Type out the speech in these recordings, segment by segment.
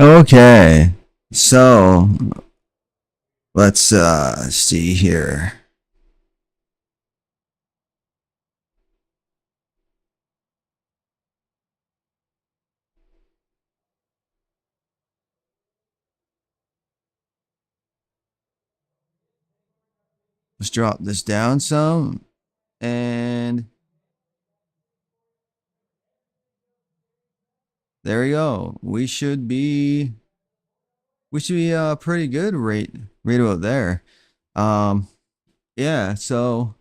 Okay, so let's see here. Let's drop this down some, and there we go. We should be pretty good right about there. Um, yeah. So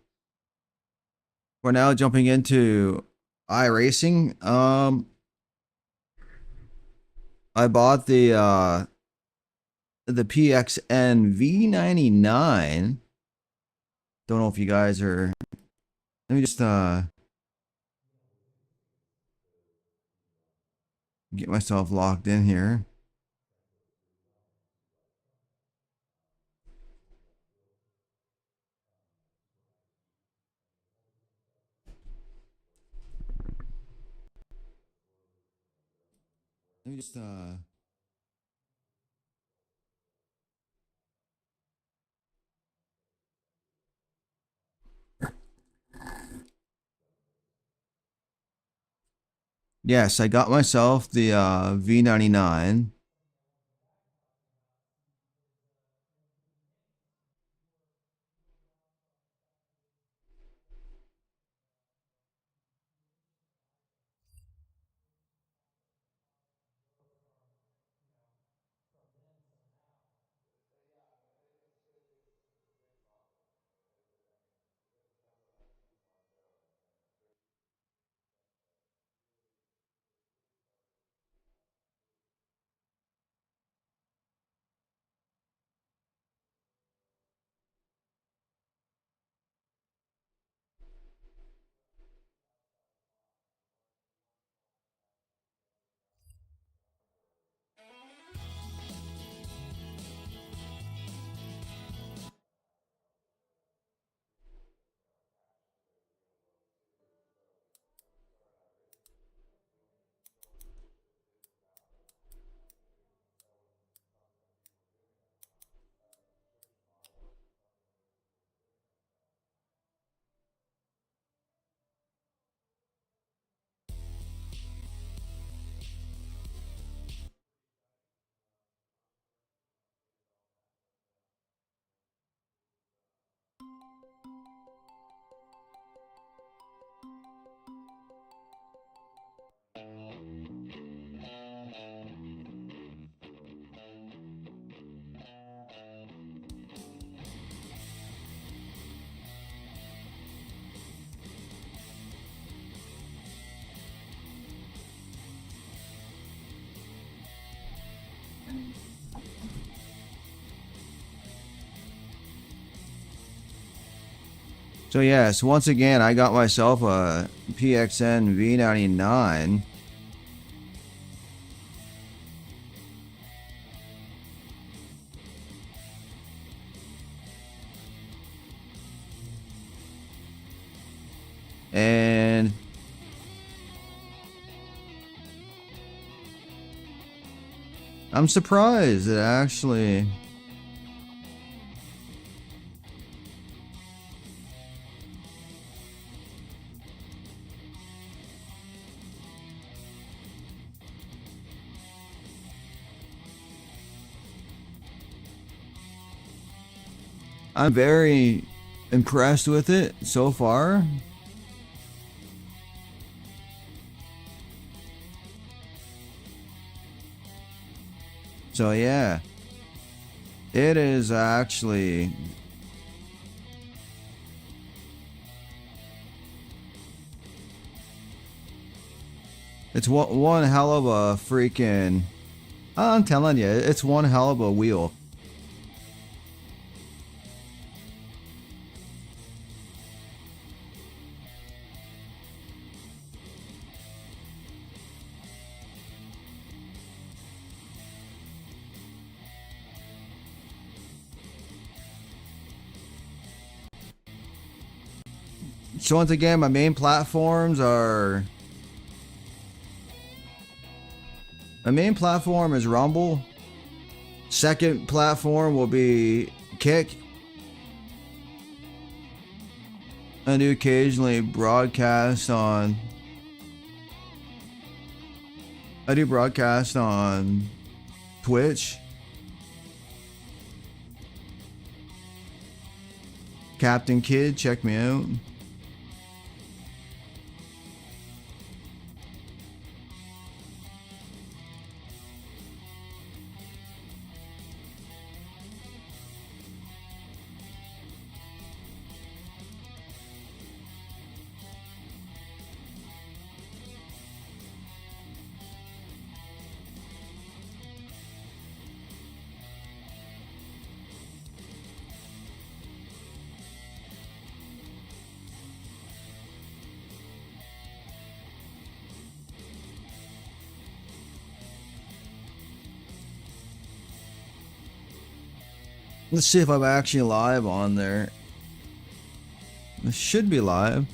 we're now jumping into iRacing. I bought the PXN V99. Don't know if you guys are. Let me just get myself locked in here. Let me just Yes, I got myself the V99. So yes, once again, I got myself a PXN V99. And I'm surprised that actually I'm very impressed with it so far. So yeah, it is actually It's one hell of a freaking. I'm telling you, it's one hell of a wheel. So once again, my main platforms are. My main platform is Rumble. Second platform will be Kick. I do occasionally broadcast on. I do broadcast on Twitch. Captain Kid, check me out. Let's see if I'm actually live on there. This should be live.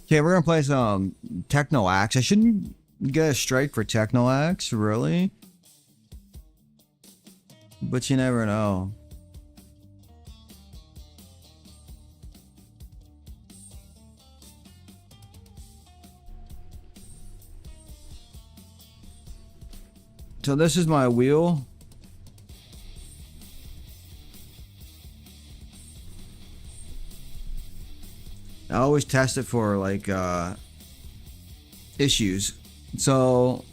Okay, we're gonna play some Techno Axe. I shouldn't get a strike for Techno Axe, really. But you never know. So this is my wheel. I always test it for like issues. So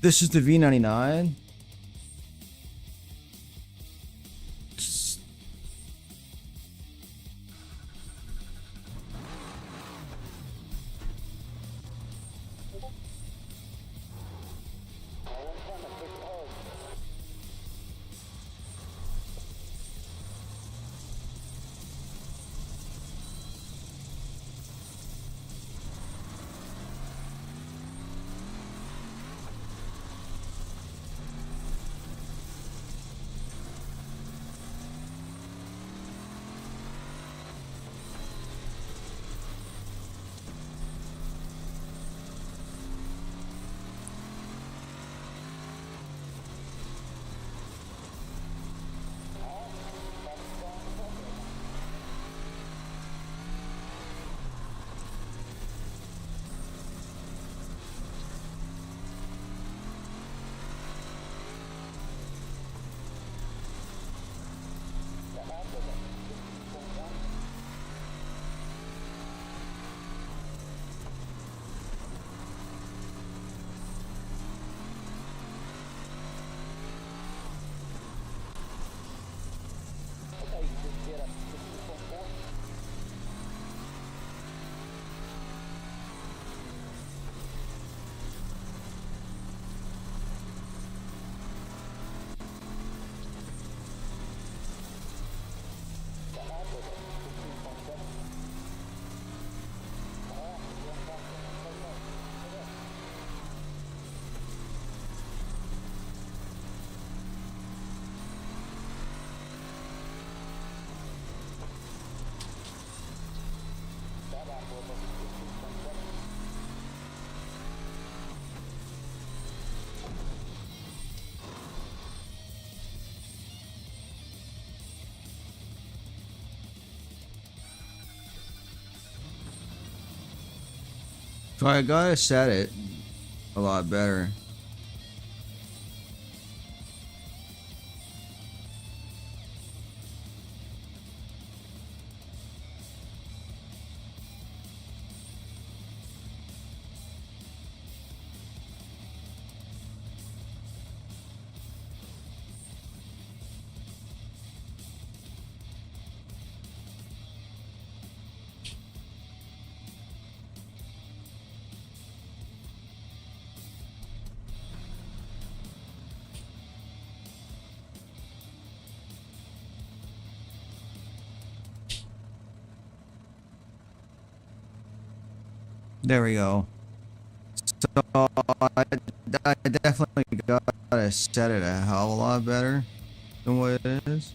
This is the V99. So I gotta set it a lot better. There we go. So I definitely gotta set it a hell of a lot better than what it is.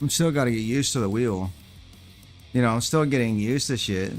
I'm still got to get used to the wheel. You know, I'm still getting used to shit.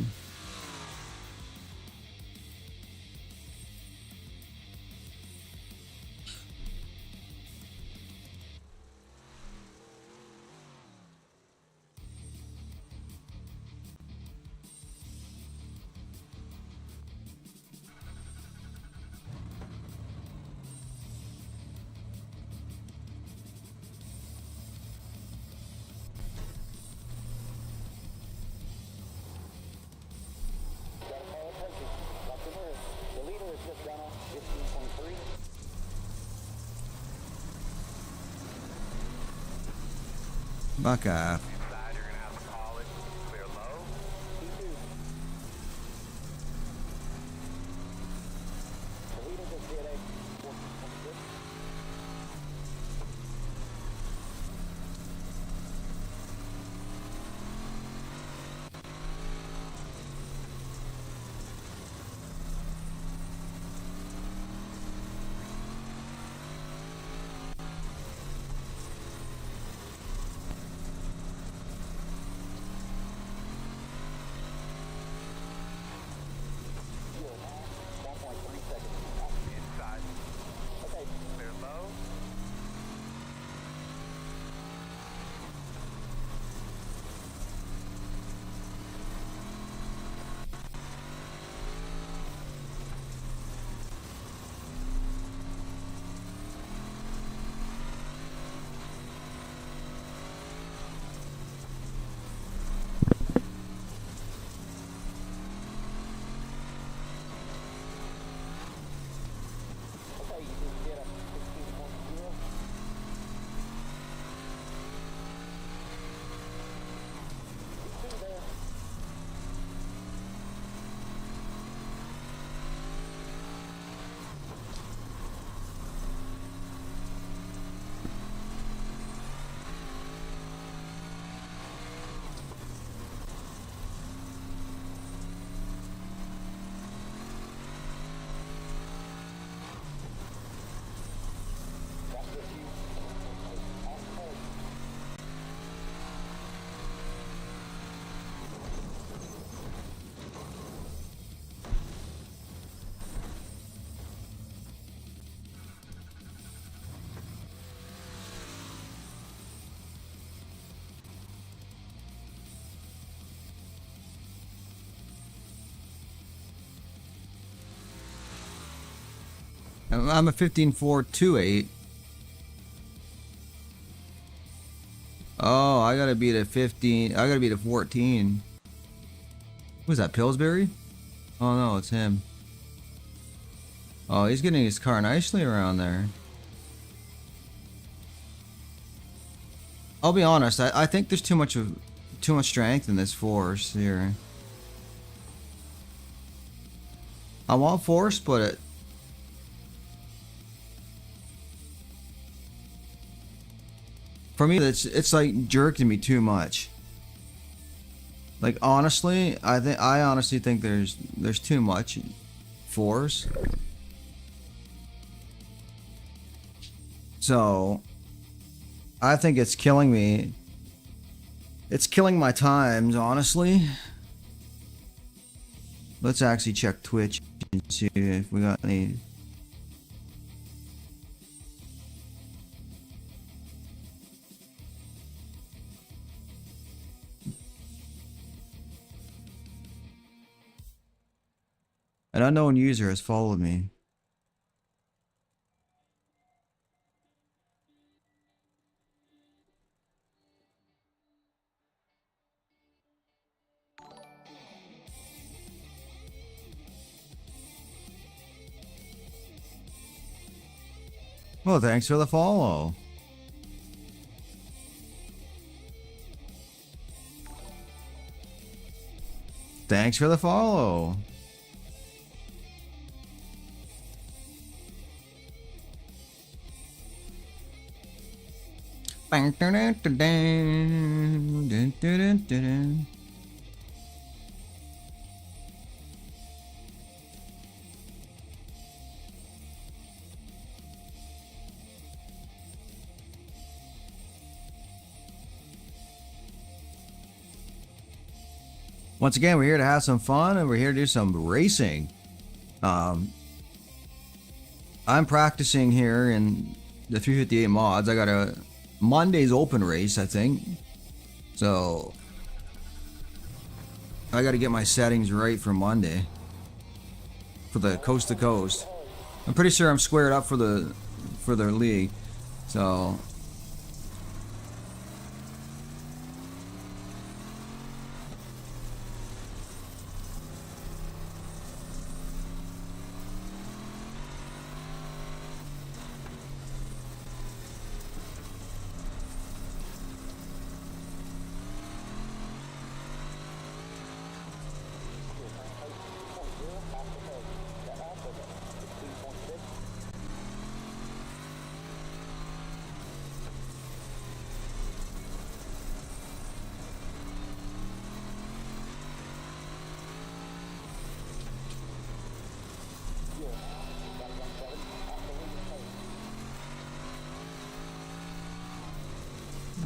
Fuck off. I'm a 15.428. Oh, I gotta beat a 15. I gotta beat a 14. Who's that, Pillsbury? Oh no, it's him. Oh, he's getting his car nicely around there. I'll be honest, I think there's too much strength in this force here. I want force, but for me, it's like jerking me too much. Like honestly, I honestly think there's too much force. So I think it's killing me. It's killing my times, honestly. Let's actually check Twitch and see if we got any. An unknown user has followed me. Well, thanks for the follow. Thanks for the follow. Once again, we're here to have some fun and we're here to do some racing. Um, I'm practicing here in the 358 mods. I got a Monday's open race, I think. So I got to get my settings right for Monday for the coast to coast. I'm pretty sure I'm squared up for the league. So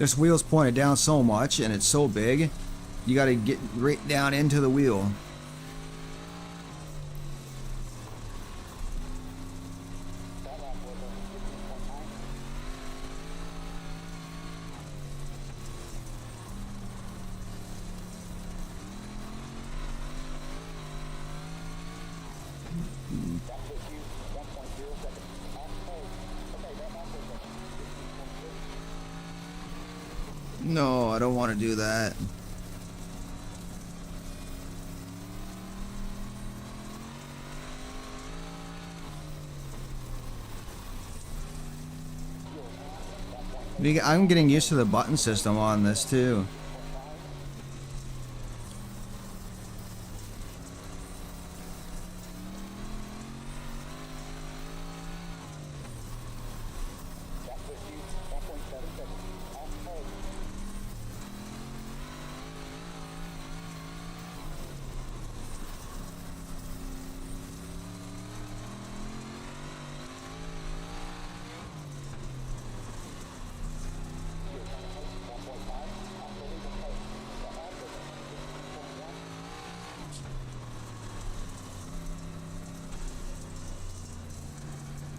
this wheel's pointed down so much and it's so big, you got to get right down into the wheel. No, I don't want to do that. I'm getting used to the button system on this too.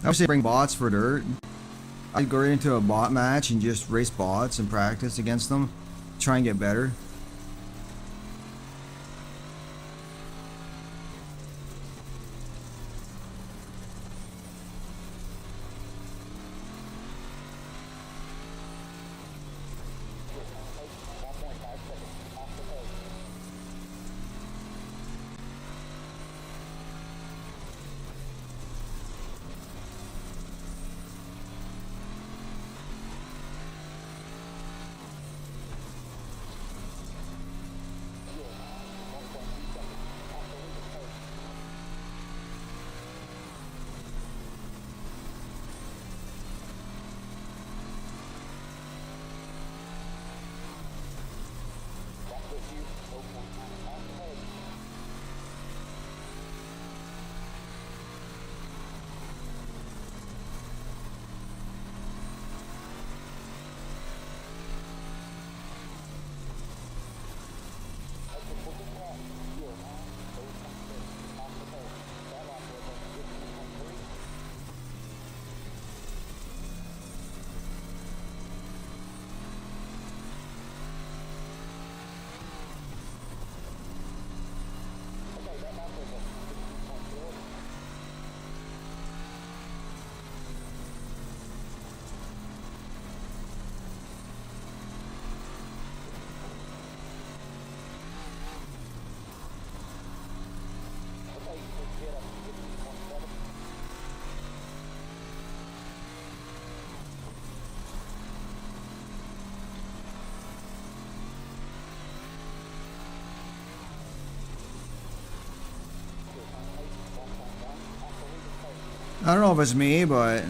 I would say bring bots for dirt. I'd go right into a bot match and just race bots and practice against them. Try and get better. I don't know if it's me, but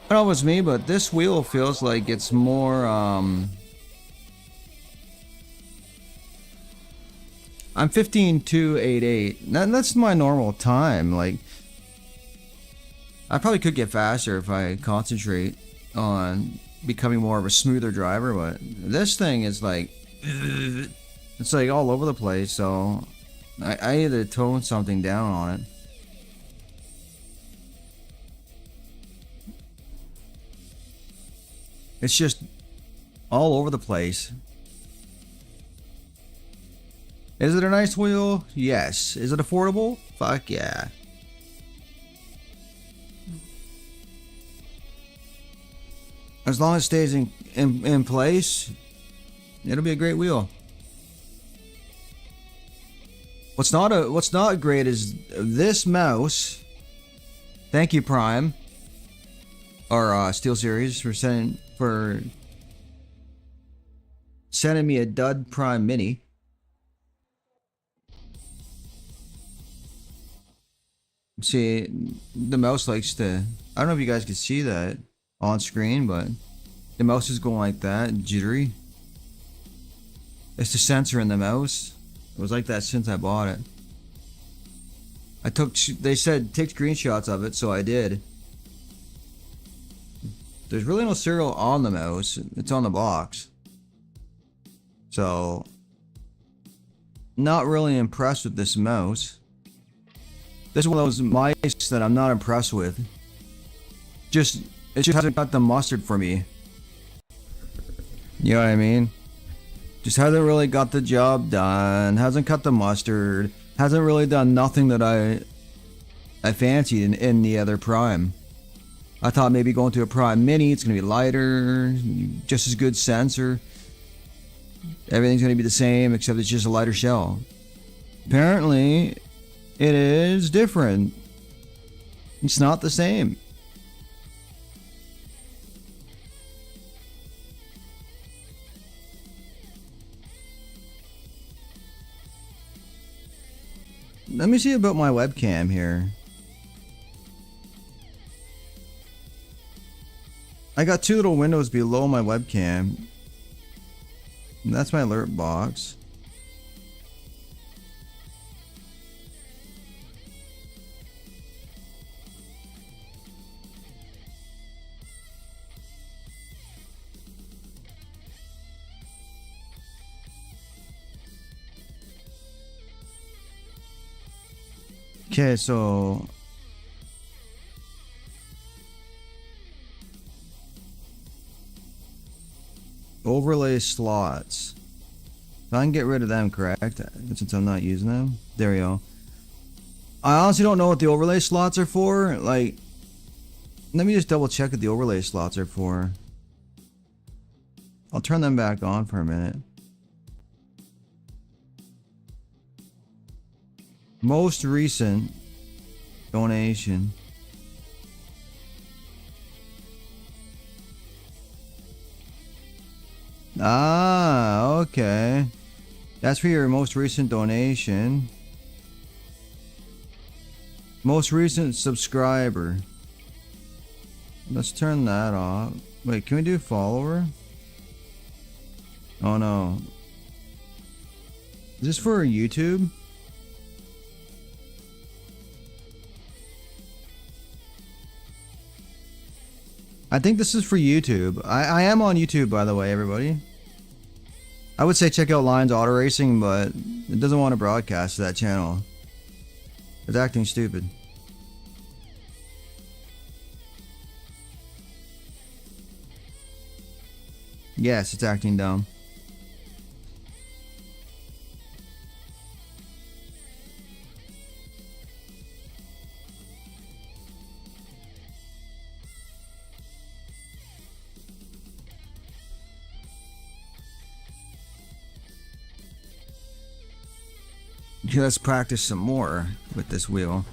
I don't know if it's me, but this wheel feels like it's more, I'm 15.288. That's my normal time. Like, I probably could get faster if I concentrate on becoming more of a smoother driver, but this thing is like, it's like all over the place, so I need to tone something down on it. It's just all over the place. Is it a nice wheel? Yes. Is it affordable? Fuck yeah. As long as it stays in place, it'll be a great wheel. What's not great is this mouse. Thank you, Prime, or Steel Series, for sending me a dud Prime Mini. See, the mouse likes to, I don't know if you guys can see that on screen, but the mouse is going like that, jittery. It's the sensor in the mouse. It was like that since I bought it. They said take screenshots of it, so I did. There's really no serial on the mouse. It's on the box. So, not really impressed with this mouse. This is one of those mice that I'm not impressed with. It just hasn't got the mustard for me. You know what I mean? Just hasn't really got the job done. Hasn't cut the mustard. Hasn't really done nothing that I fancied in the other Prime. I thought maybe going to a Prime Mini, it's gonna be lighter, just as good sensor. Everything's gonna be the same except it's just a lighter shell. Apparently, it is different. It's not the same. Let me see about my webcam here. I got two little windows below my webcam. And that's my alert box. Okay, so overlay slots. So I can get rid of them, correct? Since I'm not using them. There we go. I honestly don't know what the overlay slots are for. Like, let me just double check what the overlay slots are for. I'll turn them back on for a minute. Most recent donation. Ah, okay. That's for your most recent donation. Most recent subscriber. Let's turn that off. Wait, can we do follower? Oh no. Is this for YouTube? I think this is for YouTube. I am on YouTube, by the way, everybody. I would say check out Lions Auto Racing, but it doesn't want to broadcast to that channel. It's acting stupid. Yes, it's acting dumb. Okay, let's practice some more with this wheel.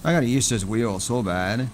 I gotta use this wheel so bad.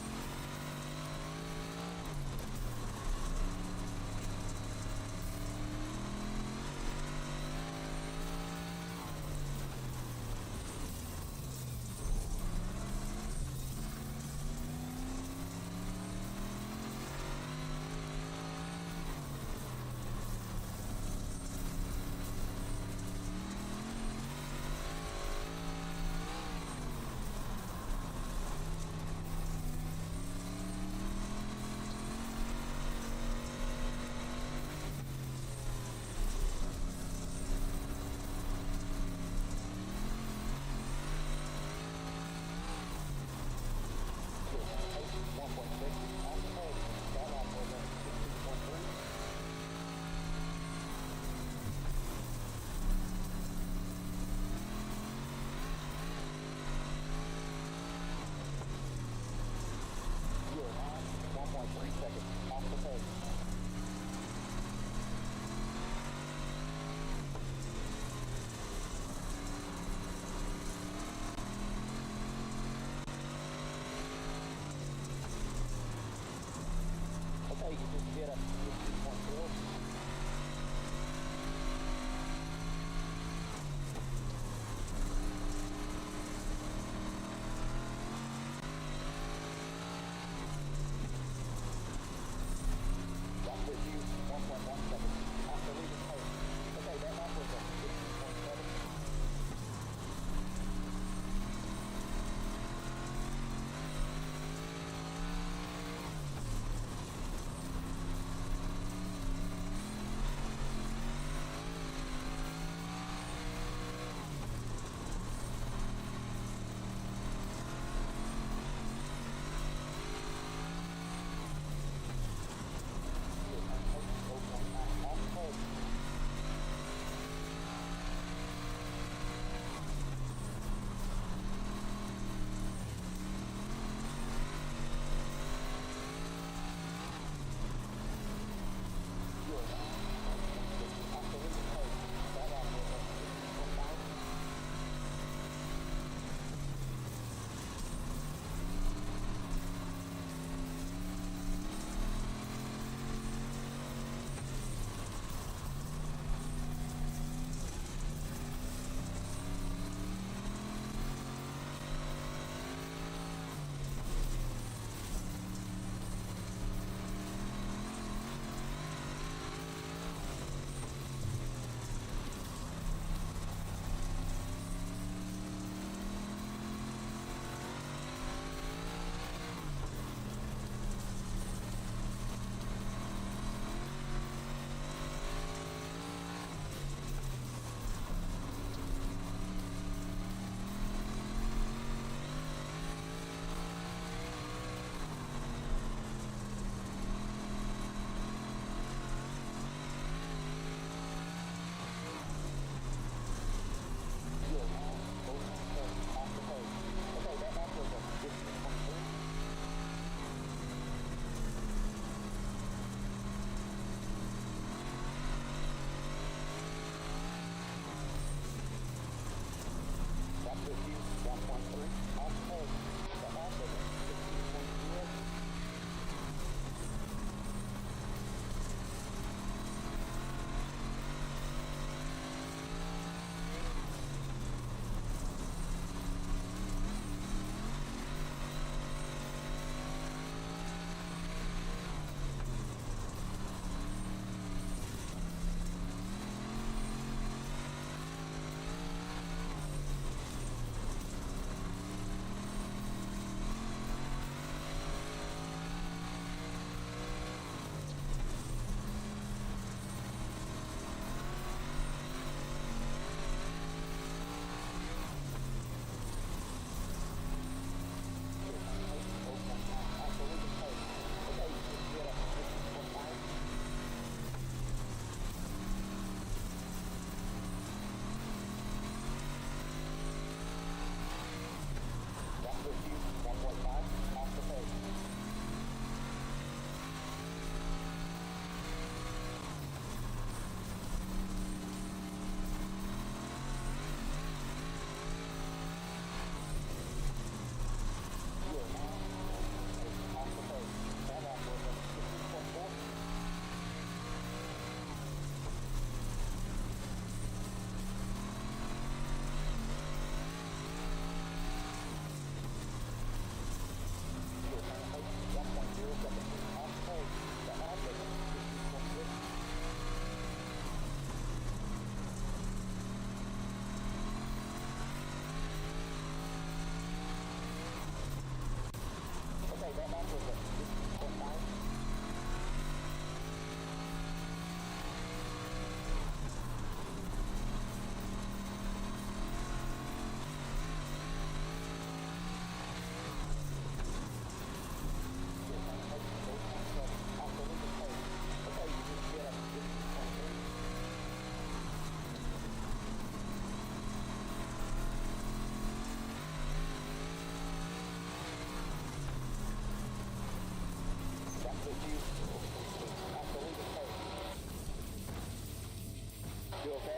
You okay?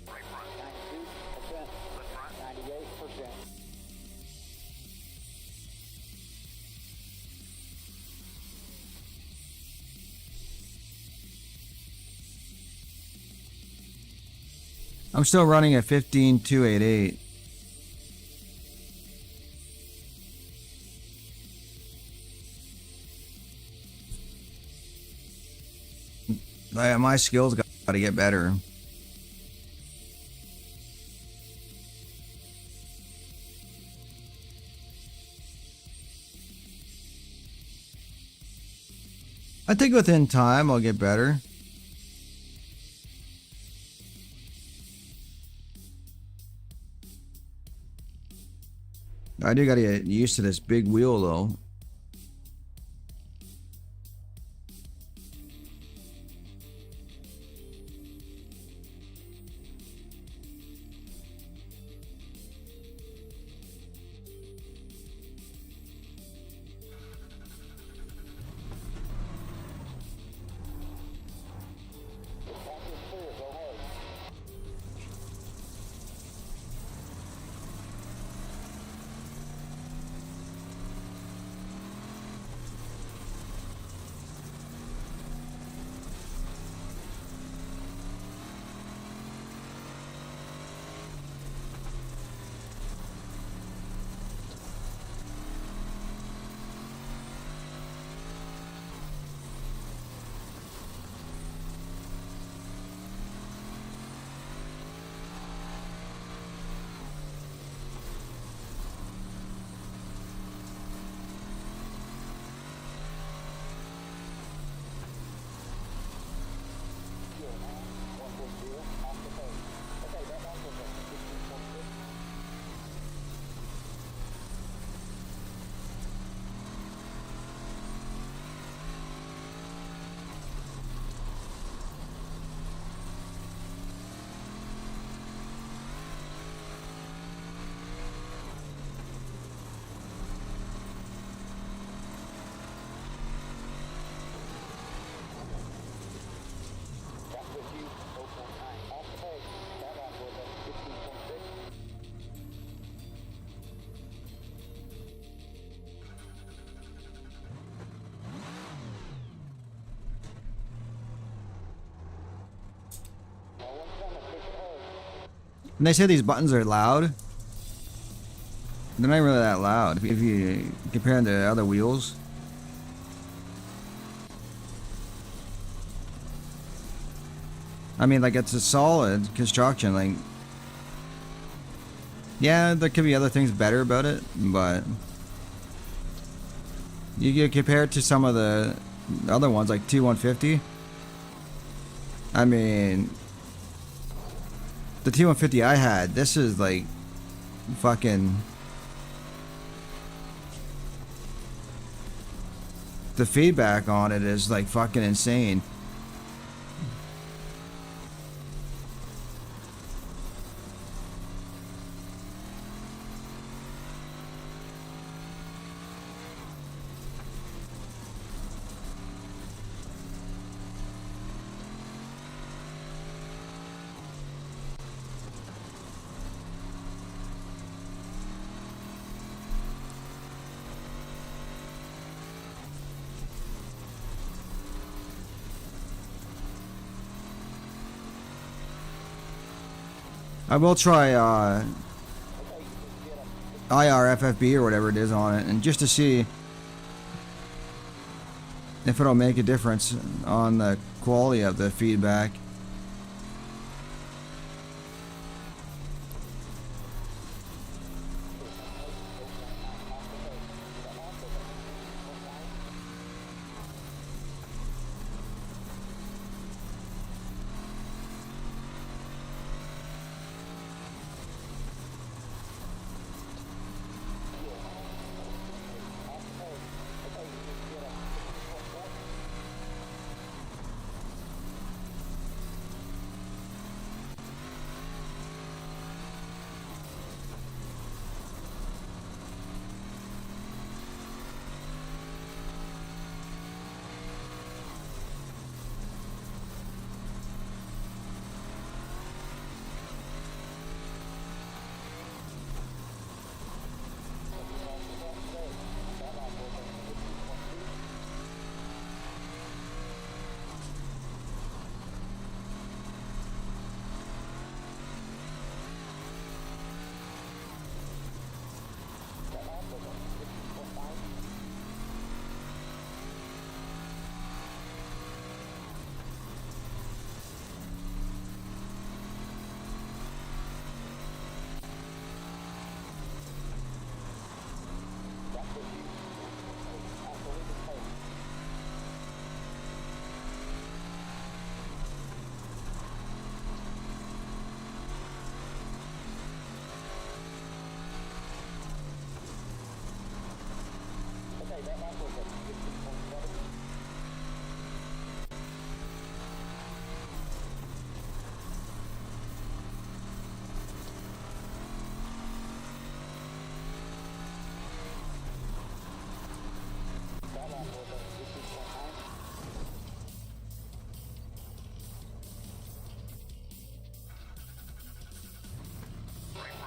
Right front. 92%. Left front. 98%. I'm still running at 15,288. My skills got to get better. I think within time I'll get better. I do gotta get used to this big wheel though. And they say these buttons are loud. They're not really that loud if you compare them to other wheels. I mean, like, it's a solid construction. Like, yeah, there could be other things better about it, but you get compared to some of the other ones, like T150. I mean, the T150 I had, this is like fucking, the feedback on it is like fucking insane. I will try IRFFB or whatever it is on it, and just to see if it'll make a difference on the quality of the feedback.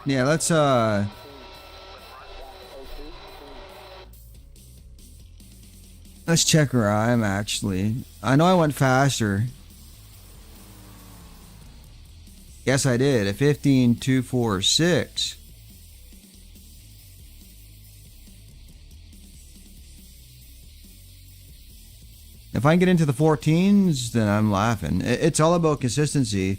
Yeah, let's check where I'm actually. I know I went faster. Yes, I did. A 15.246. If I can get into the 14s, then I'm laughing. It's all about consistency.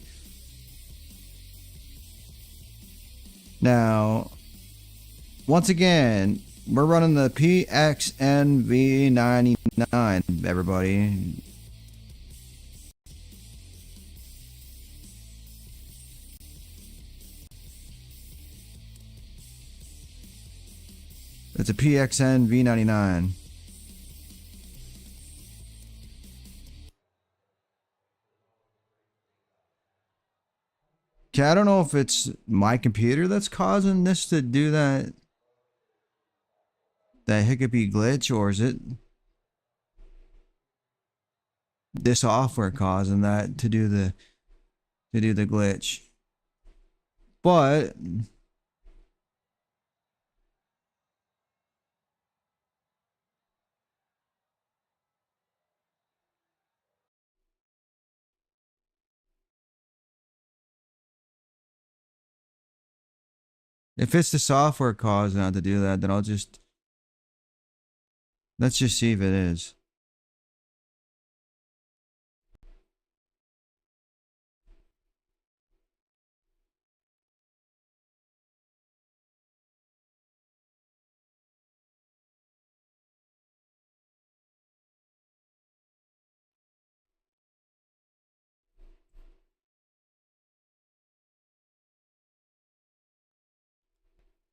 Now, once again, we're running the PXNV99, everybody. It's a PXNV99. Okay, I don't know if it's my computer that's causing this to do that hiccupy glitch, or is it this software causing that to do the glitch. But if it's the software causing it to do that, then let's just see if it is.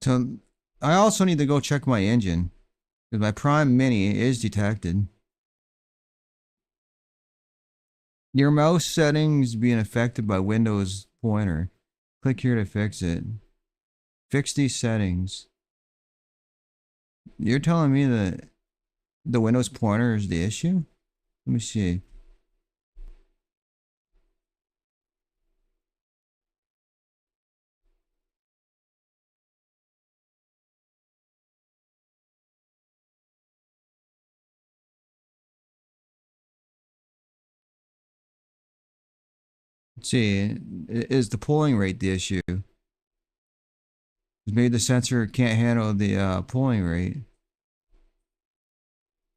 So I also need to go check my engine because my Prime Mini is detected. Your mouse settings being affected by Windows pointer. Click here to fix it. Fix these settings. You're telling me that the Windows pointer is the issue? Let me see. Let's see. Is the polling rate the issue? Maybe the sensor can't handle the polling rate.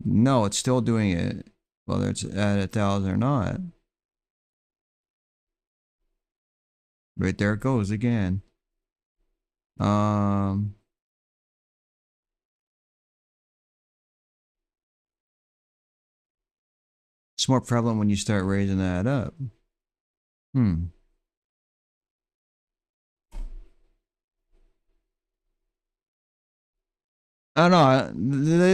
No, it's still doing it, whether it's at 1,000 or not. Right there it goes again. It's more prevalent when you start raising that up. I don't know.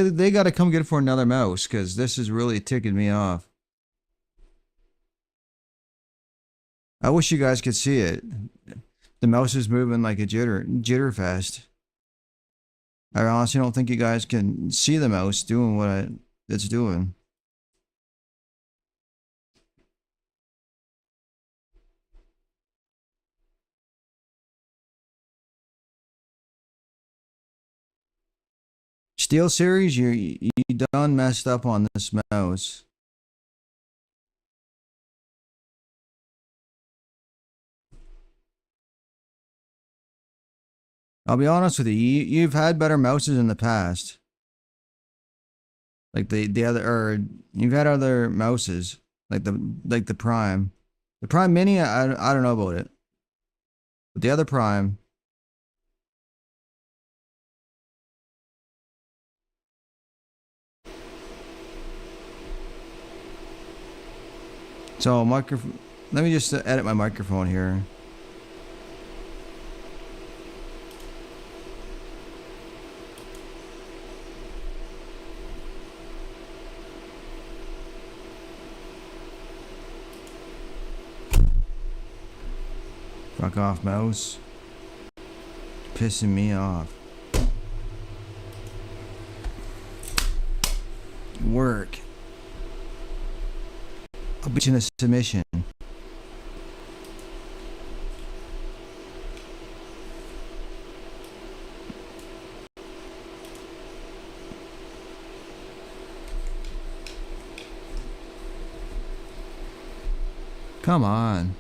They got to come get it for another mouse because this is really ticking me off. I wish you guys could see it. The mouse is moving like a jitter fest. I honestly don't think you guys can see the mouse doing what it's doing. Steel Series, you done messed up on this mouse. I'll be honest with you, you've had better mouses in the past. Like the other, or you've had other mouses, like the Prime. The Prime Mini, I don't know about it. But the other Prime. So microphone, let me just edit my microphone here. Fuck off, mouse. Pissing me off. Work. I'll beat you in a submission. Come on.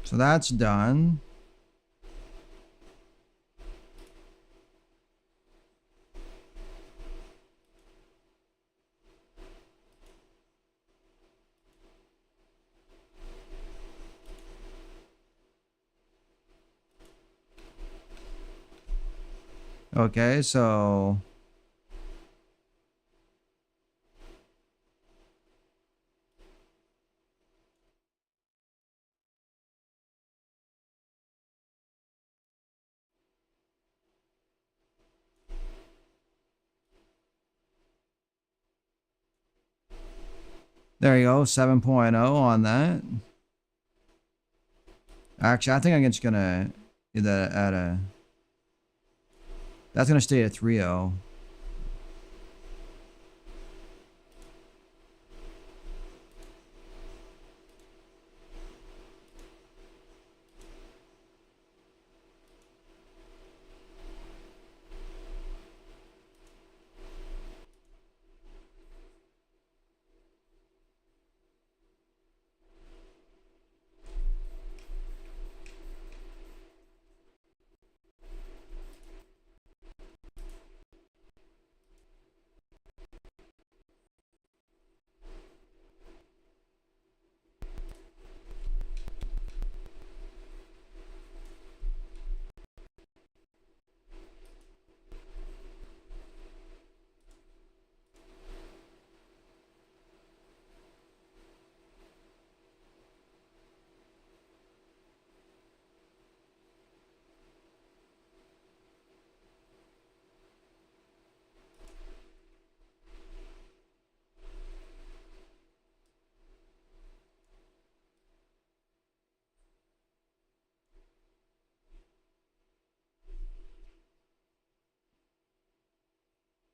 So that's done. Okay, so there you go, 7.0 on that. Actually, I think I'm just gonna do that at a. That's gonna stay at 3.0.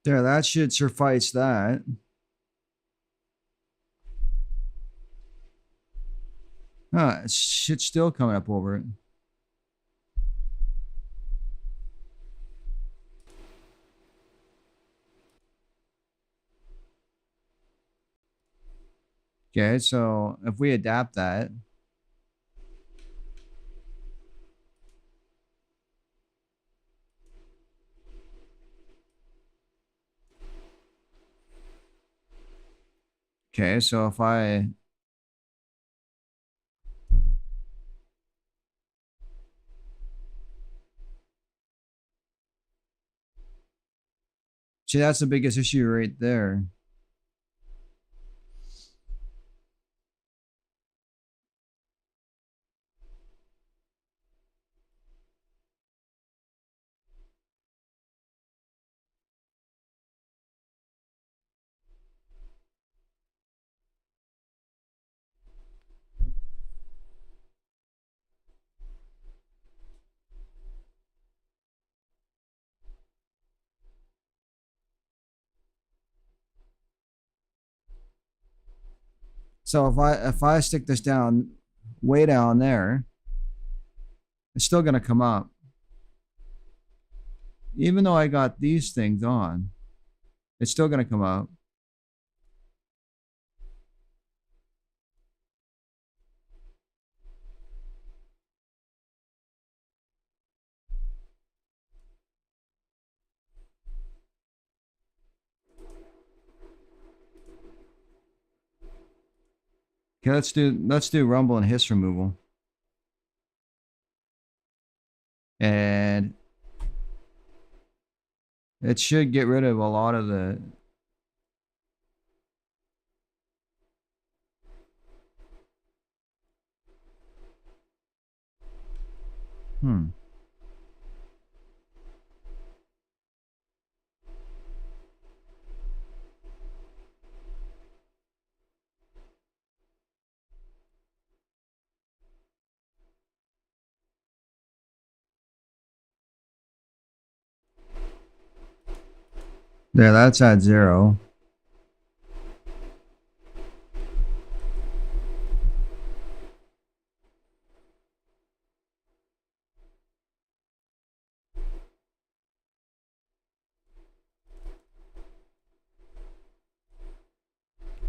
There, that should suffice that. Huh, shit's still coming up over it. Okay, so if we adapt that, okay, so if I see, that's the biggest issue right there. So if I stick this down way down there, it's still gonna come up. Even though I got these things on, it's still gonna come up. Okay, let's do rumble and hiss removal. And it should get rid of a lot of the There, that's at 0.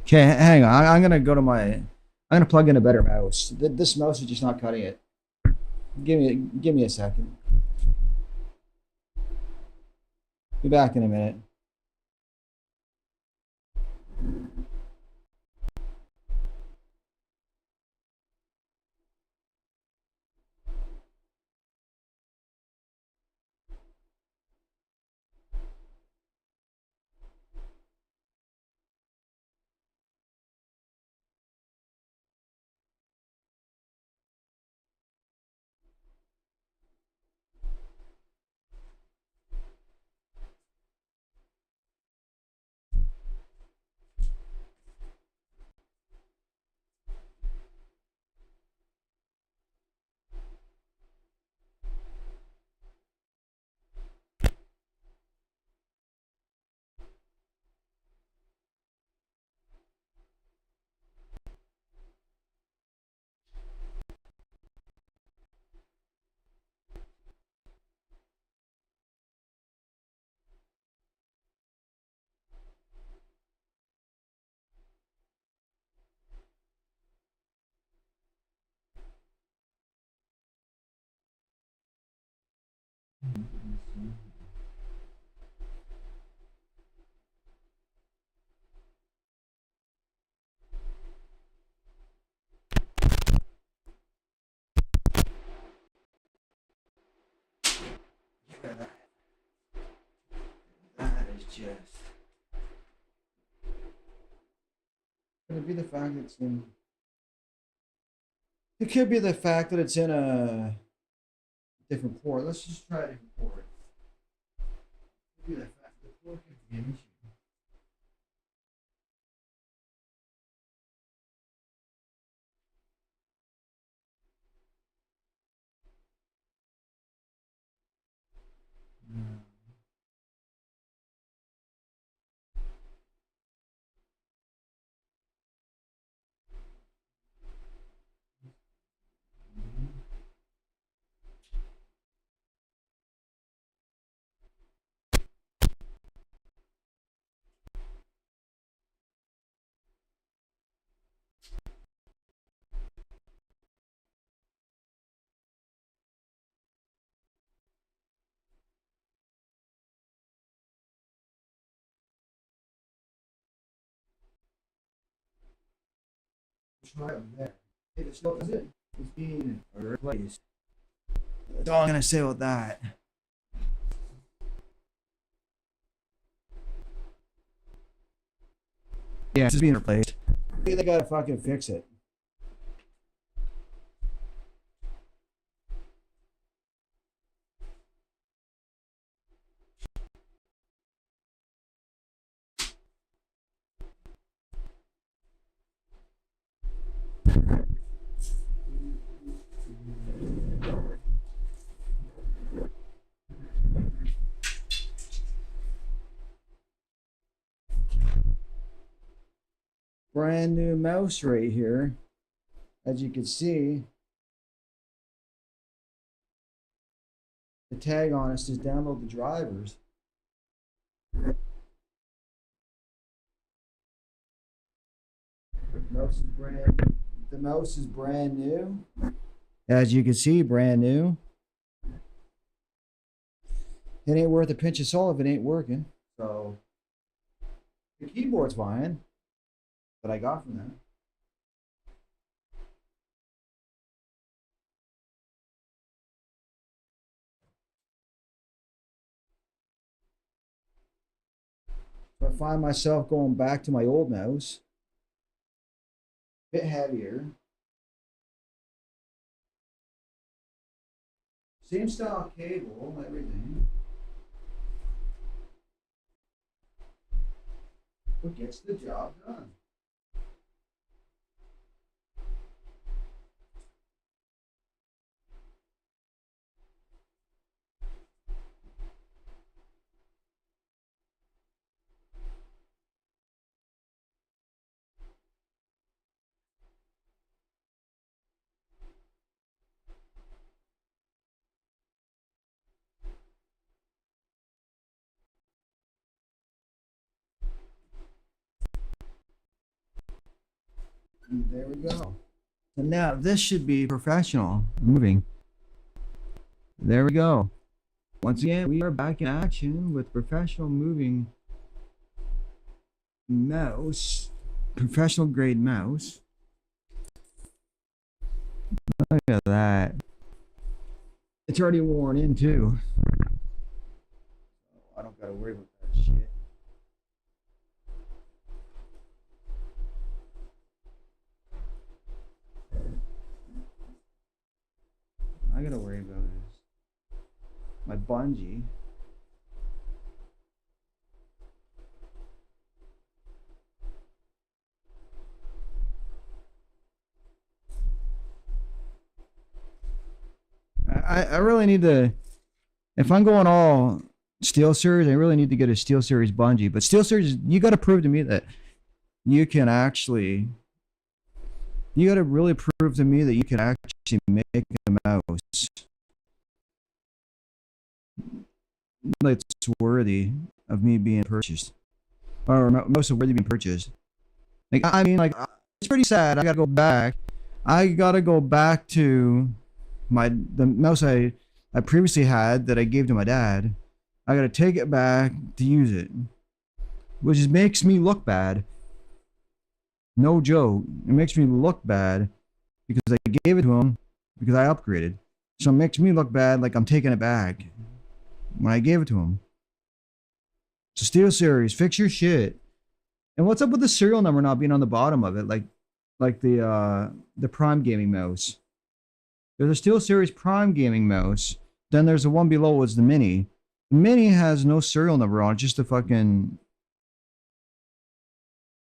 Okay, hang on. I'm gonna go to my. I'm gonna plug in a better mouse. This mouse is just not cutting it. Give me a second. Be back in a minute. That is just. Could it be the fact that it's in? It could be the fact that it's in a different port. Let's just try a different port. It could be the fact that the port could be an issue. No. Try it there. It still is it. It's being replaced. That's all I'm gonna say about that. Yeah, it's just being replaced. They gotta fucking fix it. Brand new mouse right here. As you can see, the tag on it says download the drivers. The mouse is brand new. As you can see, brand new. It ain't worth a pinch of salt if it ain't working. So the keyboard's fine. That I got from that. So I find myself going back to my old mouse. A bit heavier. Same style cable, everything. But gets the job done. There we go. So now this should be professional moving. There we go. Once again, we are back in action with professional moving mouse. Professional grade mouse. Look at that. It's already worn in too. I don't gotta worry about that shit. I gotta worry about is my bungee. I really need to, if I'm going all Steel Series, I really need to get a Steel Series bungee. But Steel Series, you got to prove to me that you can actually, you got to really prove to me that you can actually make a mouse that's worthy of me being purchased, or most of worthy being purchased. Like, I mean, like, it's pretty sad. I gotta go back. I gotta go back to the mouse I previously had that I gave to my dad. I gotta take it back to use it, which just makes me look bad. No joke. It makes me look bad because I gave it to him because I upgraded. So it makes me look bad like I'm taking it back when I gave it to him. So Steel Series, fix your shit. And what's up with the serial number not being on the bottom of it, like the Prime Gaming mouse? There's a Steel Series Prime Gaming mouse. Then there's the one below was the Mini. The Mini has no serial number on it, just a fucking,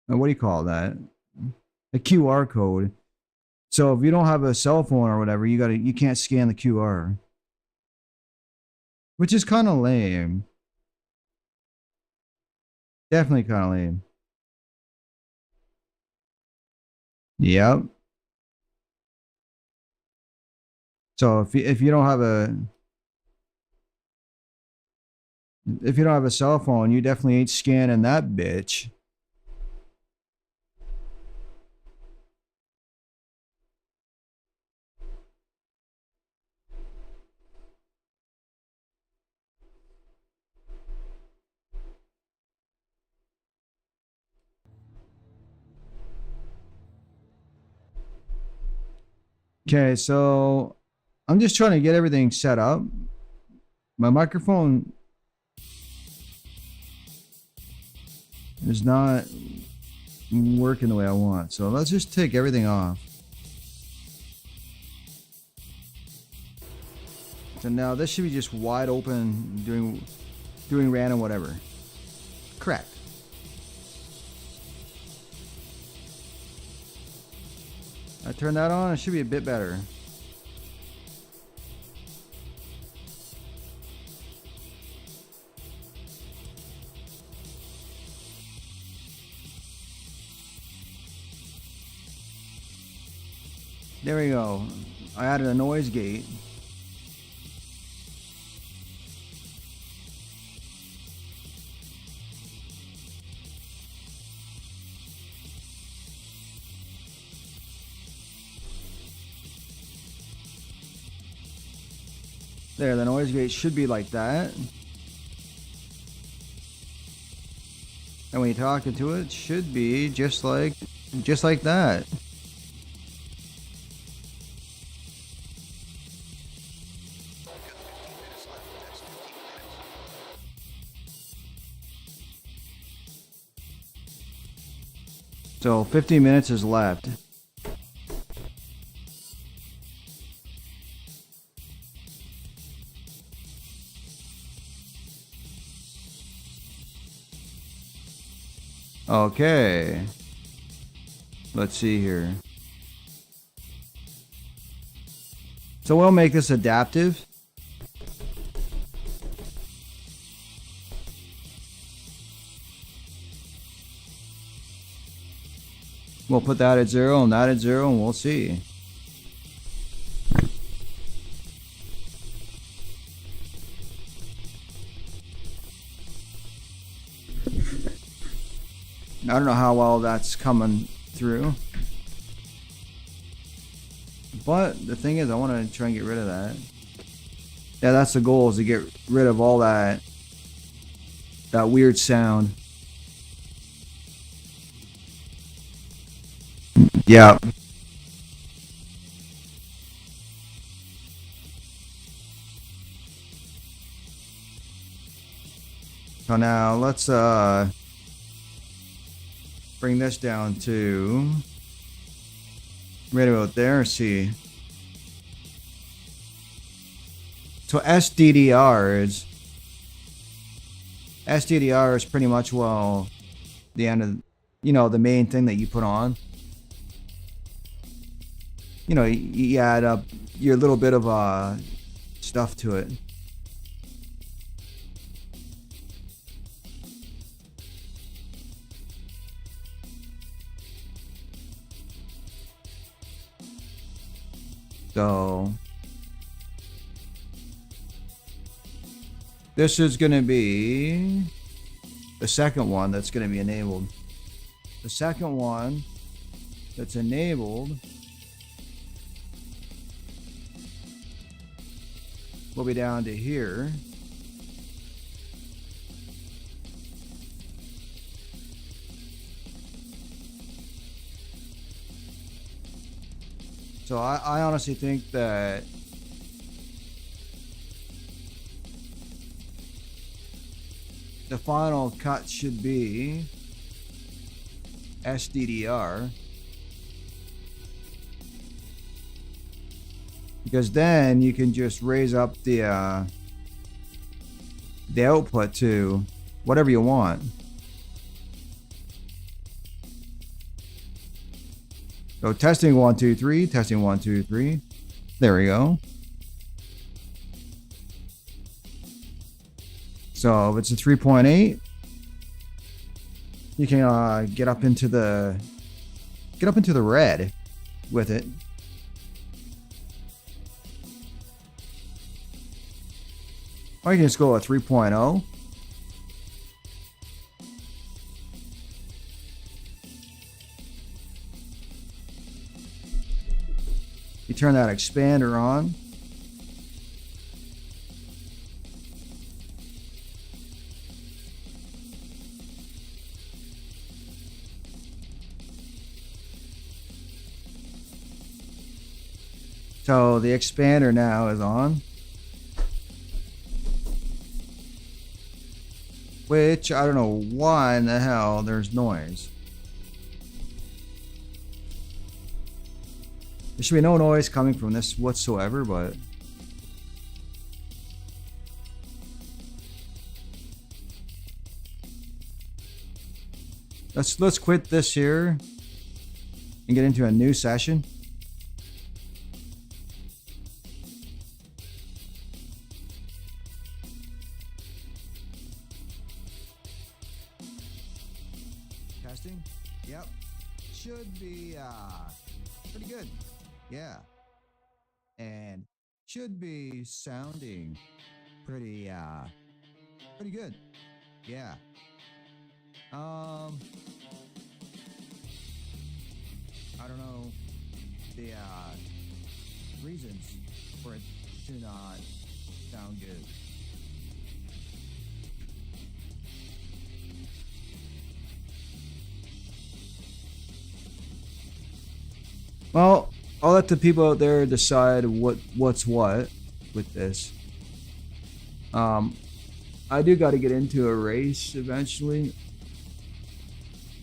what do you call that? A QR code. So if you don't have a cell phone or whatever, you can't scan the QR. Which is kind of lame. Definitely kind of lame. Yep. So if you don't have a cell phone, you definitely ain't scanning that bitch. Okay, so I'm just trying to get everything set up. My microphone is not working the way I want. So let's just take everything off. So now this should be just wide open, doing random whatever. Correct. I turn that on, it should be a bit better. There we go. I added a noise gate. There, the noise gate should be like that. And when you're talking to it, it should be just like that. So 15 minutes is left. Okay. Let's see here. So we'll make this adaptive. We'll put that at 0 and that at 0 and we'll see. I don't know how well that's coming through. But the thing is, I want to try and get rid of that. Yeah, that's the goal, is to get rid of all that weird sound. Yeah. So now let's bring this down to right about there. See. So SDDR is pretty much, well, the end of, the main thing that you put on. You add up your little bit of stuff to it. So this is going to be the second one that's going to be enabled. The second one that's enabled will be down to here. So I honestly think that the final cut should be SDDR, because then you can just raise up the output to whatever you want. So testing 1 2 3, testing 1 2 3. There we go. So if it's a 3.8, you can get up into the red with it. Or you can just go a 3.0. You turn that expander on. So the expander now is on. Which, I don't know why in the hell there's noise. There should be no noise coming from this whatsoever, but let's quit this here and get into a new session. Testing. Yep. Should be pretty good. Yeah. And should be sounding pretty good. Yeah. I don't know the reasons for it to not sound good. Well, I'll let the people out there decide what's what with this. I do got to get into a race eventually.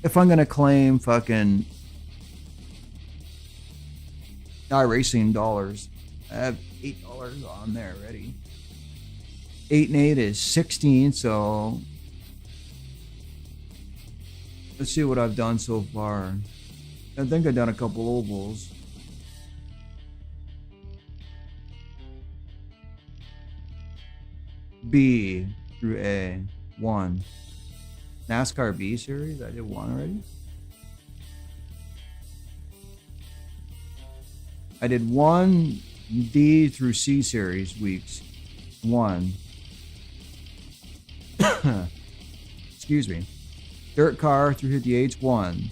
If I'm gonna claim fucking Iracing dollars, I have $8 on there already. 8 and 8 is 16, so let's see what I've done so far. I think I've done a couple ovals. B through A, 1. NASCAR B series, I did 1 already. I did 1 D through C series weeks, 1. Excuse me. Dirt car through 58's 1.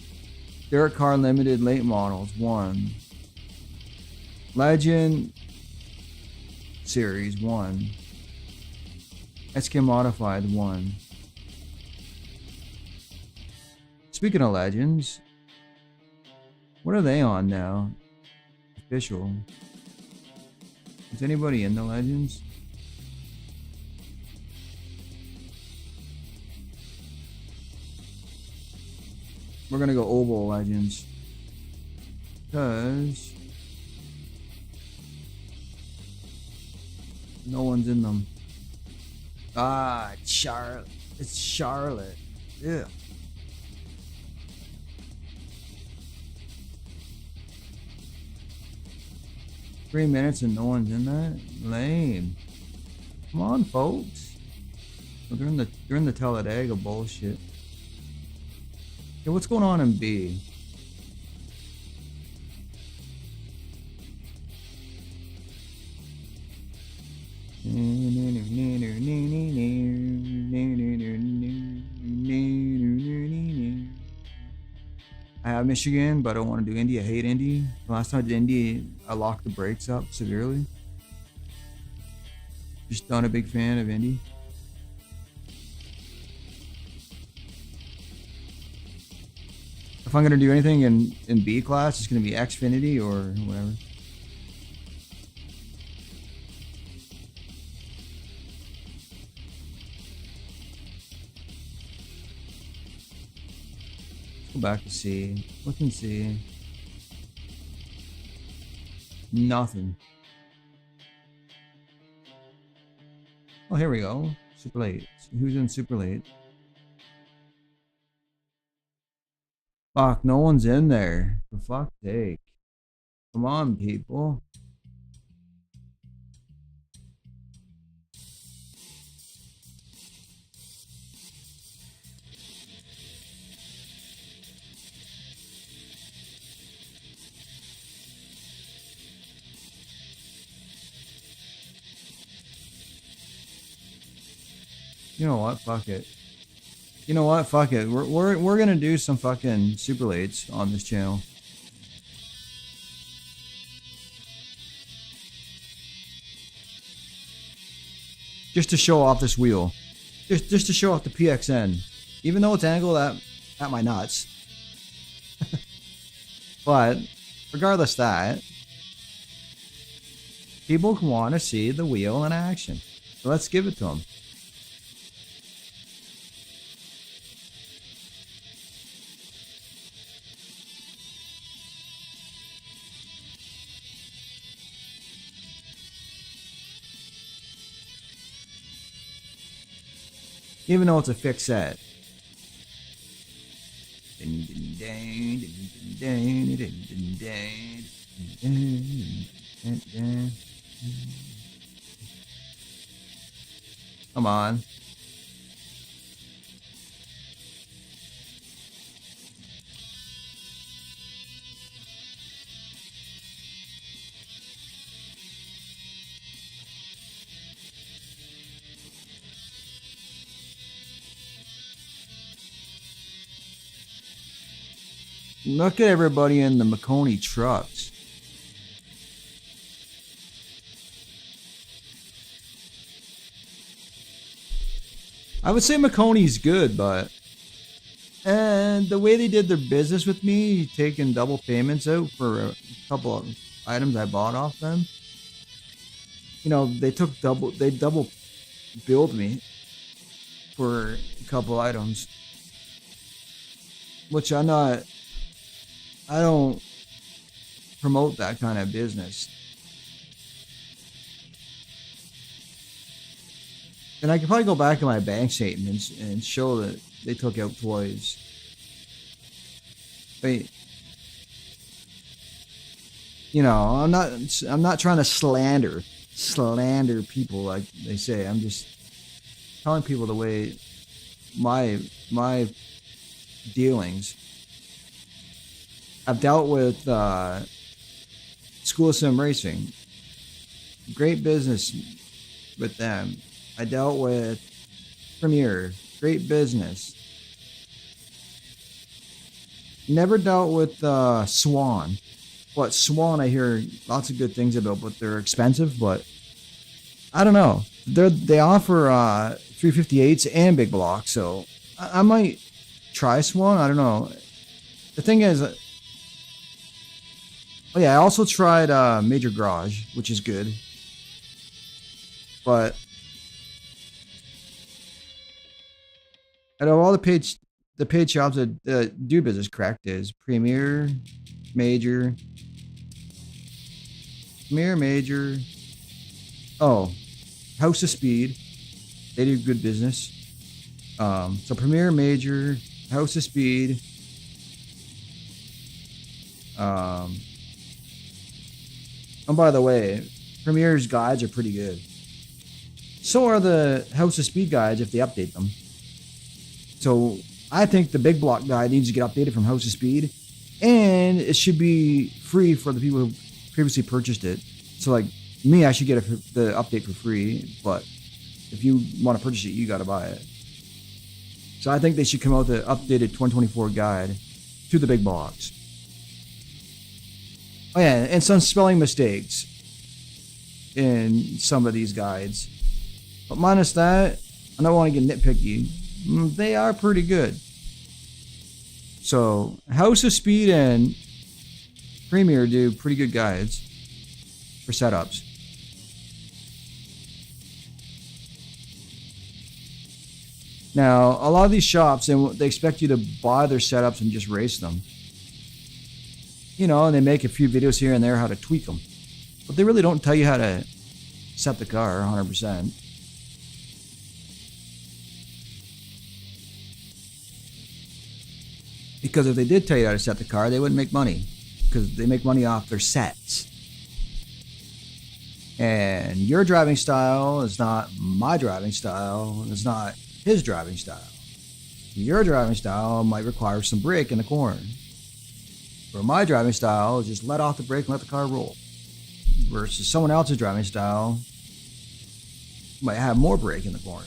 Dirt car limited late models, 1. Legend Series 1. SK Modified 1. Speaking of Legends, what are they on now? Official. Is anybody in the Legends? We're gonna go Oval Legends. Because no one's in them. Ah, Charlotte. It's Charlotte. Yeah. Three minutes and no one's in that? Lame. Come on, folks. Well, they're in the Talladega bullshit. Okay, what's going on in B? I have Michigan, but I don't want to do Indy. I hate Indy. The last time I did Indy, I locked the brakes up severely. Just not a big fan of Indy. If I'm gonna do anything in B class, it's gonna be Xfinity or whatever. Go back to C. Look and see. Nothing. Oh, here we go. Super late. Who's in super late? Fuck, no one's in there. For fuck's sake. Come on, people. You know what? Fuck it. You know what? Fuck it. We're gonna do some fucking super lates on this channel. Just to show off this wheel. Just to show off the PXN. Even though it's angled at my nuts. But regardless of that, people want to see the wheel in action. So let's give it to them. Even though it's a fixed set. Come on. Look at everybody in the Marconi trucks. I would say Marconi's good, but and the way they did their business with me, taking double payments out for a couple of items I bought off them. You know, they double billed me for a couple items, which I don't promote that kind of business. And I could probably go back in my bank statements and show that they took out toys. But, you know, I'm not trying to slander people like they say. I'm just telling people the way my dealings. I've dealt with School of Sim Racing. Great business with them. I dealt with Premiere. Great business. Never dealt with Swan. What Swan I hear lots of good things about, but they're expensive. But I don't know. They offer 358s and big blocks, so I might try Swan. I don't know. The thing is, oh yeah, I also tried Major Garage, which is good, but out of all the paid shops that do business correct is Premier, Major, oh, House of Speed. They do good business. So Premier, Major, House of Speed. Oh, by the way, Premier's guides are pretty good. So are the House of Speed guides if they update them. So I think the big block guide needs to get updated from House of Speed, and it should be free for the people who previously purchased it. So like me, I should get the update for free, but if you want to purchase it, you got to buy it. So I think they should come out with the updated 2024 guide to the big blocks. Oh yeah, and some spelling mistakes in some of these guides. But minus that, I don't want to get nitpicky. They are pretty good. So House of Speed and Premier do pretty good guides for setups. Now, a lot of these shops, they expect you to buy their setups and just race them. You know, and they make a few videos here and there how to tweak them. But they really don't tell you how to set the car 100%. Because if they did tell you how to set the car, they wouldn't make money. Because they make money off their sets. And your driving style is not my driving style. It's not his driving style. Your driving style might require some brake in the corner. Where my driving style is just let off the brake and let the car roll. Versus someone else's driving style might have more brake in the corner.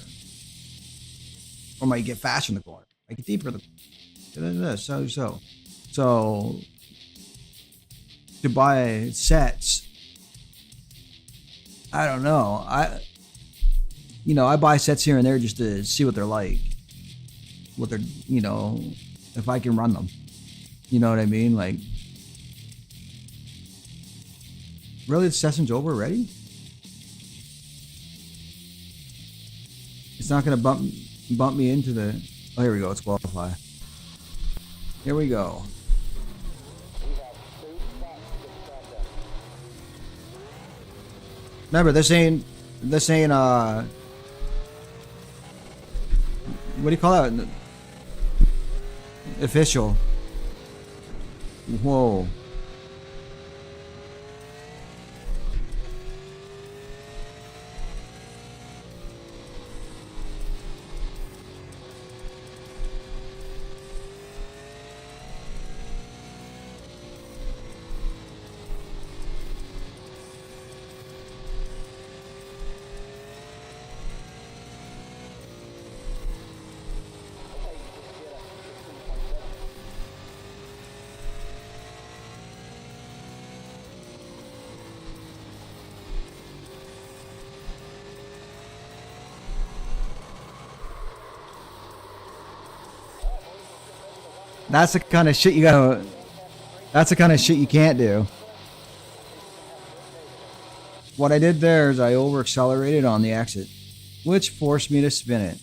Or might get faster in the corner. Might get deeper in the corner. So to buy sets, I don't know. I buy sets here and there just to see what they're like. What they're, if I can run them. You know what I mean? Like, really, the session's over already? It's not gonna bump me into the. Oh, here we go. It's qualify. Here we go. Remember, this ain't. What do you call that? Official. Whoa. That's the kind of shit you gotta. That's the kind of shit you can't do. What I did there is I over accelerated on the exit, which forced me to spin it.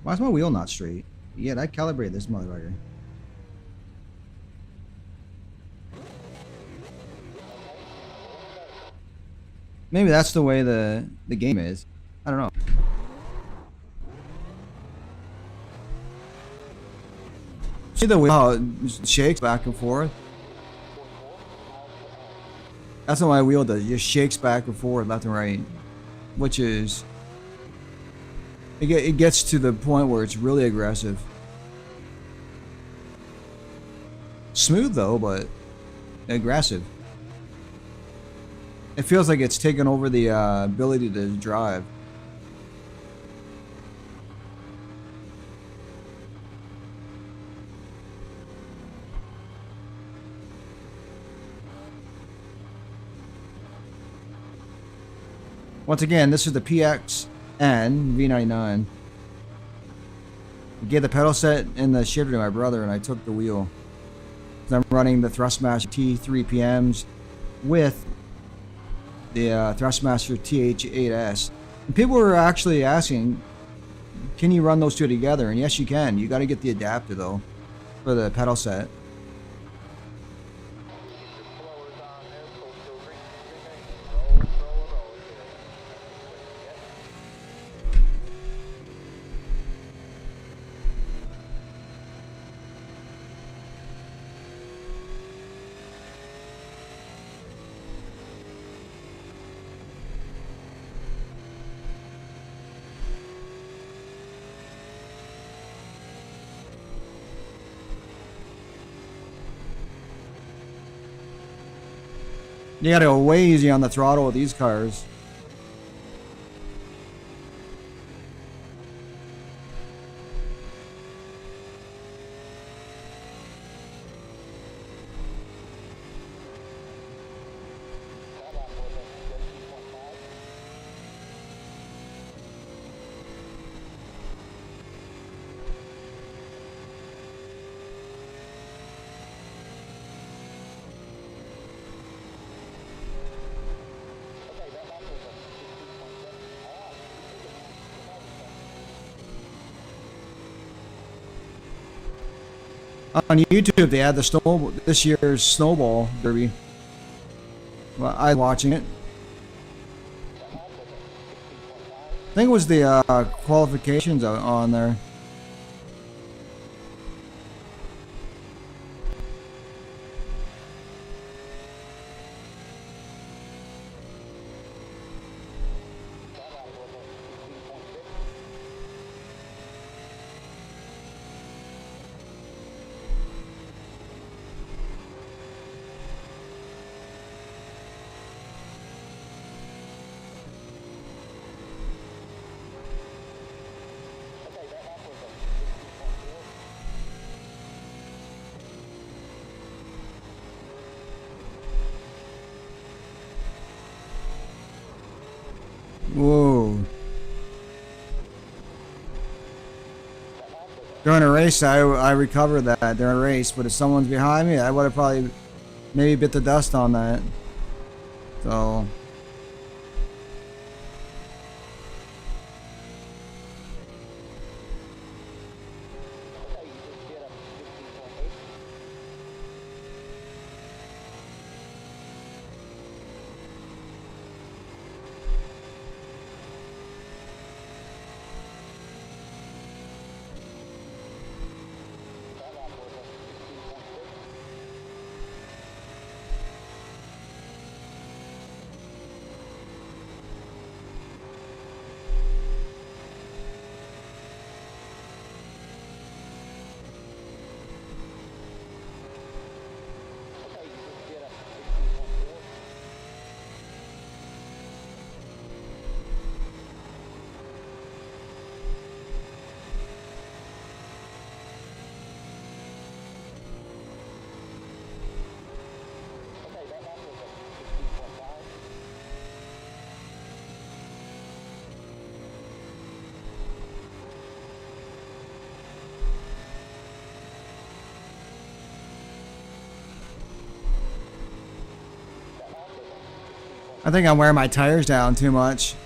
Why is my wheel not straight? Yet I calibrated this motherfucker. Maybe that's the way the game is. I don't know. See the wheel, how it shakes back and forth? That's what my wheel does. It just shakes back and forth, left and right. Which is... It gets to the point where it's really aggressive. Smooth though, but aggressive. It feels like it's taken over the ability to drive. Once again, this is the PXN V99. I gave the pedal set and the shifter to my brother, and I took the wheel. I'm running the Thrustmaster T3 PMs with the Thrustmaster TH8S. And people were actually asking, can you run those two together? And yes, you can. You got to get the adapter though for the pedal set. You gotta go way easy on the throttle with these cars. On YouTube, they had this year's snowball derby. Well, I was watching it. I think it was the qualifications on there. Whoa. During a race, I recovered that during a race, but if someone's behind me, I would have probably maybe bit the dust on that. So. I think I'm wearing my tires down too much.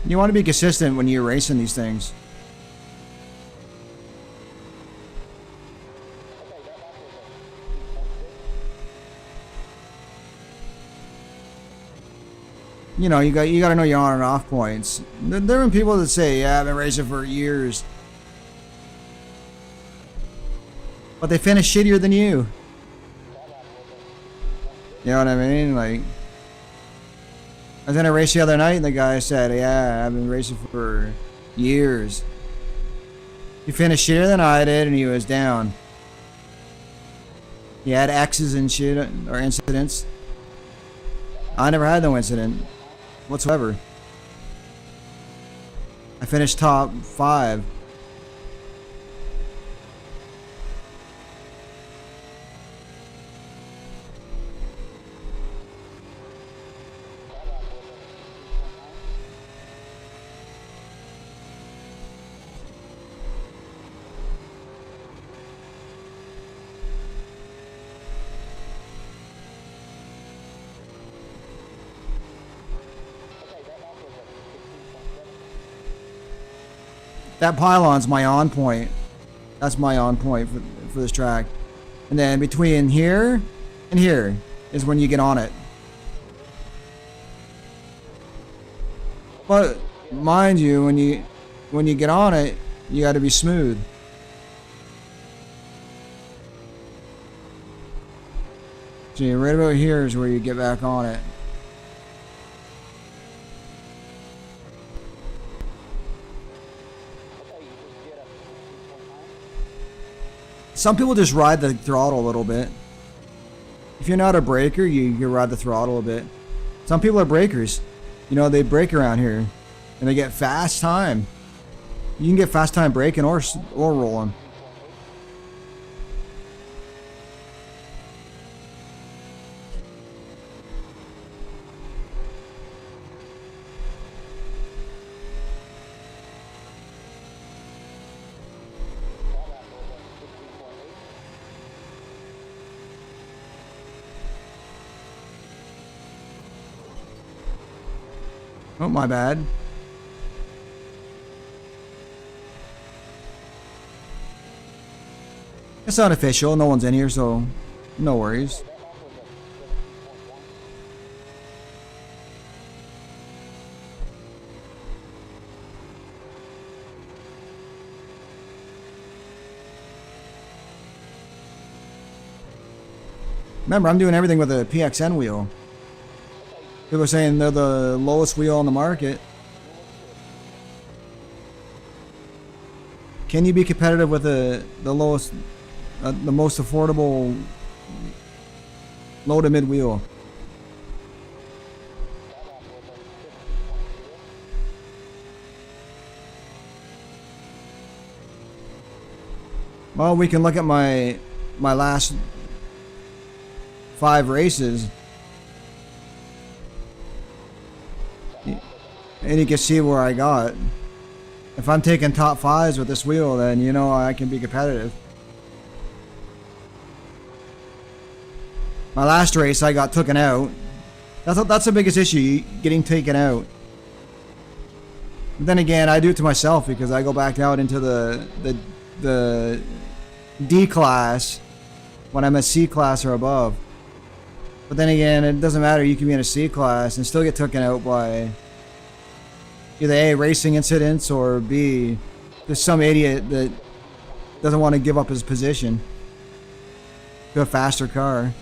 You want to be consistent when you're racing these things. You know, you got to know your on and off points. There are people that say, "Yeah, I've been racing for years," but they finish shittier than you. You know what I mean? Like, I was in a race the other night, and the guy said, "Yeah, I've been racing for years." He finished shittier than I did, and he was down. He had X's and shit, or incidents. I never had no incident whatsoever. I finished top 5. That pylon's my on point. That's my on point for this track. And then between here and here is when you get on it. But mind you, when you get on it, you got to be smooth. See, right about here is where you get back on it. Some people just ride the throttle a little bit. If you're not a braker, you ride the throttle a bit. Some people are breakers. You know, they brake around here, and they get fast time. You can get fast time braking or rolling. Oh, my bad. It's not official. No one's in here, so no worries. Remember, I'm doing everything with a PXN wheel. People are saying they're the lowest wheel on the market. Can you be competitive with the lowest, the most affordable low to mid wheel? Well, we can look at my last 5 races. And you can see where I got. If I'm taking top 5s with this wheel, then you know I can be competitive. My last race, I got taken out. That's the biggest issue, getting taken out. But then again, I do it to myself because I go back out into the D class when I'm a C class or above. But then again, it doesn't matter. You can be in a C class and still get taken out by either A, racing incidents, or B, there's some idiot that doesn't want to give up his position to a faster car.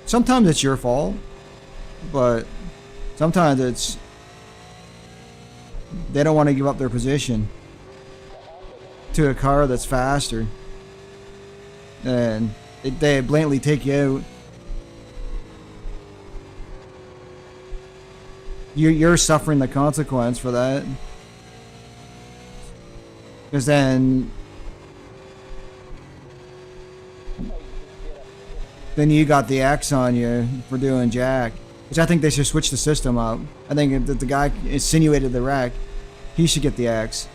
Sometimes it's your fault, but sometimes it's they don't want to give up their position to a car that's faster, and they blatantly take you out. You're suffering the consequence for that, because then you got the X on you for doing jack, which I think they should switch the system up. I think that the guy insinuated the wreck, he should get the X.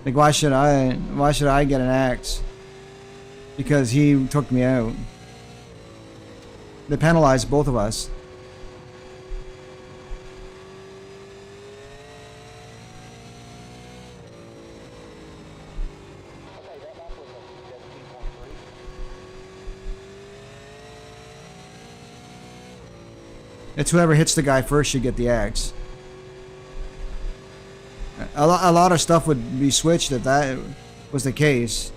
Like, why should I get an X? Because he took me out. They penalized both of us. It's whoever hits the guy first should get the axe. A lot of stuff would be switched if that was the case.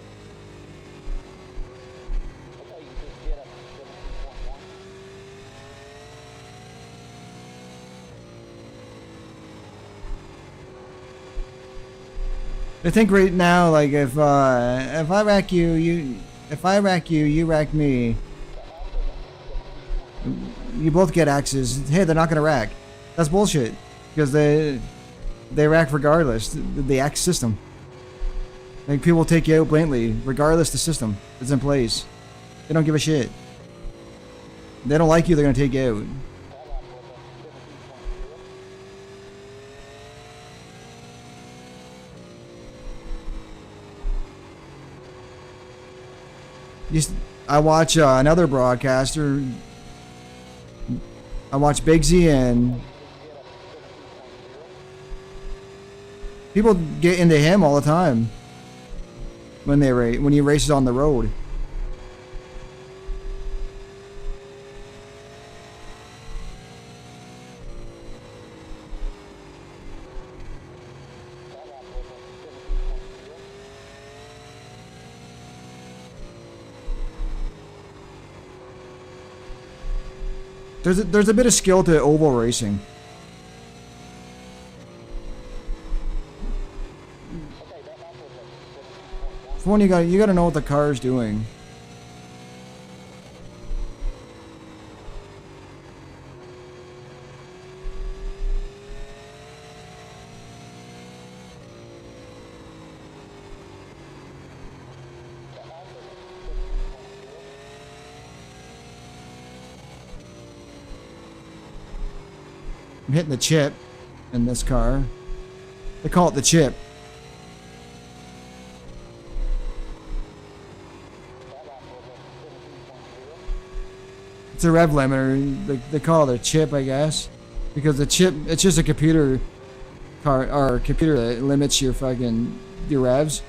I think right now, like if I rack you, you rack me. You both get axes. Hey, they're not gonna rack. That's bullshit. Because they rack regardless. The axe system. Like people take you out blatantly, regardless the system is in place. They don't give a shit. They don't like you, they're gonna take you out. I watch another broadcaster. I watch Big Z, and people get into him all the time when he races on the road. There's a bit of skill to oval racing. For one, you gotta know what the car is doing. I'm hitting the chip in this car. They call it the chip. It's a rev limiter. They call it a chip, I guess, because the chip, it's just a computer car or computer that limits your revs.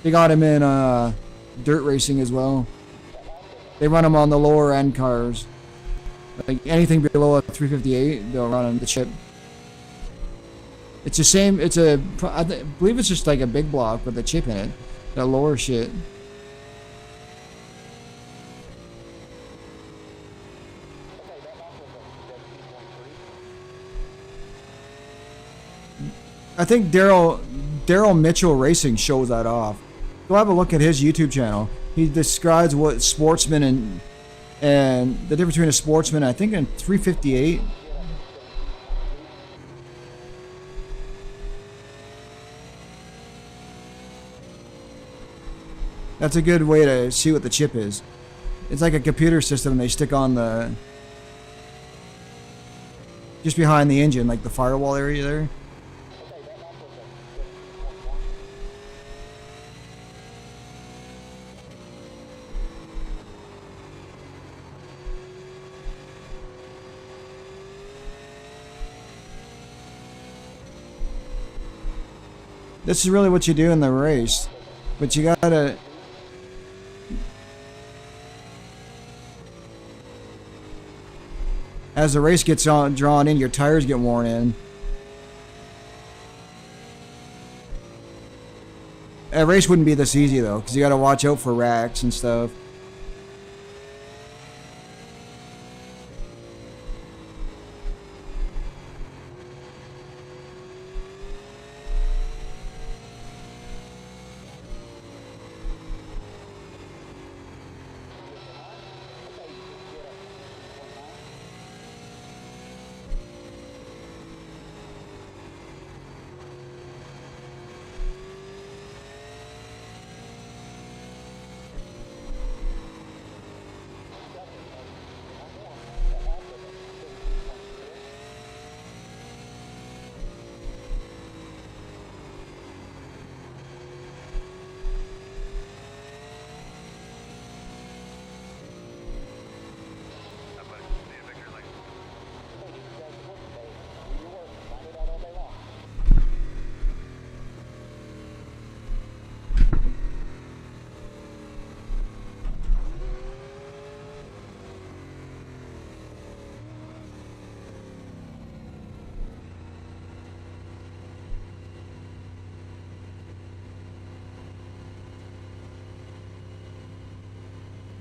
They got them in dirt racing as well. They run them on the lower end cars. Like anything below a 358, they'll run on the chip. It's the same. I believe it's just like a big block with a chip in it. That lower shit. I think Daryl Mitchell Racing shows that off. Go have a look at his YouTube channel. He describes what sportsmen and the difference between a sportsman, I think, in 358. That's a good way to see what the chip is. It's like a computer system they stick on just behind the engine, like the firewall area there. This is really what you do in the race, but you gotta... As the race gets drawn in, your tires get worn in. A race wouldn't be this easy though, because you gotta watch out for racks and stuff.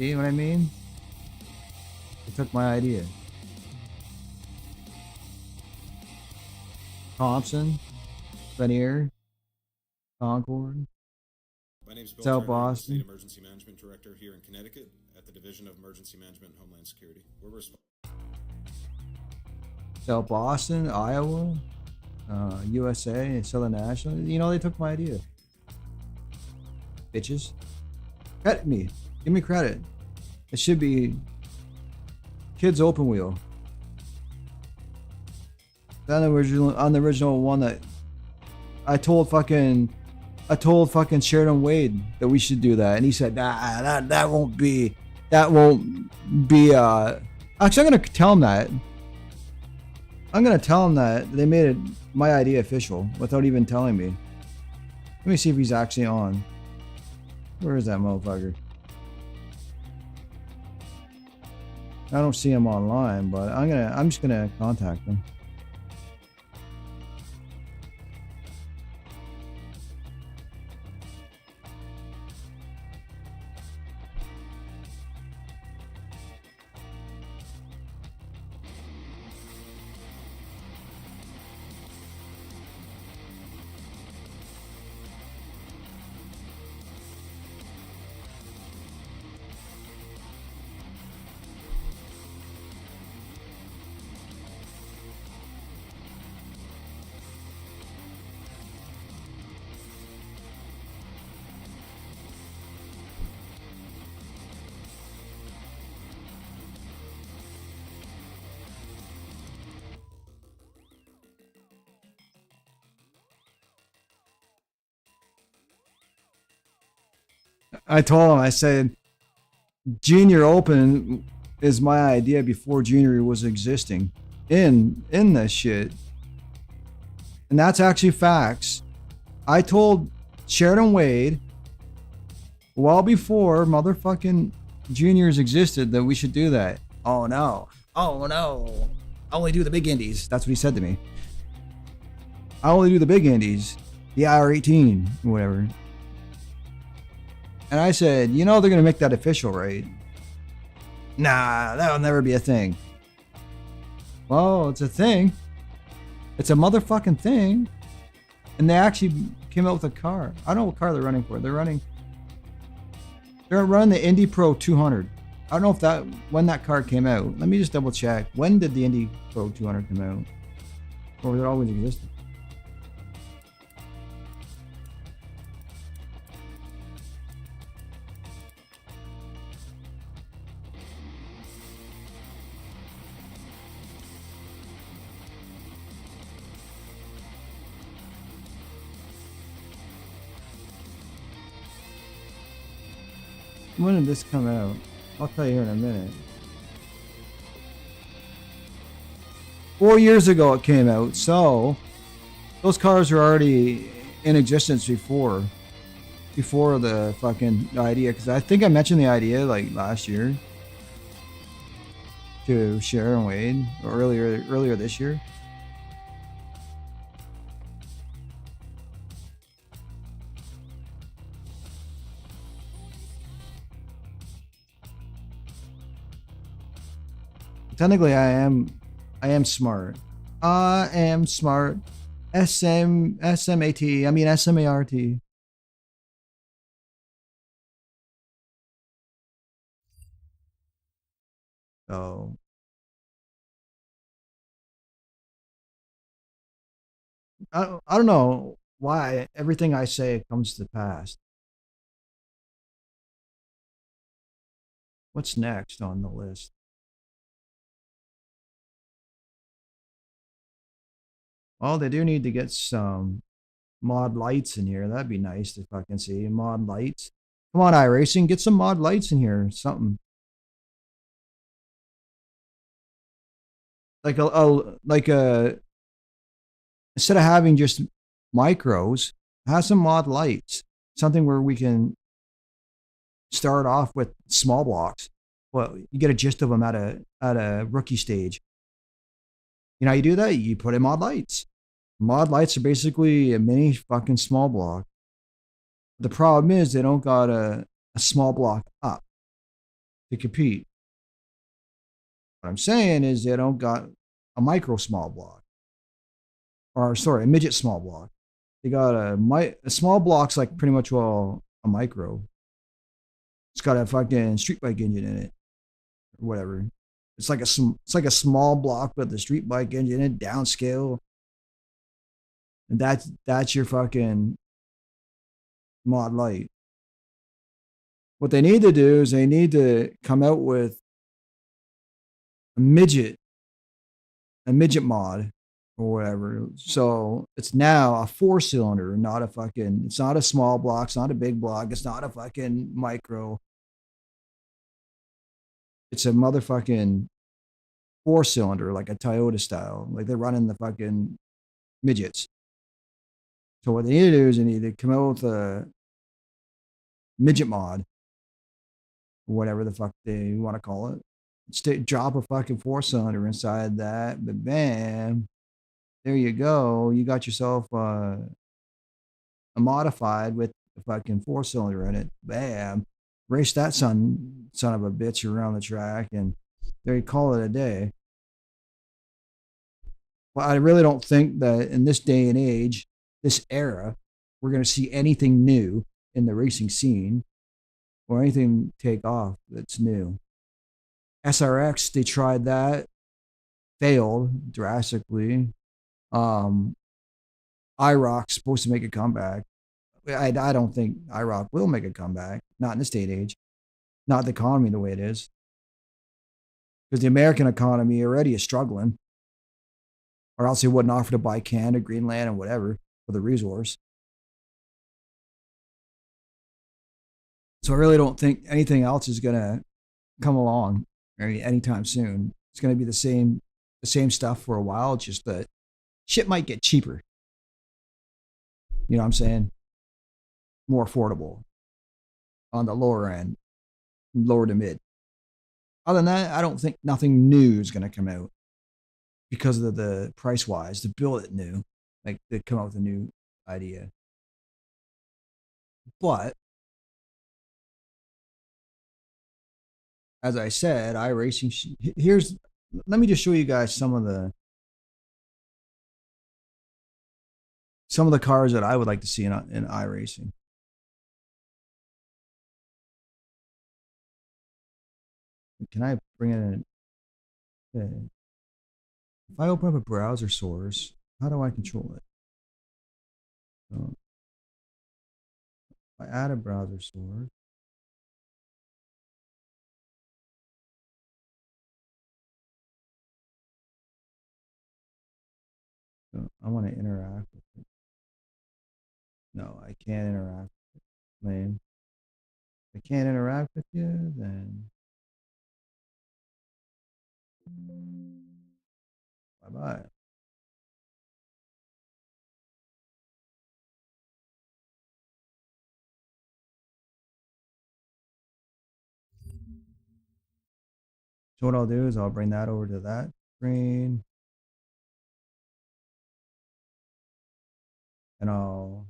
See what I mean? They took my idea. Thompson, Veneer, Concord, My name is Bill South Turner. I'm the Boston. State Emergency Management Director here in Connecticut at the Division of Emergency Management and Homeland Security. We're responsible. South Boston, Iowa, USA, Southern National. You know, they took my idea. Bitches. Credit me. Give me credit. It should be Kids Open Wheel. On the original one that I told fucking Sheridan Wade that we should do that, and he said, nah, that won't be actually I'm gonna tell him that. I'm gonna tell him that they made it my idea official without even telling me. Let me see if he's actually on. Where is that motherfucker? I don't see him online, but I'm just gonna contact him. I told him, I said, Junior Open is my idea before Junior was existing in this shit. And that's actually facts. I told Sheridan Wade well before motherfucking Juniors existed that we should do that. Oh no. Oh no. I only do the big indies. That's what he said to me. I only do the big indies. The IR-18, whatever. And I said, you know they're going to make that official, right? Nah, that'll never be a thing. Well, it's a thing. It's a motherfucking thing. And they actually came out with a car. I don't know what car they're running for. They're running the Indy Pro 200. I don't know when that car came out. Let me just double check. When did the Indy Pro 200 come out? Or did it always exist? When did this come out? I'll tell you here in a minute. 4 years ago it came out, so those cars were already in existence before the fucking idea. Because I think I mentioned the idea like last year to Sharon Wade, or earlier this year. Technically, I am smart. I am smart. SMART. So I don't know why everything I say comes to pass. What's next on the list? Well, they do need to get some mod lights in here. That'd be nice if I can see mod lights. Come on, Iracing, get some mod lights in here. Something like a instead of having just micros, have some mod lights. Something where we can start off with small blocks. Well, you get a gist of them at a rookie stage. You know how you do that? You put in mod lights. Mod lights are basically a mini fucking small block. The problem is they don't got a small block up. to compete. What I'm saying is they don't got a micro small block, or sorry, a midget small block. They got a small block's like pretty much well a micro. It's got a fucking street bike engine in it, or whatever. It's like a small block with the street bike engine in it, downscale. And that's your fucking mod light. What they need to do is they need to come out with a midget mod or whatever. So it's now a 4-cylinder, not a fucking. It's not a small block. It's not a big block. It's not a fucking micro. It's a motherfucking 4-cylinder, like a Toyota style. Like they're running the fucking midgets. So what they need to do is they need to come out with a midget mod, whatever the fuck they want to call it. Drop a fucking 4-cylinder inside that, but bam, there you go. You got yourself a modified with a fucking 4-cylinder in it. Bam, race that son of a bitch around the track, and there you call it a day. Well, I really don't think that in this day and age, this era, we're going to see anything new in the racing scene or anything take off that's new. SRX, they tried that, failed drastically. IROC's supposed to make a comeback. I don't think IROC will make a comeback, not in this day and age, not the economy the way it is. Because the American economy already is struggling, or else they wouldn't offer to buy Canada, Greenland, and whatever for the resource. So I really don't think anything else is going to come along anytime soon. It's going to be the same stuff for a while. It's just that shit might get cheaper. You know what I'm saying? More affordable on the lower end, lower to mid. Other than that, I don't think nothing new is going to come out because of the price wise to build it new. Like they come out with a new idea. But as I said, iRacing. Let me just show you guys some of the cars that I would like to see in iRacing. Can I bring it in? Okay. If I open up a browser source, how do I control it? So if I add a browser source, so I want to interact with it. No, I can't interact with it. Lame. If I can't interact with you, then bye-bye. So what I'll do is I'll bring that over to that screen. And I'll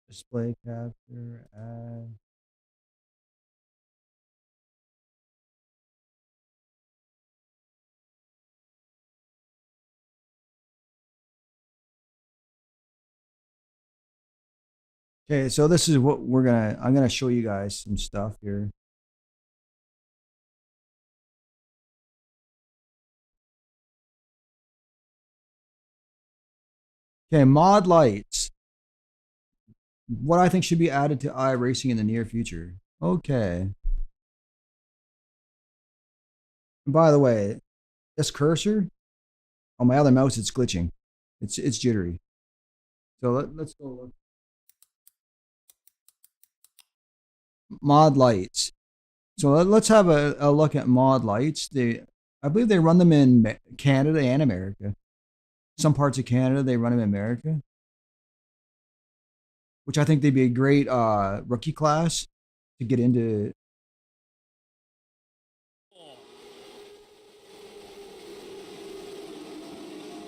display capture, add. Okay, so this is what I'm gonna show you guys some stuff here. Okay, mod lights. What I think should be added to iRacing in the near future. Okay. And by the way, this cursor on my other mouse, it's glitching. It's jittery. So let's go look. Mod lights. So let's have a look at mod lights. I believe they run them in Canada and America. Some parts of Canada, they run them in America. Which I think they'd be a great rookie class to get into.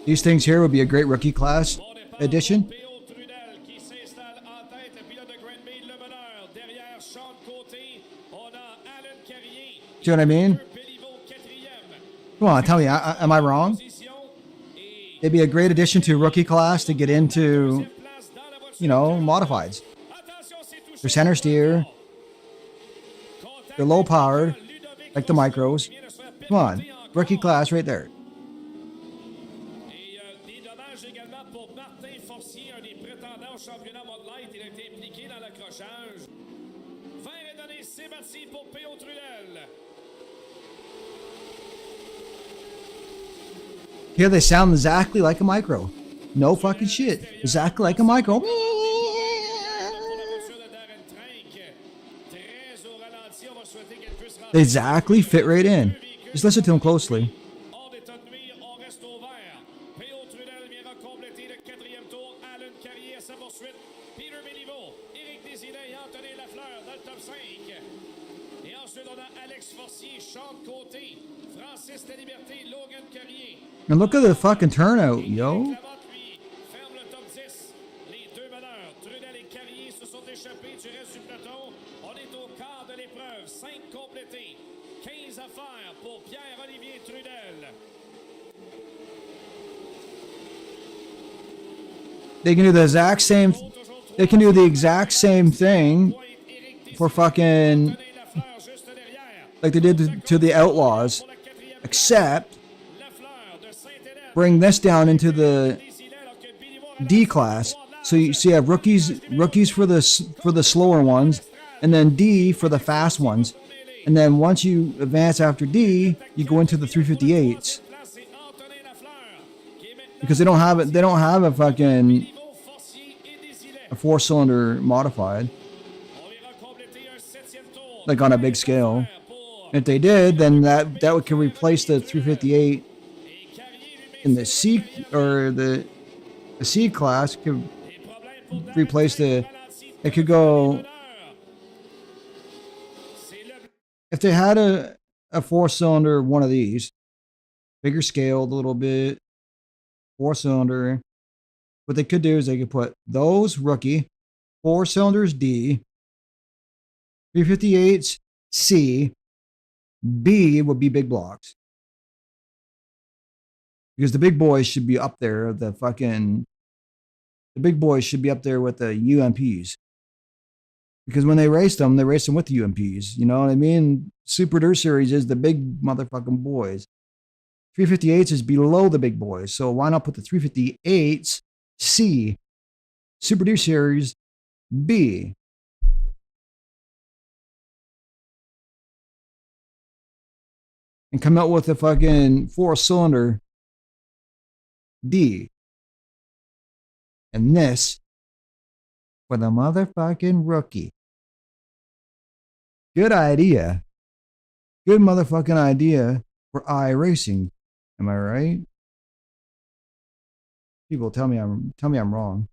These things here would be a great rookie class addition. See what I mean? Come on, tell me, am I wrong? It'd be a great addition to rookie class to get into, you know, modifieds. They're center steer. They're low powered, like the micros. Come on, rookie class right there. Here they sound exactly like a micro. No fucking shit. Exactly like a micro. They exactly fit right in. Just listen to them closely. And look at the fucking turnout, yo. They can do the exact same. They can do the exact same thing for fucking like they did to the Outlaws, except bring this down into the D class. So you have rookies for the slower ones, and then D for the fast ones. And then once you advance after D, you go into the 358s. Because they don't have it. They don't have a fucking a 4-cylinder modified, like on a big scale. If they did, then that could replace the 358 in the C or the C class. Could replace the. It could go. If they had a 4-cylinder one of these, bigger scaled a little bit, 4-cylinder. What they could do is they could put those rookie 4 cylinders D, 358s C, B would be big blocks. Because the big boys should be up there. The big boys should be up there with the UMPs. Because when they race them with the UMPs. You know what I mean? Super Dirt Series is the big motherfucking boys. 358s is below the big boys. So why not put the 358s C, Super Dirt Series B? And come out with a fucking 4-cylinder D. And this for the motherfucking rookie. Good idea. Good motherfucking idea for Iracing. Am I right? People tell me I'm wrong.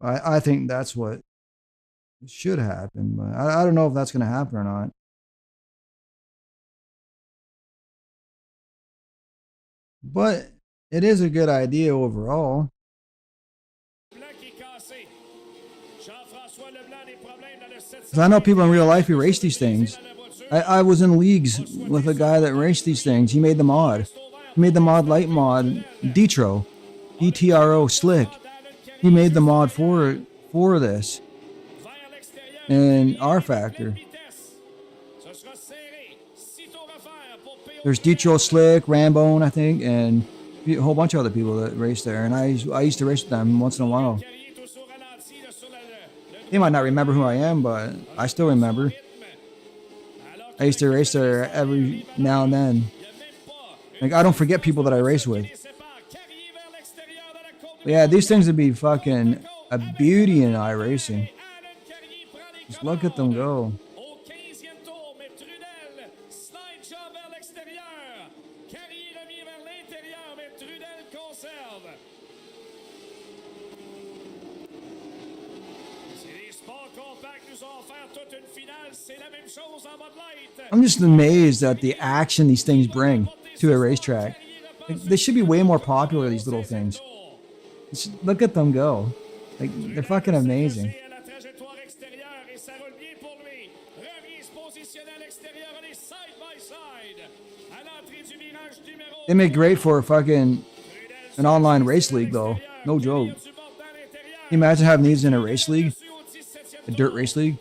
I think that's what should happen, but I don't know if that's going to happen or not. But it is a good idea overall. I know people in real life who race these things. I was in leagues with a guy that raced these things. He made the mod. He made the mod light mod Detro, DTRO slick. He made the mod for this. And R Factor. There's Detro Slick, Rambone, I think, and a whole bunch of other people that race there. And I used to race with them once in a while. They might not remember who I am, but I still remember. I used to race there every now and then. Like, I don't forget people that I race with. But yeah, these things would be fucking a beauty in iRacing. Just look at them go. Au 15e tour, mais Trudel slide job vers l'extérieur. Carrier remis vers l'intérieur, mais Trudel conserve. Si les sports compacts nous ont offert toute une finale, c'est la même chose en mode light. I'm just amazed at the action these things bring to a racetrack. Like, they should be way more popular, these little things. Just look at them go. Like, they're fucking amazing. They make great for fucking an online race league, though. No joke. Can you imagine having these in a race league? A dirt race league?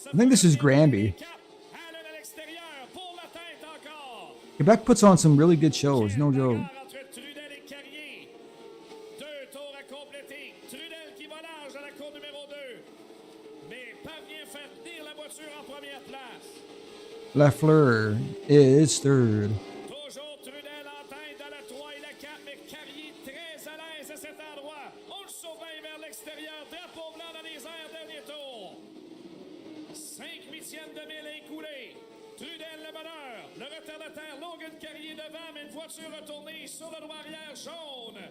I think this is Granby. Quebec puts on some really good shows, no joke. Lafleur is third. Toujours Trudel en tête dans la 3 et la 4, mais Carrier très à l'aise à cet endroit. On le surveille vers l'extérieur. Drapeau blanc dans les airs, dernier tour. 5 huitièmes de mille écoulés. Trudel le meneur. Le retardataire Logan Carrier devant, mais une voiture retournée sur le doigt arrière jaune.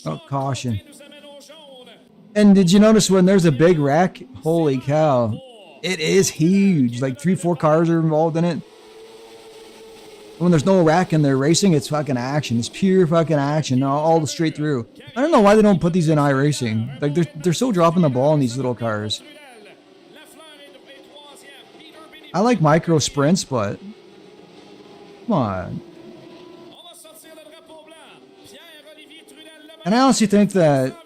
Oh, caution. Nous amène au jaune. And did you notice when there's a big wreck? Holy cow. It is huge. Like 3-4 cars are involved in it. When there's no wreck and they're racing, it's fucking action. It's pure fucking action all the straight through. I don't know why they don't put these in iRacing. Like they're so dropping the ball in these little cars. I like micro sprints, but come on. And I honestly think that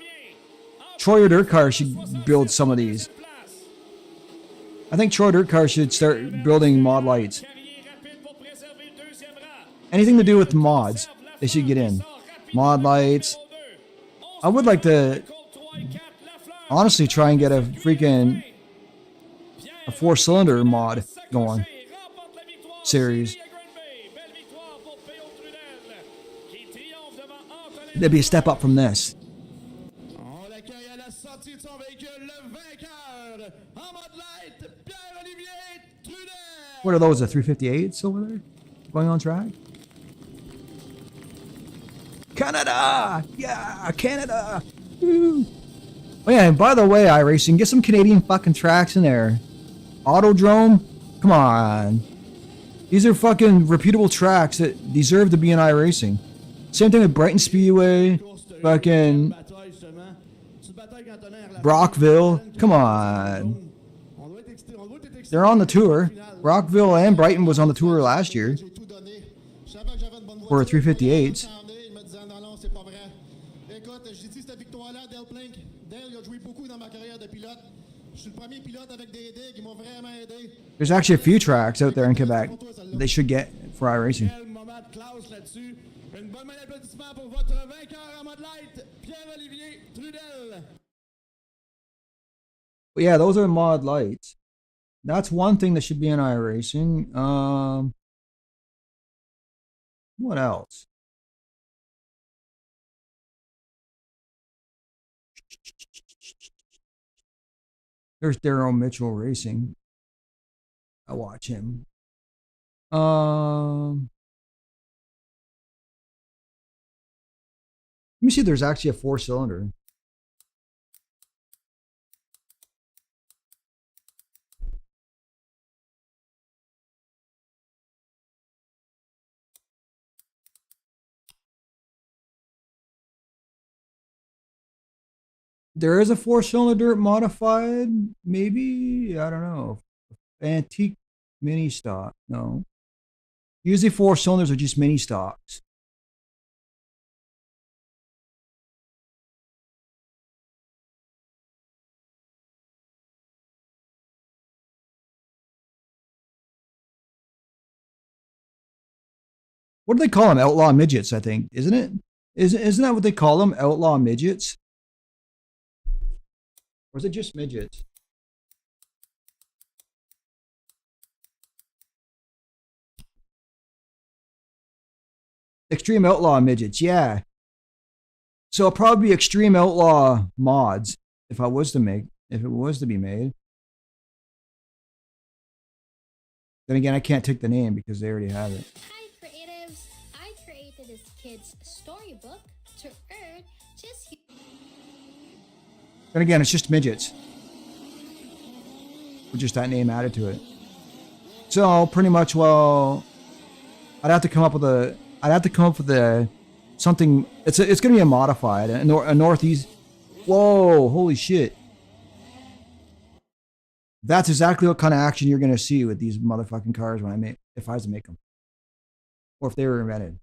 Troy Dirt Car should build some of these. I think Troy Dirt Car should start building mod lights. Anything to do with mods, they should get in. Mod lights. I would like to honestly try and get a freaking a 4-cylinder mod going. Series. That'd be a step up from this. What are those, the 358s over there? Going on track? Canada! Yeah, Canada! Woo. Oh yeah, and by the way, iRacing, get some Canadian fucking tracks in there. Autodrome? Come on. These are fucking reputable tracks that deserve to be in iRacing. Same thing with Brighton Speedway, fucking Brockville. Come on. They're on the tour. Brockville and Brighton was on the tour last year. For 358s. There's actually a few tracks out there in Quebec they should get for iRacing. But yeah, those are mod lights. That's one thing that should be in iRacing. What else? There's Daryl Mitchell Racing. I watch him. Let me see if there's actually a 4-cylinder. There is a 4-cylinder modified, maybe? I don't know. Antique mini stock. No. Usually 4 cylinders are just mini stocks. What do they call them? Outlaw midgets, I think. Isn't it? Isn't that what they call them? Outlaw midgets? Or is it just midgets? Extreme Outlaw midgets, yeah. So it'll probably be Extreme Outlaw mods if it was to be made. Then again, I can't take the name because they already have it. Hi creatives! I created this kid's storybook to earn just Then again, it's just midgets. With just that name added to it. So pretty much, well, I'd have to come up with something. It's going to be a modified, a northeast. Whoa, holy shit. That's exactly what kind of action you're going to see with these motherfucking cars if I was to make them. Or if they were invented.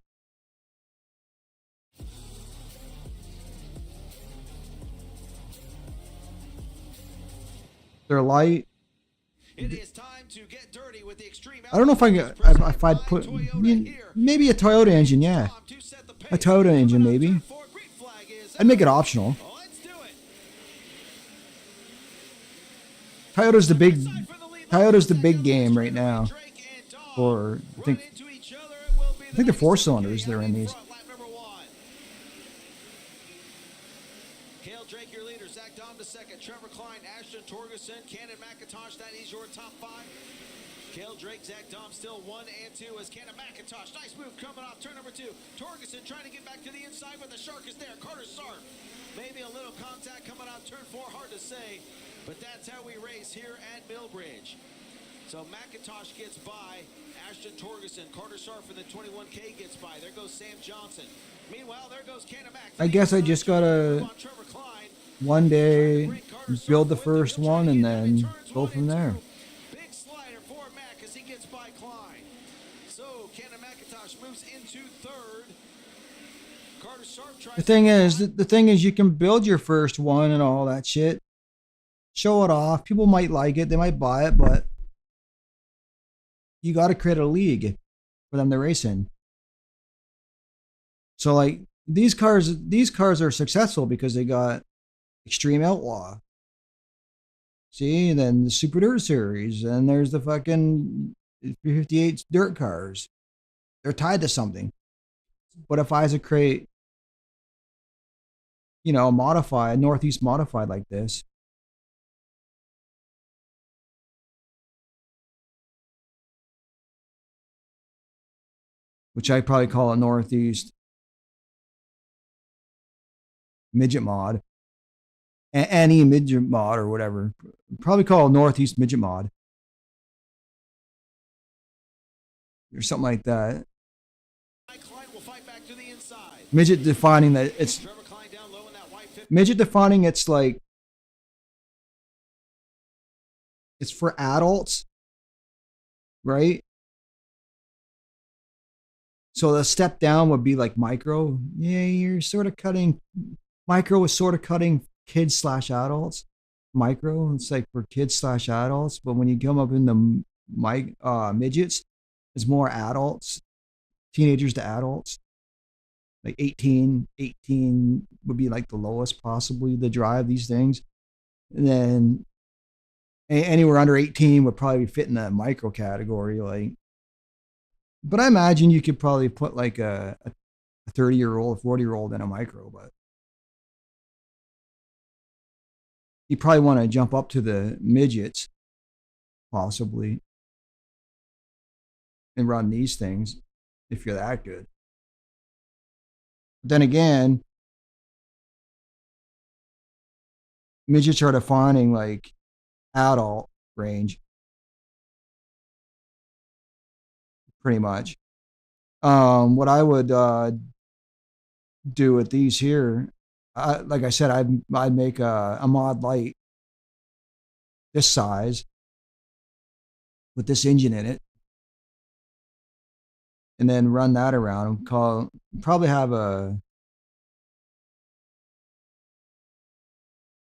They're light. It is time to get dirty with the extreme. I don't know if I'd put maybe a Toyota engine, yeah. A Toyota engine, maybe. I'd make it optional. Toyota's the big game right now. For I think they're 4 cylinders they're in these. Cale Drake, your leader. Zach Dom to second. Trevor Klein, Ashton Torgerson, Cannon McIntosh. That is your top 5. Cale Drake, Zach Dom still 1 and 2 as Cannon McIntosh. Nice move coming off turn number 2. Torgerson trying to get back to the inside, but the shark is there. Carter Sarp. Maybe a little contact coming out turn 4. Hard to say, but that's how we race here at Millbridge. So McIntosh gets by. Ashton Torgerson, Carter Sarf in the 21K gets by. There goes Sam Johnson. Meanwhile, there goes Cannon Mac. I guess I just gotta one day build the first one and then go from there. Big slider for Mac as he gets by Klein. So Cannon McIntosh moves into 3rd. Carter Sarp tries. The thing is, you can build your first one and all that shit. Show it off. People might like it. They might buy it, but you got to create a league for them to race in. So like these cars are successful because they got Extreme Outlaw. See, and then the Super Dirt Series, and there's the fucking 358 dirt cars. They're tied to something. But if I was to create, a modified, Northeast modified like this, which I'd probably call a Northeast midget mod, any midget mod or whatever, probably call a Northeast midget mod or something like that. Midget defining that it's midget defining it's like it's for adults, right? So the step down would be like micro. Yeah, you're sort of cutting. Micro is sort of cutting kids / adults. Micro, it's like for kids / adults. But when you come up in the midgets, it's more adults, teenagers to adults. Like 18 would be like the lowest possibly to drive these things. And then anywhere under 18 would probably fit in that micro category. Like, but I imagine you could probably put like a 30-year-old, 40-year-old in a micro, but you probably want to jump up to the midgets, possibly, and run these things if you're that good. But then again, midgets are defining like adult range. Pretty much. What I would do with these here, like I said, I'd make a mod light this size with this engine in it, and then run that around and probably have a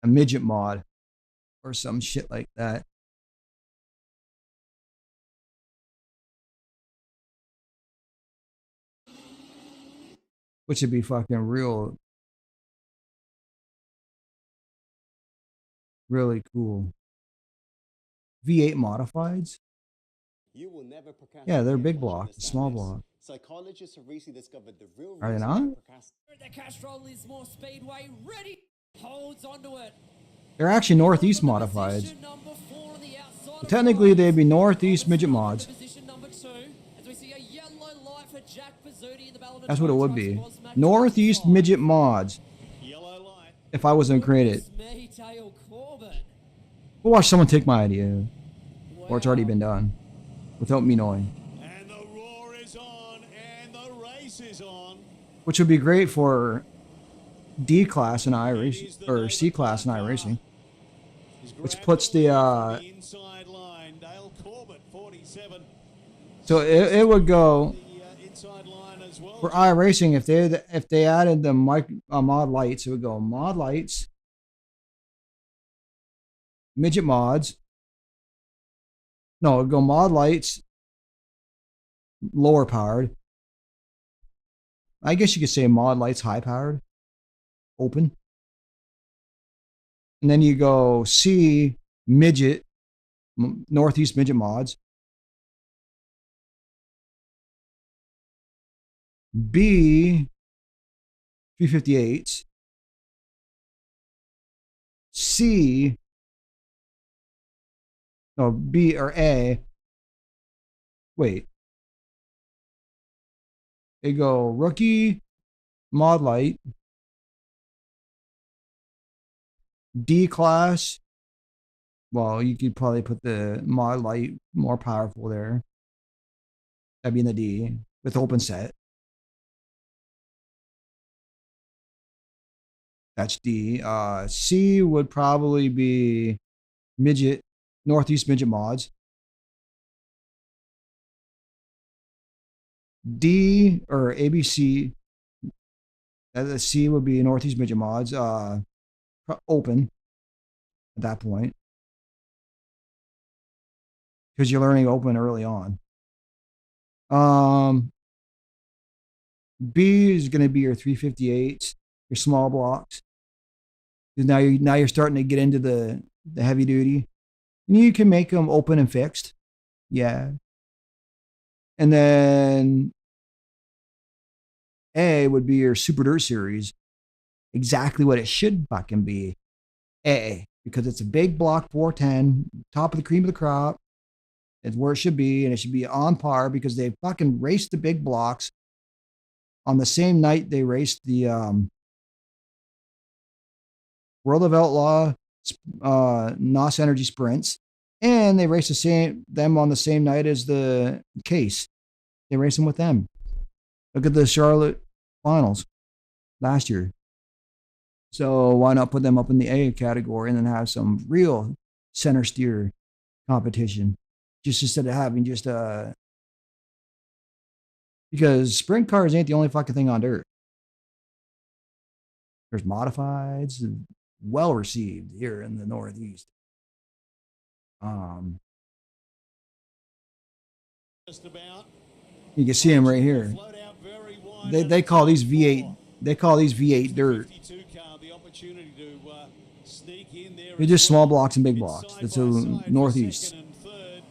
midget mod or some shit like that. Which would be fucking real Really cool. V8 modifieds. You will never Yeah, they're big procrastinate block, watching the small sadness. block. Psychologists have recently discovered the real Are they reason not? why procrastination. The Castrol Lismore Speedway ready, holds onto it. They're actually Northeast modifieds. Position number 4 on the outside of Technically, they'd be Rose. Northeast midget Robertson mods. into position number 2, as we see a yellow light for Jack Pizzuti in the Ballon That's what it would be. Trucks Cosmac Northeast 25. midget mods. Yellow light. If I was gonna create it. Tail Corbin. We'll watch someone take my idea. Or it's already Wow. been done. Without me knowing. And the roar is on, and the race is on. Which would be great for D class in iRacing, or C class in iRacing. Which puts the inside line. Dale Corbett, 47. so it would go The inside line as well. for iRacing if they added the mod lights, it would go mod lights, midget mods. No, it would go mod lights, lower powered. I guess you could say mod lights high powered, open. And then you go C midget, Northeast midget mods. B 358s. C no B or A. Wait. They go rookie mod light. D class. Well, you could probably put the mod light more powerful there. That'd be in the D with open set. That's D. C would probably be midget, Northeast midget mods. D or ABC. The C would be Northeast midget mods. Open at that point. Because you're learning open early on. B is going to be your 358s, your small blocks. Now you're starting to get into the heavy duty. And you can make them open and fixed. Yeah. And then A would be your Super Dirt Series. Exactly what it should fucking be. A. Because it's a big block 410, top of the cream of the crop. It's where it should be, and it should be on par because they fucking raced the big blocks on the same night they raced the World of Outlaw NOS Energy Sprints, and they raced them on the same night as the case. They raced them with them. Look at the Charlotte finals last year. So why not put them up in the A category and then have some real center steer competition? Just instead of having just because sprint cars ain't the only fucking thing on dirt. There's modifieds, well received here in the Northeast. Just about. You can see them right here. Float out very wide. They call these V8. They call these V8 dirt. 52 car, the opportunity to sneak in there. They're just small blocks and big blocks. That's the Northeast. Second and third.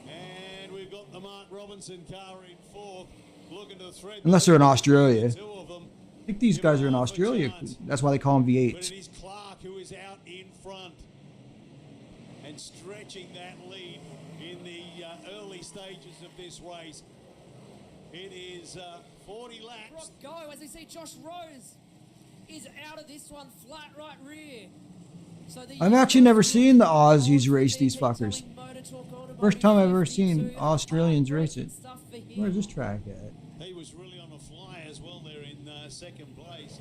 And we've got the Mark Robinson car in fourth, looking to thread. Unless they're in Australia. Two of them. I think these guys are in Australia. That's why they call them But it V8s. is Clark who is out in front and stretching that lead in the early stages of this race. It is 40 laps. Go as we see Josh Rose is out of this one, flat right rear. So I've actually never seen the Aussies race these fuckers. First time I've ever seen Australians race it. Where's this track at? He was really on the fly as well there in second place.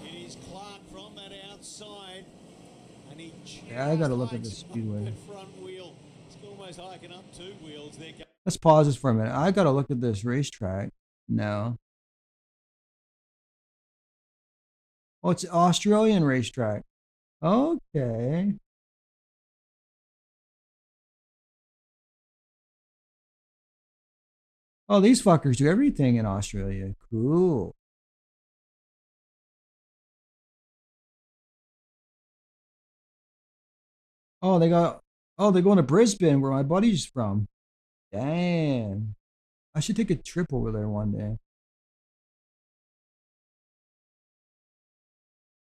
It is Clark from that outside. And he Yeah, I gotta look at hikes this speedway. up that front wheel. It's almost hiking up two wheels there. Let's pause this for a minute. I gotta look at this racetrack. No. Oh, it's an Australian racetrack. Okay. Oh, these fuckers do everything in Australia. Cool. Oh, they got. Oh, they're going to Brisbane, where my buddy's from. Damn. I should take a trip over there one day.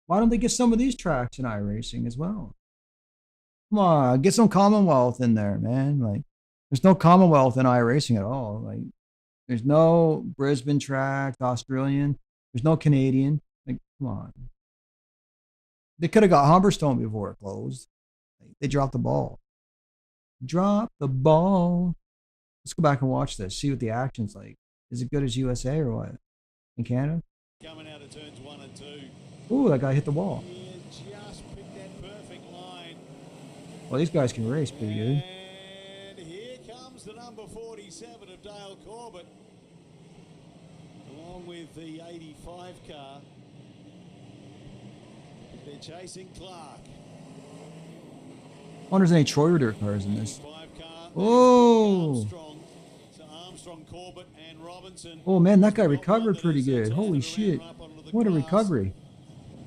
Why don't they get some of these tracks in iRacing as well? Come on, get some Commonwealth in there, man. Like, there's no Commonwealth in iRacing at all. Like, there's no Brisbane track, Australian. There's no Canadian. Like, come on. They could have got Humberstone before it closed. They dropped the ball. Drop the ball. Let's go back and watch this. See what the action's like. Is it good as USA or what? In Canada? Coming out of turns 1 and 2. Ooh, that guy hit the wall. He just picked that perfect line. Well, these guys can race pretty good. And here comes the number 47 of Dale Corbett, along with the 85 car. They're chasing Clark. I wonder if there's any Troyer dirt cars in this. 5 car. Oh. Armstrong. So Armstrong, Corbett, and Robinson. Oh, man, that guy recovered pretty good. Holy shit. What a recovery.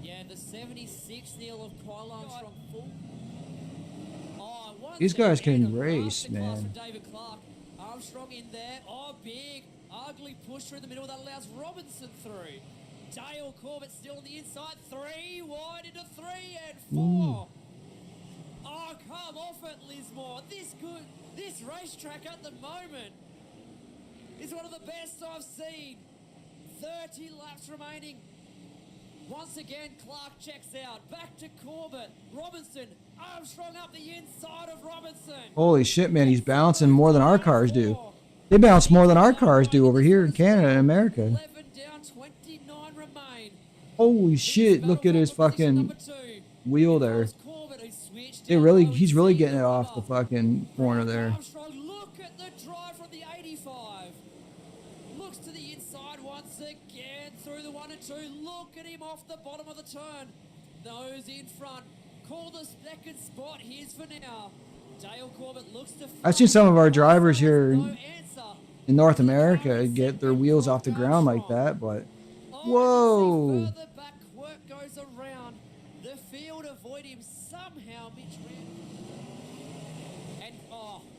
Yeah, the 76 Neil of Kyle Armstrong full. Oh, These guys can race, man. David Clark. Armstrong in there. Oh, big, ugly push through the middle that allows Robinson through. Dale Corbett still on the inside. 3 wide into 3 and 4. Oh, come off it, Lismore. This racetrack at the moment is one of the best I've seen. 30 laps remaining. Once again, Clark checks out. Back to Corbett. Robinson. Armstrong up the inside of Robinson. Holy shit, man. He's bouncing more than our cars do. They bounce more than our cars do over here in Canada and America. 11 down, 29 remain. Holy shit. Look at his fucking wheel there. Corbett, who switched He's really getting it off the fucking corner there. Armstrong, look at the drive from the 85. Looks to the inside once again through the 1 and 2. Look at him off the bottom of the turn. Nose in front. Call the second spot. Here's for now. Dale Corbett looks to. I've seen some of our drivers here No answer. in North America get their wheels off the ground like that, but whoa. Further back, Quirk goes around. The field avoid him somehow. Mitch ran. And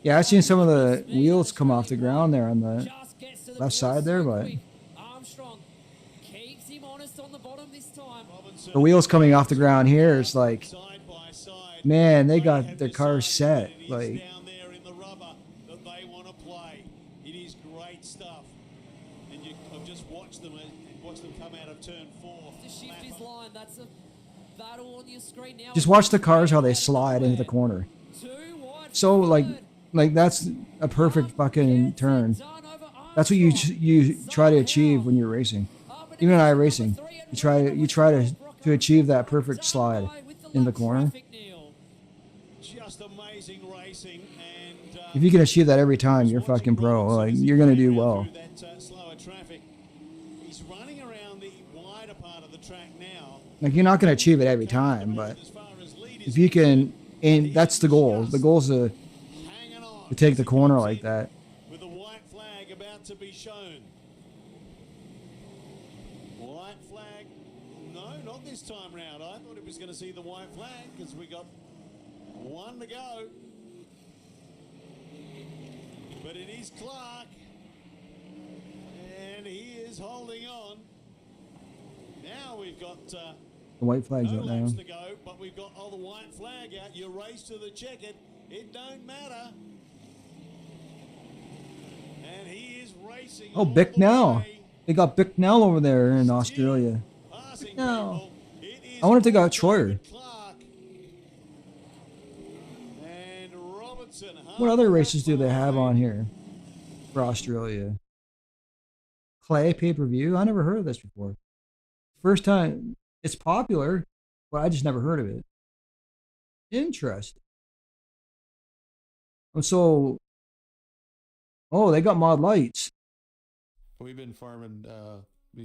Yeah, I've seen some of the wheels come off the ground there on the just gets to the left side there, but Armstrong keeps him honest on the bottom this time. the wheels coming off the ground here is like, Side by side. man, they got their cars set. Like, Down there in the rubber that they want to play. It is great stuff. And I've just watched them come out of turn 4. To shift his line, that's a battle on your screen now. just watch the cars how they slide into the corner. Two wide So forward. like that's a perfect fucking turn. That's what you try to achieve when you're racing. Even in iRacing, you try to achieve that perfect slide in the corner. Just amazing racing. And If you can achieve that every time, you're fucking pro. Like, you're gonna do well. that slower traffic. He's running around the wider part of the track now. Like, you're not gonna achieve it every time, but As far as lead is if you can, and that's the goal. The goal is to hanging on. take the corner like that. With the white flag about to be shown. White flag. No, not this time round. I thought it was going to see the white flag because we got 1 to go. But it is Clark. And he is holding on. Now we've got The white flag's no up laps now. to go, but we've got the white flag out. You race to the checkered. It don't matter. And he is racing. Oh, all the Bicknell. way. They got Bicknell over there in Australia. Passing No. people. It is I wonder if they got Robinson Troyer. and Clark. And Robinson. What other races do they have on here for Australia? Clay pay-per-view? I never heard of this before. First time. It's popular, but I just never heard of it. Interesting. So, oh, they got mod lights. We've been farming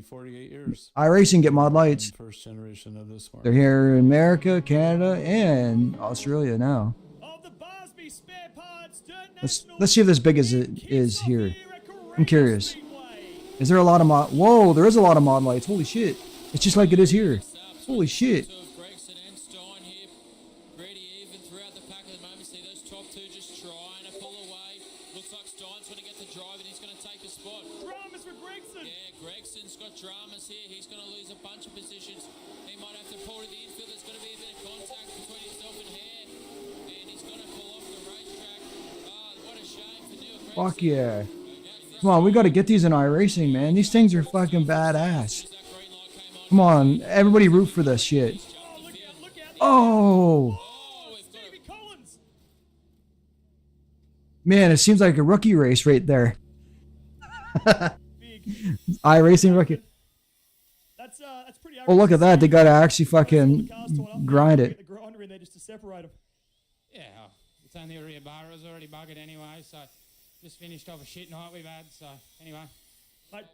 48 years. iRacing get mod lights. First generation of this farm. They're here in America, Canada, and Australia now. Of the Bosby Spare Parts Dirt Let's National see if this big as it kicks is off here. here at Correct I'm curious. Speedway. Is there a lot of mod? Whoa, there is a lot of mod lights. Holy shit! It's just like it is here. Holy shit! Gregson and Stein here, pretty even throughout the pack of the Rod's going to get the drive and he's going to take a spot. Dramas for Gregson. Yeah, Gregson's got dramas here. He's going to lose a bunch of positions. He might have to pull to the infield. There's going to be a bit of contact between himself and Hare. And he's going to pull off the racetrack. What a shame for Neil Gregson. Fuck yeah. Come on, we got to get these in iRacing, man. These things are fucking badass. Come on, everybody root for this shit. Oh! Man, it seems like a rookie race right there. iRacing rookie. That's pretty. Oh, look at that. They got to actually fucking grind it. The grinder in there just to separate them. Yeah, it's only a rear bar. It was already buggered anyway, so just finished off a shit night we've had. So anyway, Mate,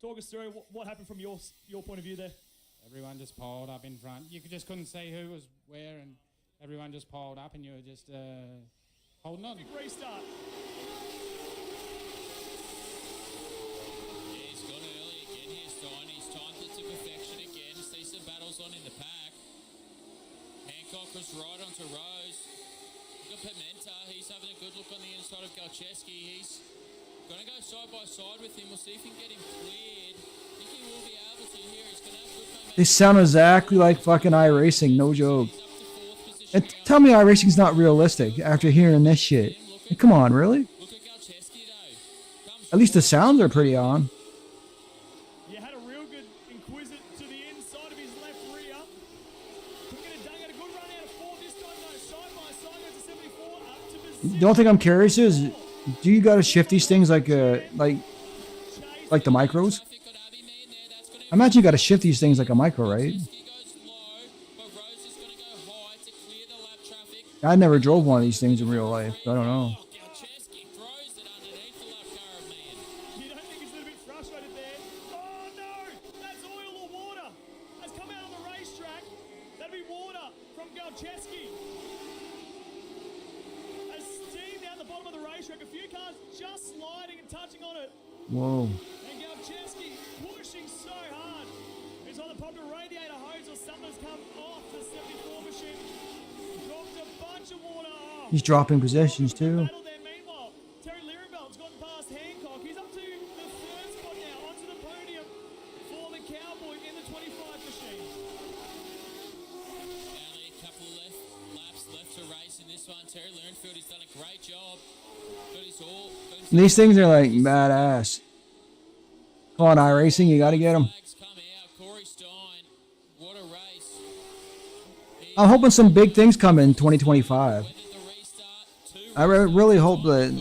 talk us through what happened from your point of view there. everyone just piled up in front. You just couldn't see who was where, and everyone just piled up, and you were just holding on. Big restart. He's gone early again here, Stein. He's timed it to perfection again. See some battles on in the pack. Hancock was right onto Rose. We've got Pimenta. He's having a good look on the inside of Galcheski. He's going to go side by side with him. We'll see if he can get him cleared. I think he will be able to here. He's going to have good momentum. They sound exactly like fucking iRacing, no joke. And tell me iRacing's not realistic after hearing this shit. Like, come on, really? Look at Galcheski, though. At least the sounds are pretty on. You had a real good inquisit to the inside of his left rear. Took it a dug out a good run out of four. This time though, side by side goes to 74 up to position. The only thing I'm curious is, do you gotta shift these things like the micros? I imagine you gotta shift these things like a micro, right? I never drove one of these things in real life. So I don't know. Galcheski throws it underneath the lap car of man. You don't think he's a little bit frustrated there? Oh no! That's oil or water. Has come out on the racetrack. That'd be water from Galcheski. Has steam down the bottom of the racetrack. A few cars just sliding and touching on it. Whoa. And Galcheski pushing so hard. It's on the popular radiator hose or something's come off the 74 machine. Dropped a bunch of water off. He's dropping positions too. Battle there. Meanwhile, Terry Lirienfeld's gone past Hancock. He's up to the third spot now, onto the podium for the Cowboy in the 25 machine. Only a couple of laps left to race in this one. Terry Lernfield has done a great job. Got his all. These things are like badass. Come on, iRacing, you gotta get them. Flags come out. Corey Stein. What a race. I'm hoping some big things come in 2025. Whether the restart, two I really hope that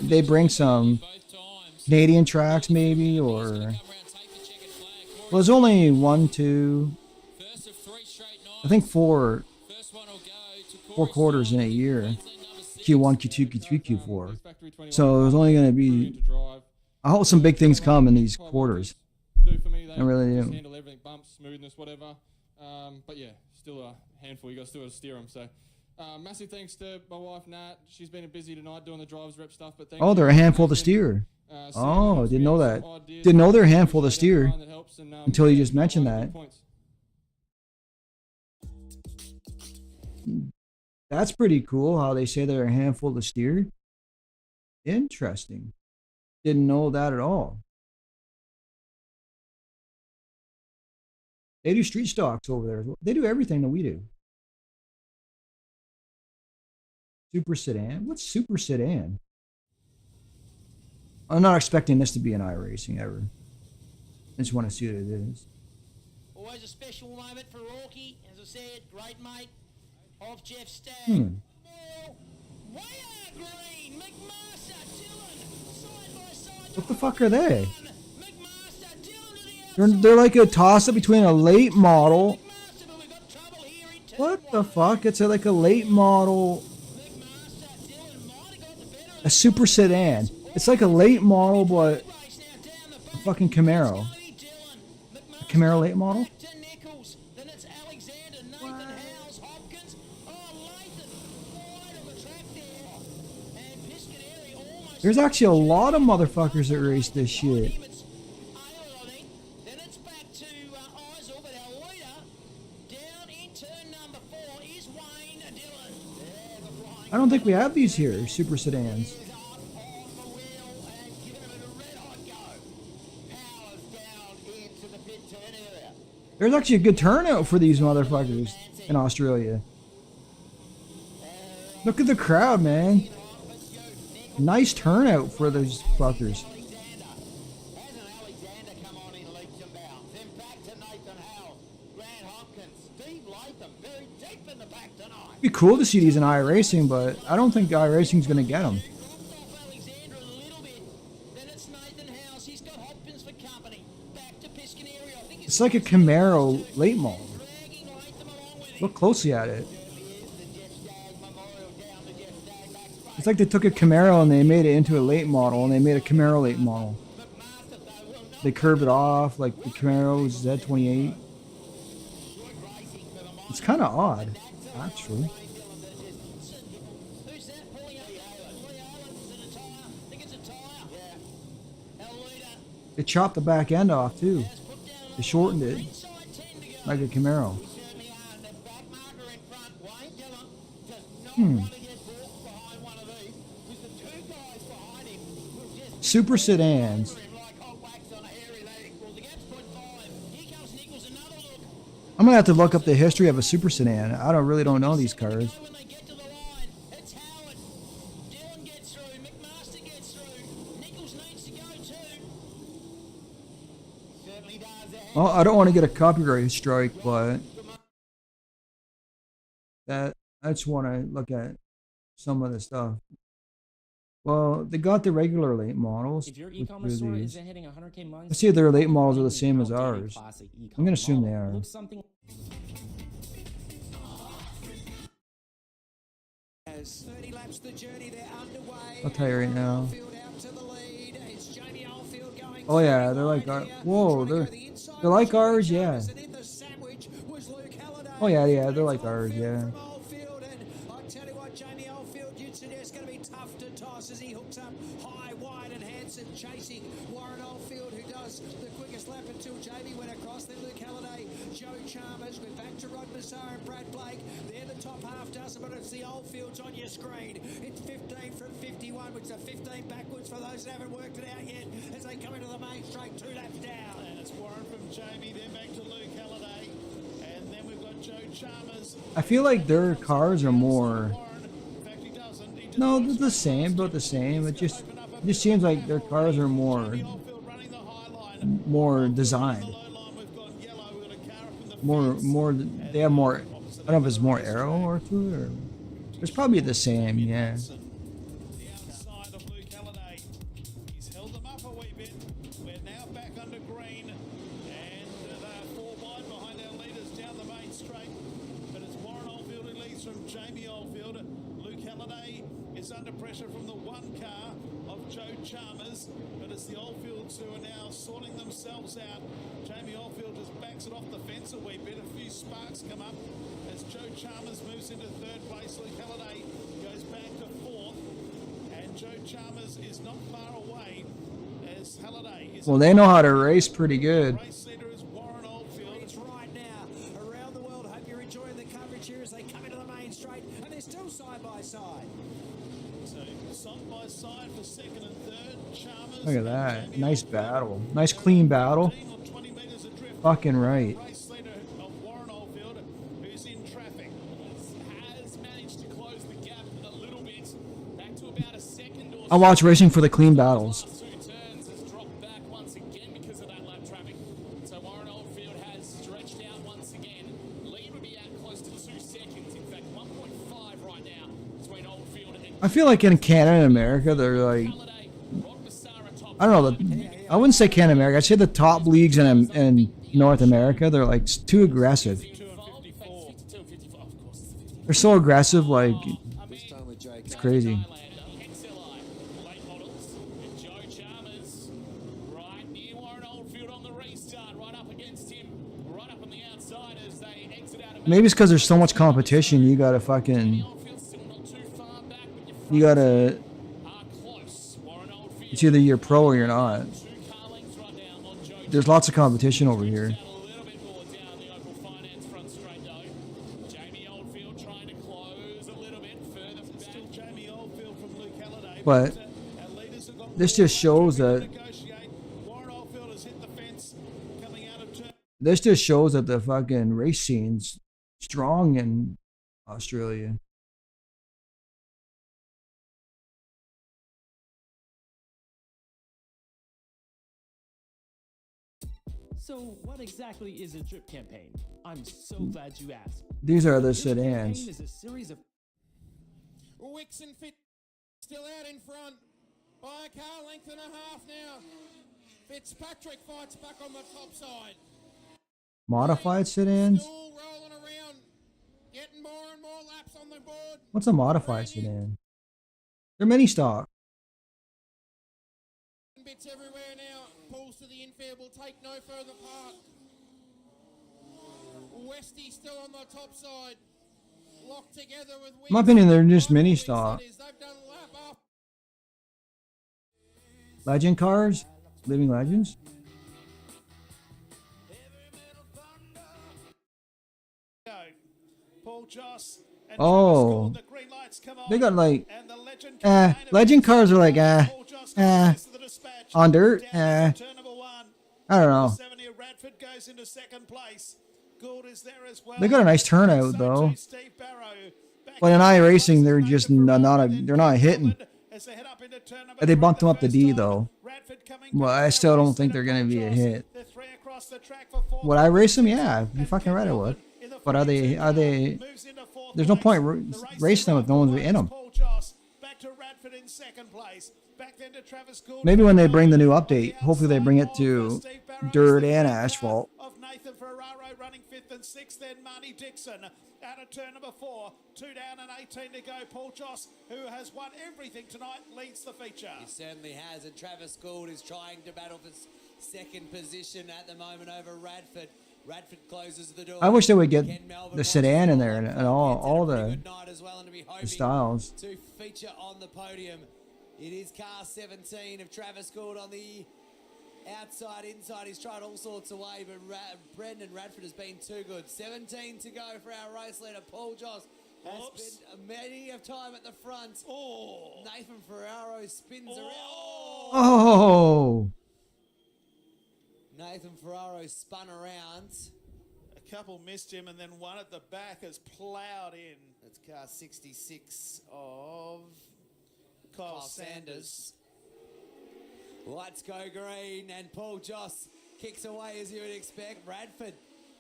they bring some both times. Canadian tracks maybe, or... Come around, take the checkered flag. Corey, Well, there's only 1, 2, first of three straight nights. I think 4 First one will go to four Corey quarters in Stein. a year. Queensland number 6. Q1, Q2, Q3, Q4. Factory 21 So there's only going to be... to drive. I hope some big things come in these quarters. Do for me, they I really just do. handle everything, bumps, smoothness, whatever. But yeah, still a handful. You got still got to steer them. So massive thanks to my wife Nat. She's been busy tonight doing the driver's rep stuff. But thank Oh, you. they're a handful to steer. Sam Oh, helps didn't me know out that. with some ideas. Didn't know they're a handful to Appreciate steer everyone that helps, and, until you yeah, just mentioned a lot of that. good points. That's pretty cool how they say they're a handful to steer. Interesting. Didn't know that at all. They do street stocks over there. They do everything that we do. Super sedan? What's super sedan? I'm not expecting this to be an iRacing ever. I just want to see what it is. Always a special moment for Rocky. As I said, great mate of Jeff Stagg. Now, way out green, McMaster, Dillon, side by side. What the fuck are they? McMaster, Dillon to the They're like a toss-up between a late model. McMaster, but we've got trouble here in turn What the fuck? It's like a late model, McMaster, Dillon might have got the better of a super sedan. It's like a late model, but the race now down the a back. fucking Camaro. Dillon, A Camaro late model? to Nichols, then it's Alexander, Nathan Howes, Hopkins. Oh, Lathan, wide of the track there. And Piscateri almost. There's actually a lot of motherfuckers that race this shit. It's Ayla, I think. Then it's back to Eisel, but our leader down in turn number 4 is Wayne Dillon. Yeah, the flying I don't think we have these here, super sedans. is up on the wheel. There's actually a good turnout for these motherfuckers in Australia. Look at the crowd, man. Nice turnout for those fuckers. It'd be cool to see these in iRacing, but I don't think iRacing's gonna get them. It's like a Camaro late model. Look closely at it. It's like they took a Camaro and they made it into a late model, and they made a Camaro late model. They curved it off like the Camaro's Z28. It's kind of odd, actually. They chopped the back end off too. They shortened it like a Camaro. Super sedans. I'm gonna have to look up the history of a super sedan. I really don't know these cars. Well, I don't want to get a copyright strike, but I just want to look at some of the stuff. Well, they got the regular late models. If your e-commerce store isn't hitting 100K months, let's see if their late models are the same as ours. I'm gonna assume they are. I'll tell you right now. Oh yeah, they're like whoa, they're like ours, yeah. Oh yeah, they're like ours, yeah. As he hooks up high, wide, and Hanson chasing Warren Oldfield, who does the quickest lap until Jamie went across. Then Luke Halliday, Joe Chalmers. We're back to Rod Massar and Brad Blake. They're the top half dozen, but it's the Oldfields on your screen. It's 15 from 51, which is a 15 backwards for those that haven't worked it out yet as they come into the main straight, 2 laps down. And it's Warren from Jamie, then back to Luke Halliday, and then we've got Joe Chalmers. I feel like their cars are more. No, they're the same, about the same. It just seems like their cars are more designed. More. They have more. I don't know if it's more aero or to it, or it's probably the same. Yeah. Under pressure from the one car of Joe Chalmers, but it's the Oldfields who are now sorting themselves out. Jamie Oldfield just backs it off the fence a wee bit. A few sparks come up as Joe Chalmers moves into third place. Luke Halliday goes back to fourth, and Joe Chalmers is not far away as Halliday is. Well, they know how to race pretty good. Race leader is Warren Oldfield. It's right now around the world. Hope you're enjoying the coverage here as they come into the main straight, and they're still side by side. Side by side for second and third. Chalmers. Look at that. Nice battle. Nice clean battle. Fucking right. Race leader of Warren Oldfield, who's in traffic, has managed to close the gap a little bit, back to about a second or so. I watch racing for the clean battles. Two turns has dropped back once again because of that lap traffic. So Warren Oldfield has stretched out once again. Lead would be out close to 2 seconds. In fact, 1.5 right now between Oldfield and. I feel like in Canada and America, they're like, I don't know, I wouldn't say Canada and America, I'd say the top leagues in North America, they're like too aggressive. They're so aggressive, like, it's crazy. Maybe it's because there's so much competition, you gotta fucking... You gotta... It's either you're pro or you're not. There's lots of competition over here. But this just shows that This just shows that the fucking race scene's strong in Australia. So, what exactly is a drip campaign? I'm so glad you asked. These are the A drip campaign sedans. is a series of Wixon Fit still out in front by a car length and a half now. Fitzpatrick fights back on the top side. Modified sedans? Still rolling around, getting more and more laps on the board. What's a modified sedan? They're mini stock. Bits everywhere now. Pulls to the infield, will take no further part. Westy still on the top side. Locked together with In my opinion, they're just mini stock. They've done lap after Legend cars? Living legends? Paul Joss and Oh. the green lights come on. They got like, And the legend legend cars are like, on dirt, I don't know. 70 Radford goes into second place. Gould is there as well. They got a nice turnout though. But in iRacing, they're just they're not hitting. And they bumped them up to D though. Well, I still don't think they're gonna be a hit. Would I race them? Yeah, you fucking right I would. But are they? There's no point racing them if no one's in them. Maybe when they bring the new update, hopefully they bring it to dirt and asphalt. Nathan Ferraro running fifth and sixth, then Marty Dixon out of turn number 4, 2 down and 18 to go. Paul Joss, who has won everything tonight, leads the feature. He certainly has, and Travis Gould is trying to battle for second position at the moment over Radford. Radford closes the door. I wish they would get the sedan in there and all the styles. To feature on the podium, it is car 17 of Travis Gould on the outside, inside. He's tried all sorts of way, but Brendan Radford has been too good. 17 to go for our race leader. Paul Joss has spent many of time at the front. Nathan Ferraro spins around. Oh! Nathan Ferraro spun around. A couple missed him, and then one at the back has ploughed in. That's car 66 of Kyle Sanders. Lights go green, and Paul Joss kicks away as you would expect. Radford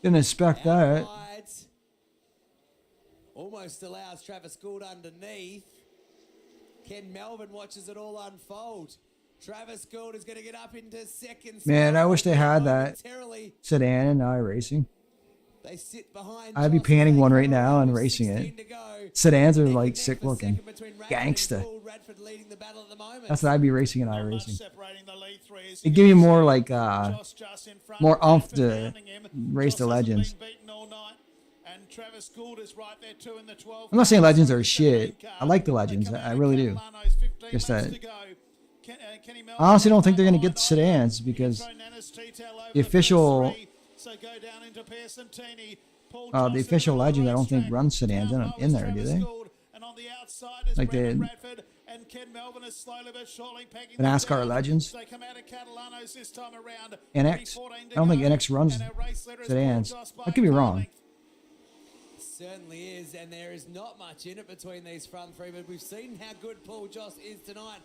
Didn't expect that. outright almost allows Travis Gould underneath. Ken Melvin watches it all unfold. Travis Gould is going to get up into second. Man, I wish they had that sedan in iRacing. They sit behind. I'd be panning one right now and racing it. Sedans are like sick looking. Gangsta. That's what I'd be racing in iRacing. It'd give you more like more oomph to race the legends. I'm not saying legends are shit. I like the legends. I really do. Just that I honestly don't think they're going to get the sedans because the official legend I don't think runs sedans in there, do they? Like the NASCAR legends. NX. I don't think NX runs sedans. I could be wrong. Certainly is, and there is not much in it between these front three, but we've seen how good Paul Joss is tonight.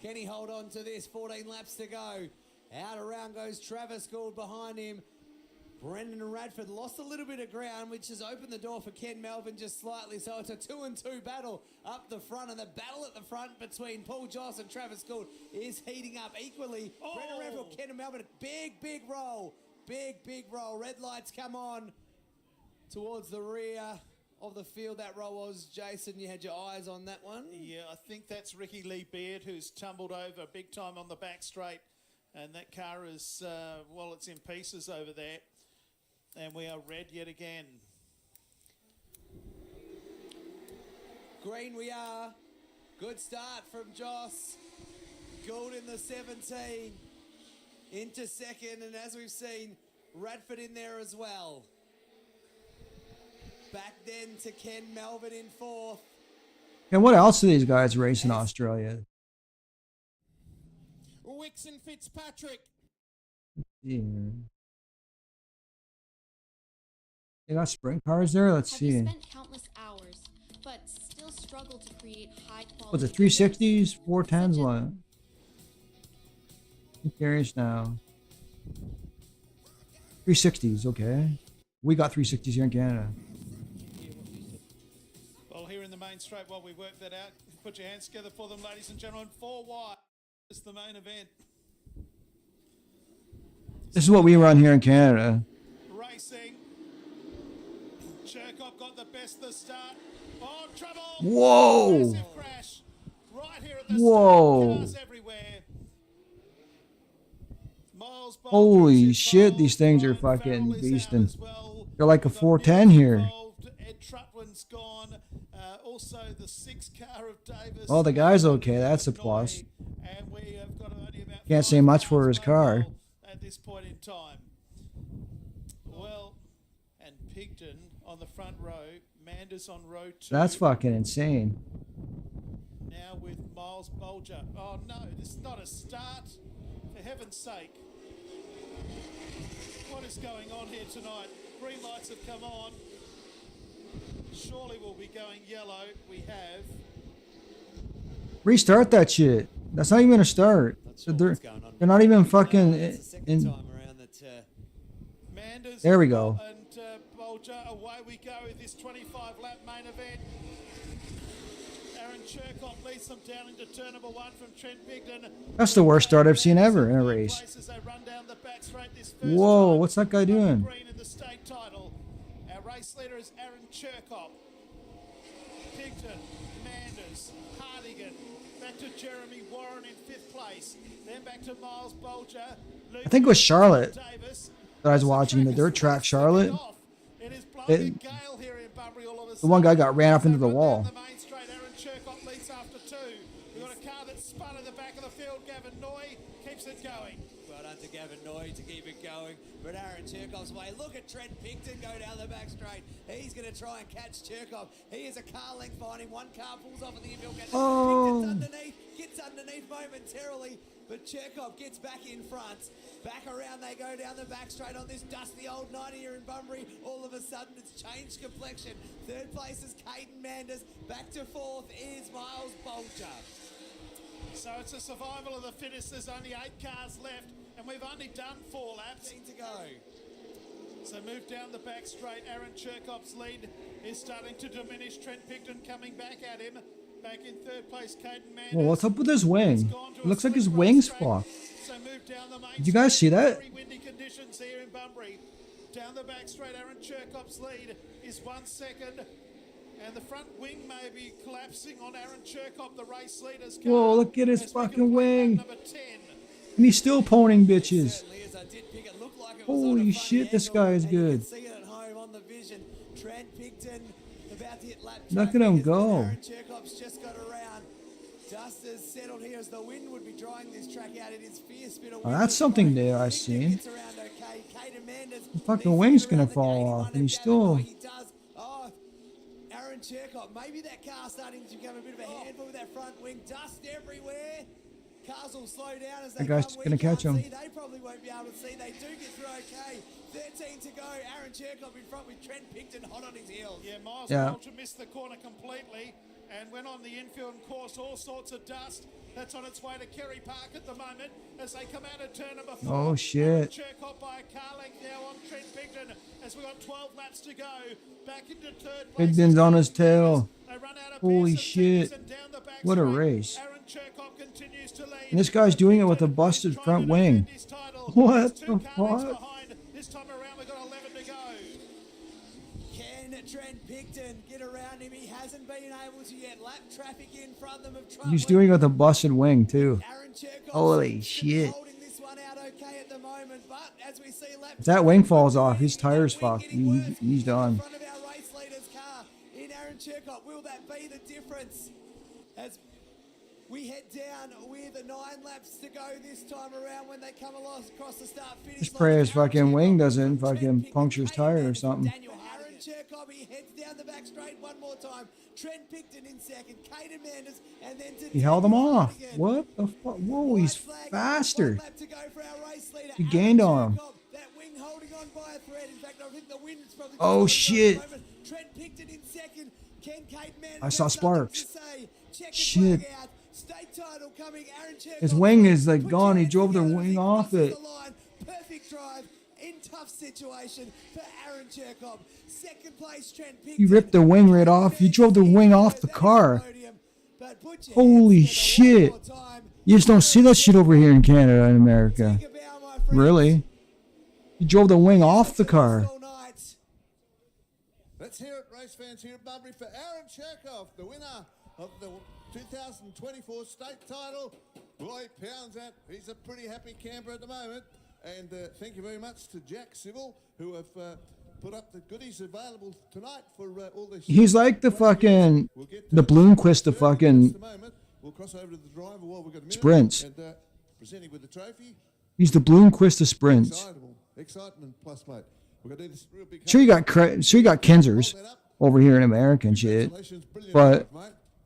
Can he hold on to this? 14 laps to go. Out around goes Travis Gould behind him. Brendan Radford lost a little bit of ground, which has opened the door for Ken Melvin just slightly. So it's a 2-2 battle up the front, and the battle at the front between Paul Joss and Travis Gould is heating up equally. Brendan Radford, Ken Melvin, big roll. Big roll. Red lights come on towards the rear of the field. That roll was, Jason, you had your eyes on that one. Yeah, I think that's Ricky Lee Beard, who's tumbled over big time on the back straight. And that car is, well, it's in pieces over there. And we are red yet again. Green we are. Good start from Joss. Gould in the 17. Into second, and as we've seen, Radford in there as well. Back then to Ken Melvin in fourth. And what else do these guys race in Australia? Wixon Fitzpatrick. Yeah. They got sprint cars there. Let's Have you see. spent countless hours, but still struggle to create high quality? What's it? 360s, 410s, what? I'm curious now. 360s, okay. We got 360s here in Canada. Well, here in the main straight, while we work that out, put your hands together for them, ladies and gentlemen. 4 wide. It's the main event. This is what we run here in Canada. Racing. Cherkop got the best the start. Oh, trouble! Whoa! Massive crash. Right here at the Whoa! start. Cars everywhere. Miles Bolger Holy shit, these things are fucking beastin'. They're like a 410 here. Ed Trutwin's gone. Also the 6 car of Davis. Well, the guy's okay. That's a plus. And we have got only about Can't say much for his car. at this point in time. Well, and Pigton on the front row, Manders on row 2. That's fucking insane. Now with Miles Bolger. Oh no, this is not a start. For heaven's sake. What is going on here tonight? Green lights have come on. Surely we'll be going yellow. We have. Restart that shit. That's not even a start. They're not even fucking in. There we go. And Bolger, away we go with this 25-lap main event. Aaron Cherkop leads them down into turn number 1 from Trent Bigden. That's the worst start I've seen ever in a race. Whoa, what's that guy doing? Green in the state title. Our race leader is Aaron Cherkop. Pigton, Manders, Hardigan, back to Jeremy Warren in 5th place. Then back to Miles Bolger. I think it was Charlotte that I was watching, the dirt track Charlotte. The one guy got ran up into the wall. The main straight, Aaron Cherkop leads after 2. We've got a car that's spun in the back of the field. Gavin Noy keeps it going. Well done to Gavin Noy to keep it going. But Aaron Cherkop's way. Look at Trent Pigton go down the back straight. He's going to try and catch Cherkop. He is a car length behind him. One car pulls off in the infield. Oh. Pigton's underneath. Gets underneath momentarily. But Cherkop gets back in front. Back around they go down the back straight on this dusty old 90 here in Bunbury. All of a sudden it's changed complexion. 3rd place is Caden Manders. Back to 4th is Miles Bolger. So it's a survival of the fittest. There's only 8 cars left, and we've only done 4 laps. 15 to go. So move down the back straight. Aaron Cherkop's lead is starting to diminish. Trent Pigton coming back at him. Back in 3rd place, Caden Manders. Whoa, what's up with his wing? It looks like his wing's flopped. So move down the main Did you guys see that? Very windy conditions here in Bunbury. Down the back straight, Aaron Cherkop's lead is 1 second. And the front wing may be collapsing on Aaron Cherkop, the race leader's car. Whoa, look at his fucking wing. And he's still poning bitches. Holy shit, this guy is good. See it at home on the vision. Trent Pigton about to hit lap. Look at him go. Aaron Cherkop's just got around. Dust has settled here as the wind would be drying this track out. It is fierce bit of Oh, wind. that's something new I've seen. The fucking wing's gonna fall off, and he's still. He does. Oh, Aaron Cherkop. Maybe that car starting to become a bit of a handful with that front wing. Dust everywhere. Cars will slow down as they That guy's come. gonna catch him. See. They probably won't be able to see. They do get through okay. 13 to go. Aaron Cherkop in front with Trent Pigton hot on his heels. Yeah, Miles Yeah. Bolger missed the corner completely and went on the infield and caused all sorts of dust. That's on its way to Kerry Park at the moment as they come out of turn number 4. Oh, shit. Cherkop by a car length now on Trent Pigton as we've got 12 laps to go. Back into 3rd place. Pigton's on his tail. They run out of Holy Pearson, shit. Peterson down the back What a straight. race. Aaron Cherkop continues to lead. And this guy's doing it with a busted front wing. What the fuck? This time around we've got 11 to go. Can Trent Pigton get around him? He hasn't been able to yet. Lap traffic in front of him. He's doing it with a busted wing too. Aaron Cherkop Holy shit. holding this one out okay at the moment, but as we see lap If that wing falls off, his tire's fucked. He's done. in front of our race leader's car in Aaron Cherkop, will that be the difference? As we head down with 9 laps to go this time around when they come across the start finish. Just pray his fucking wing doesn't fucking puncture his tire or something. Aaron Cherkop, he heads down the back straight one more time. Trent Pigton in second, Caden Manders, and then to He held him off. What the fuck? Whoa, he's faster. lap to go for our race leader. He gained on him. That wing holding on by fire threat. In fact, I think the wind's probably just Oh holding on shit! at the moment. Trent Picton in second. Ken Cateman I saw has something sparks. to say. Checkered Shit! flag out. State title coming. Aaron Cherkov. His wing is like gone. He drove the wing off it. The line. Perfect drive in tough situation for Aaron Cherkov. Second place, Trent Picton. He ripped the wing right off. He drove the wing off the car. Holy shit! You just don't see that shit over here in Canada and America. Really? He drove the wing off the car. Let's hear it, race fans here at Bunbury, for Aaron Cherkov, the winner of the 2024 state title. Boy, pounds that. He's a pretty happy camper at the moment. And thank you very much to Jack Civil, who have put up the goodies available tonight for all the... He's like the fucking, the Bloomquist of fucking We'll cross over to the driver while we've got a minute. sprints. And presenting with the trophy. He's the Bloomquist of sprints. Excitement plus, mate. We're gonna do this real big... Sure you got Kensers over here in America and shit, but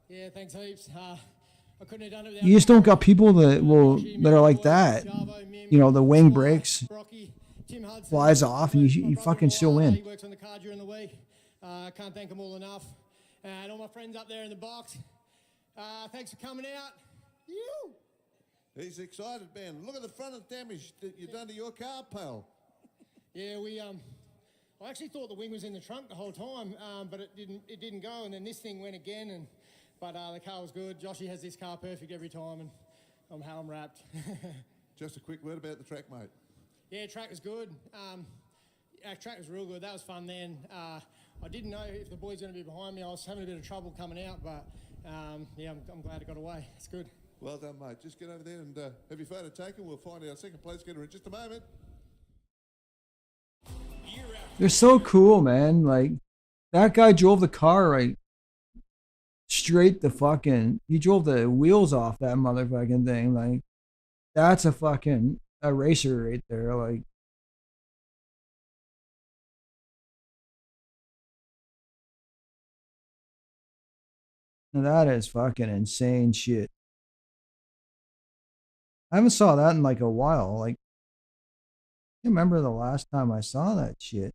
Yeah, thanks heaps. I couldn't have done it without you just don't got people that are like that. You know, the wing breaks, flies off, and you fucking still win. He works on the car during the week. Can't thank them all enough. And all my friends up there in the box. Thanks for coming out. He's excited, man. Look at the front of the damage that you've done to your car, pal. Yeah, I actually thought the wing was in the trunk the whole time, but it didn't go, and then this thing went again, but the car was good. Joshy has this car perfect every time, and I'm helm wrapped. Just a quick word about the track, mate. Yeah, track was good. Track was real good. That was fun then. I didn't know if the boys were going to be behind me. I was having a bit of trouble coming out, but yeah, I'm glad I got away. It's good. Well done, mate. Just get over there and have your photo taken. We'll find our second place getter in just a moment. They're so cool, man. Like, that guy drove the car right straight the fucking... He drove the wheels off that motherfucking thing. Like, that's a racer right there. Like, that is fucking insane shit. I haven't saw that in like a while. Like, I can't remember the last time I saw that shit.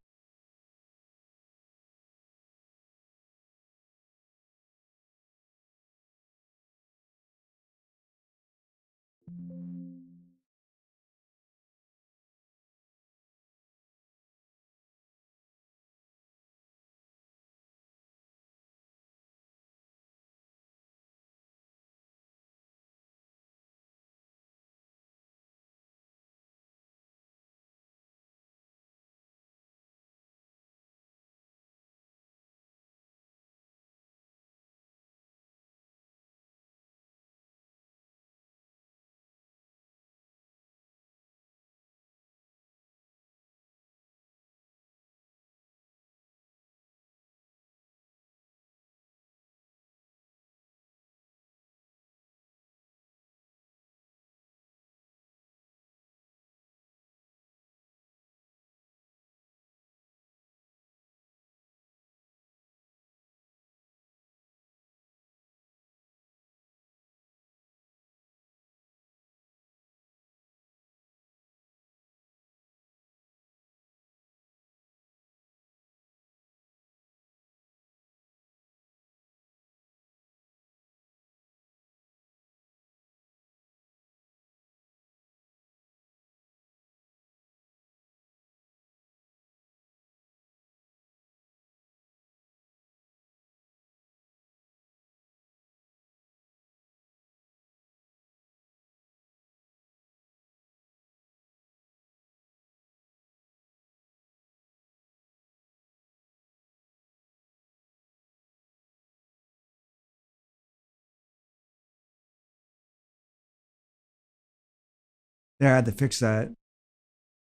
There, I had to fix that.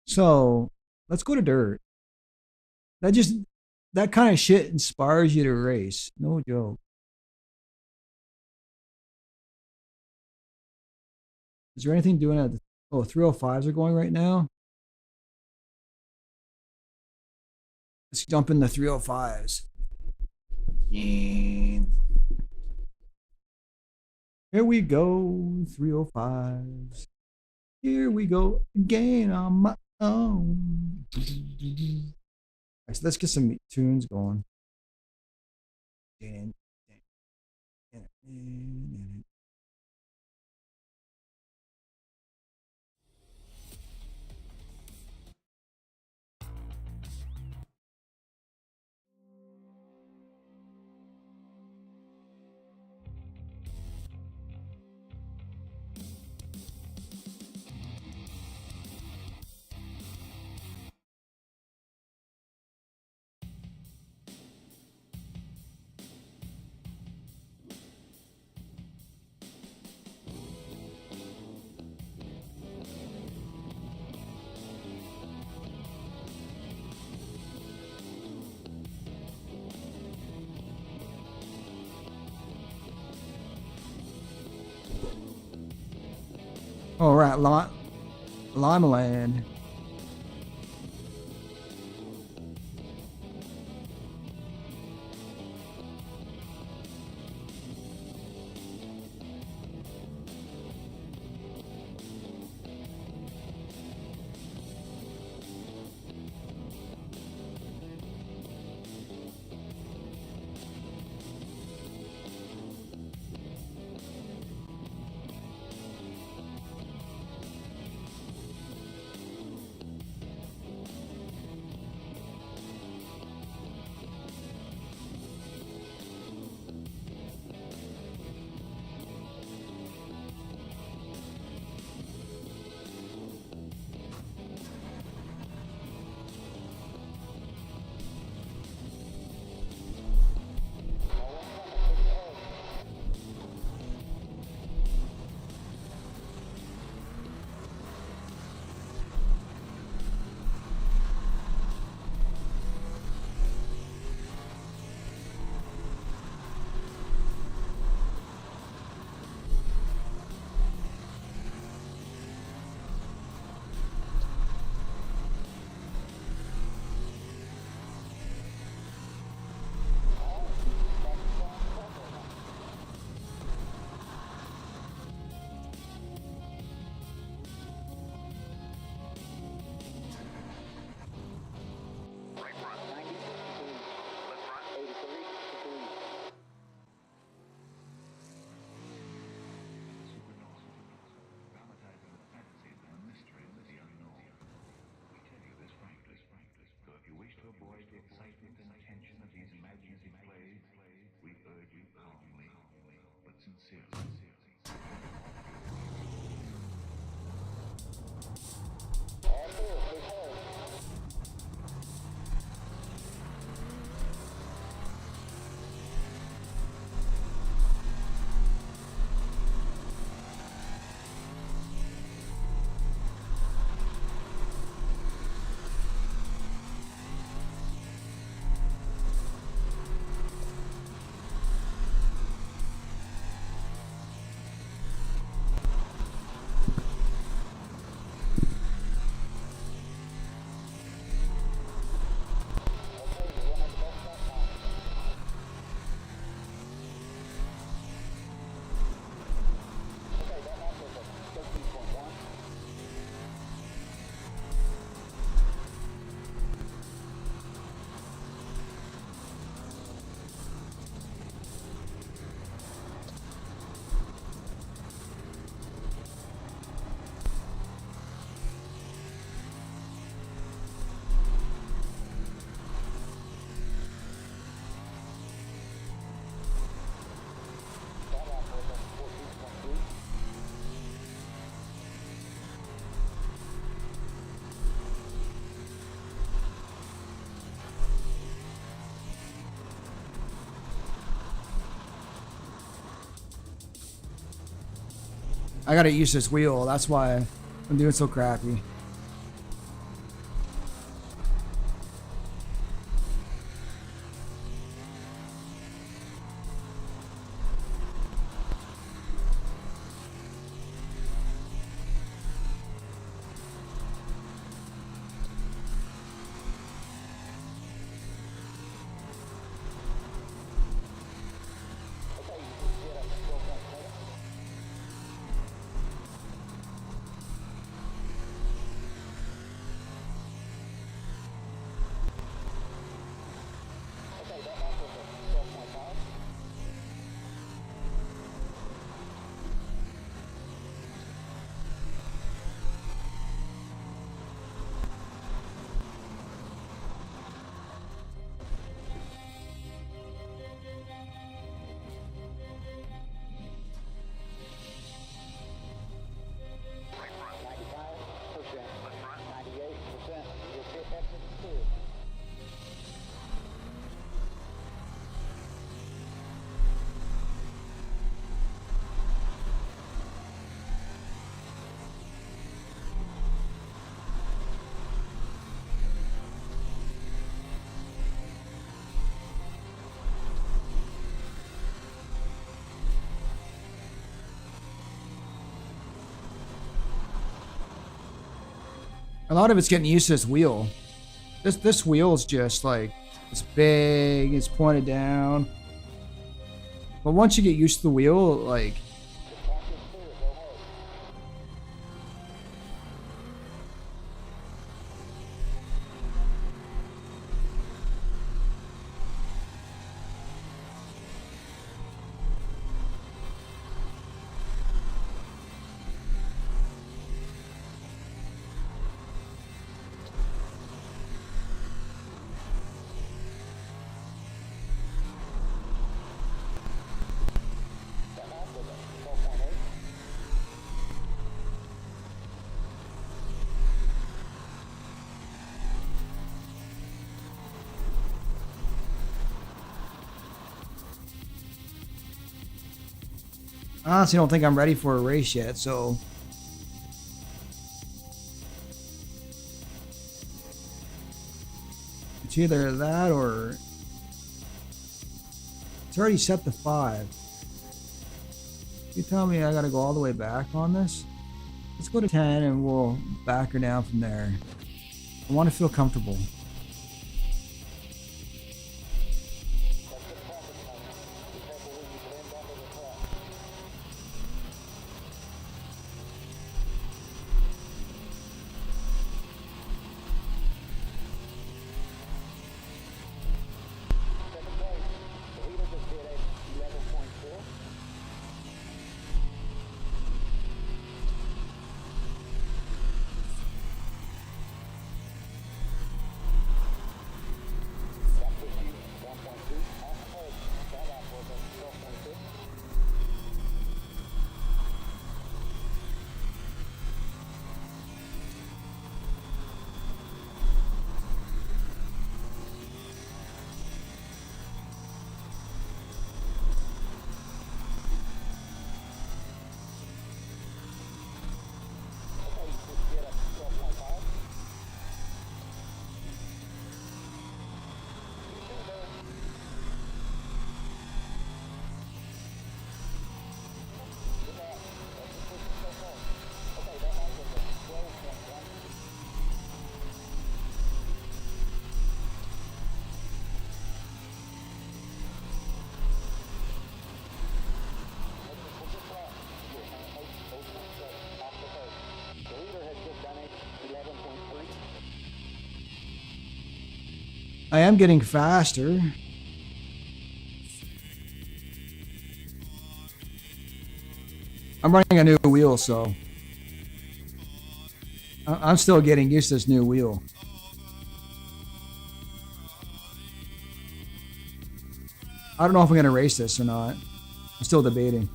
So, let's go to dirt. That kind of shit inspires you to race. No joke. Is there anything doing at the... Oh, 305s are going right now? Let's jump in the 305s. Here we go, 305s. Here we go again on my own. So let's get some tunes going. All right, Limeland. I gotta use this wheel. That's why I'm doing so crappy. A lot of it's getting used to this wheel. This wheel is just like, it's big, it's pointed down. But once you get used to the wheel, like, I honestly don't think I'm ready for a race yet, so it's either that or it's already set to 5. You tell me I gotta go all the way back on this? Let's go to 10 and we'll back her down from there. I want to feel comfortable. I am getting faster. I'm running a new wheel, so I'm still getting used to this new wheel. I don't know if I'm going to race this or not. I'm still debating.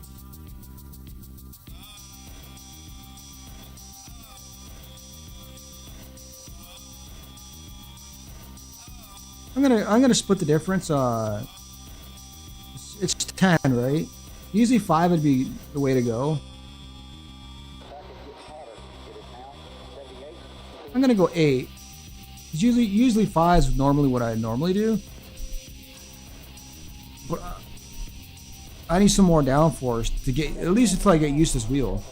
I'm gonna split the difference. It's 10, right? Usually 5 would be the way to go. I'm gonna go 8. Usually 5 is normally what I normally do. But I need some more downforce to get, at least until I get used to this wheel.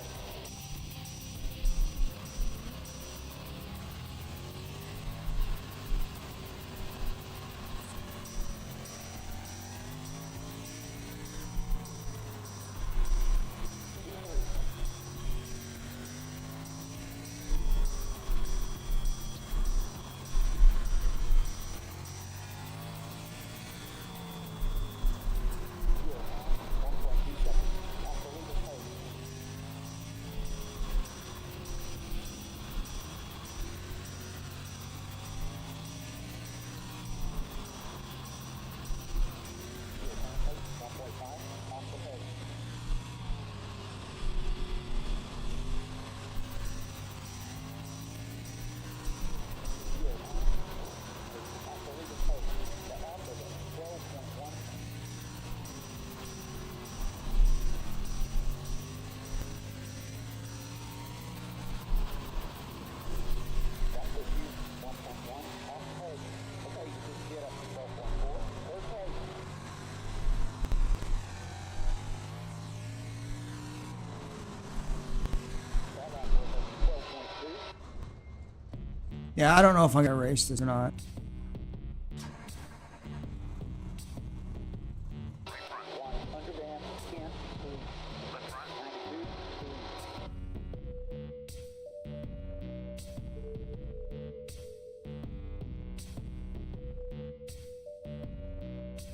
Yeah, I don't know if I'm gonna race this or not.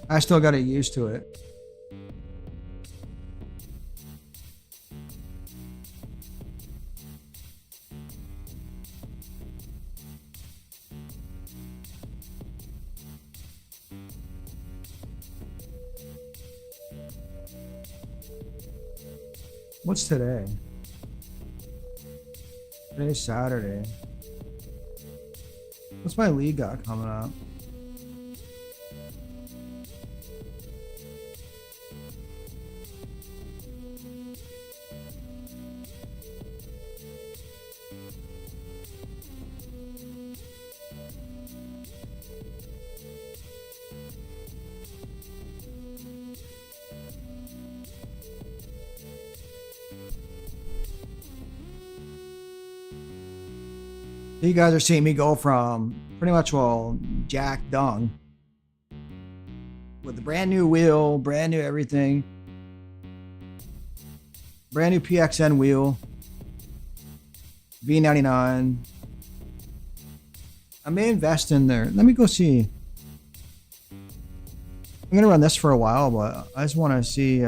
I still gotta get used to it. What's today? Today's Saturday. What's my league got coming up? You guys are seeing me go from pretty much, well, jack dung with the brand new wheel, brand new everything, brand new PXN wheel, V99. I may invest in there. Let me go see. I'm gonna run this for a while, but I just want to see.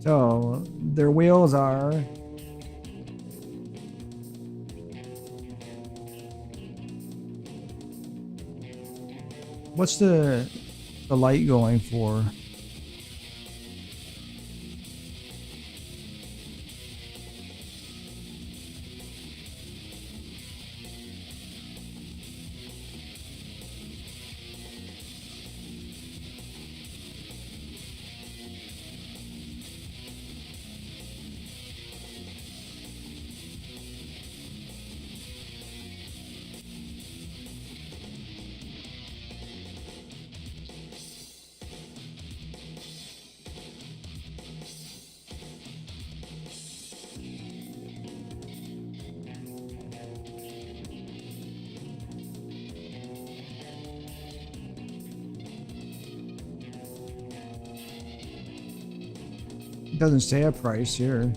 So their wheels are what's the light going for? It doesn't say a price here.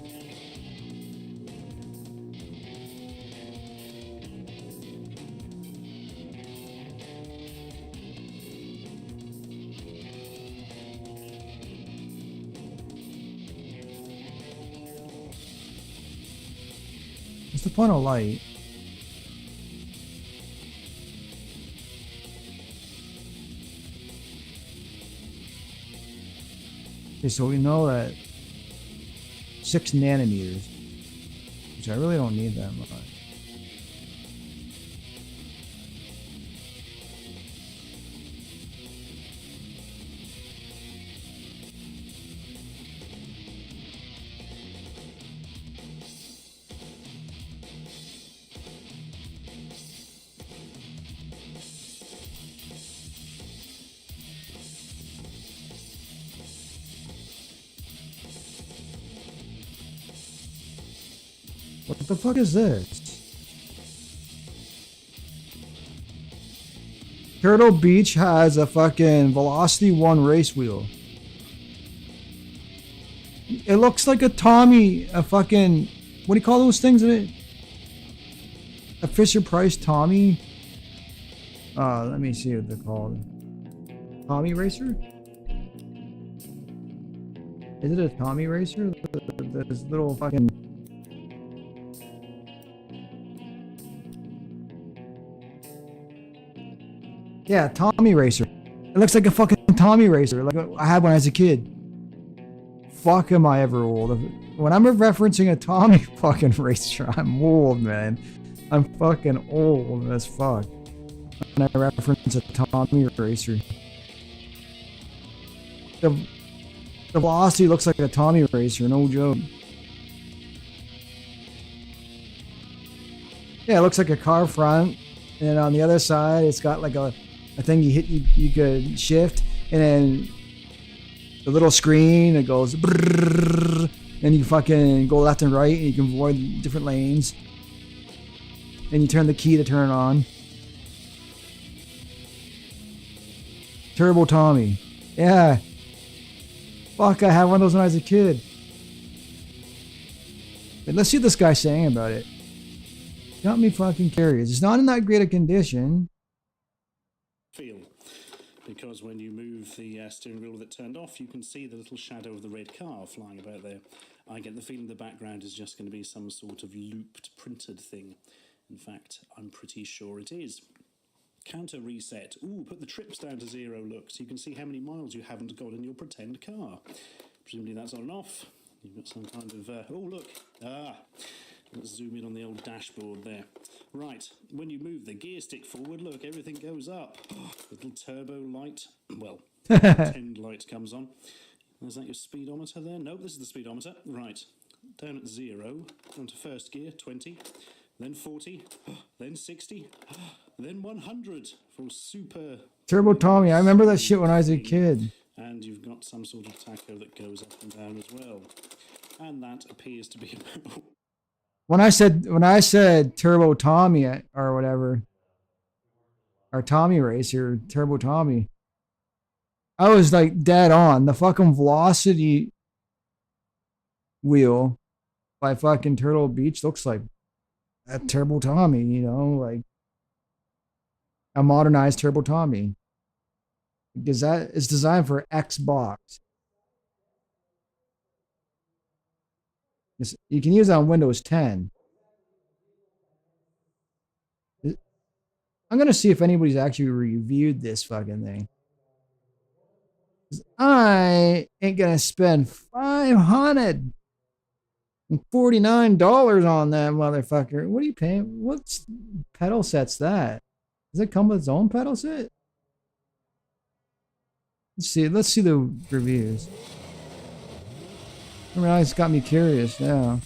What's the point of light? Okay, so we know that 6 nanometers, which I really don't need that much. What the fuck is this? Turtle Beach has a fucking Velocity 1 race wheel. It looks like a Tommy, a fucking, what do you call those things? A Fisher Price Tommy? Let me see what they're called. Tommy Racer? Is it a Tommy Racer? This little fucking... Yeah, Tommy Racer. It looks like a fucking Tommy Racer, like I had when I was a kid. Fuck, am I ever old? When I'm referencing a Tommy fucking Racer, I'm old, man. I'm fucking old as fuck. When I reference a Tommy Racer. The velocity looks like a Tommy Racer, no joke. Yeah, it looks like a car front, and on the other side, it's got like a thing you hit, you could shift, and then the little screen that goes brrrr, and you fucking go left and right, and you can avoid different lanes. And you turn the key to turn it on. Turbo Tommy. Yeah. Fuck, I had one of those when I was a kid. But let's see what this guy's saying about it. Got me fucking curious. It's not in that great a condition. Feel, because when you move the steering wheel with it turned off, you can see the little shadow of the red car flying about there. I get the feeling the background is just going to be some sort of looped printed thing. In fact, I'm pretty sure it is. Counter reset. Ooh, put the trips down to 0, look, so you can see how many miles you haven't got in your pretend car. Presumably that's on and off. You've got some kind of, oh look, let's zoom in on the old dashboard there. Right, when you move the gear stick forward, look, everything goes up. Little turbo light, well, pretend light comes on. Is that your speedometer there? Nope, this is the speedometer. Right, down at 0, onto first gear, 20, then 40, then 60, then 100 for super... Turbo Tommy, I remember that shit when I was a kid. And you've got some sort of tacho that goes up and down as well. And that appears to be about... When I said Turbo Tommy or whatever, or Tommy Racer, Turbo Tommy, I was like dead on. The fucking Velocity wheel by fucking Turtle Beach looks like a Turbo Tommy, you know, like a modernized Turbo Tommy. Because that is designed for Xbox. You can use it on Windows 10. I'm going to see if anybody's actually reviewed this fucking thing. I ain't going to spend $549 on that motherfucker. What are you paying? What's pedal set's that? Does it come with its own pedal set? Let's see the reviews. I mean, it's got me curious now.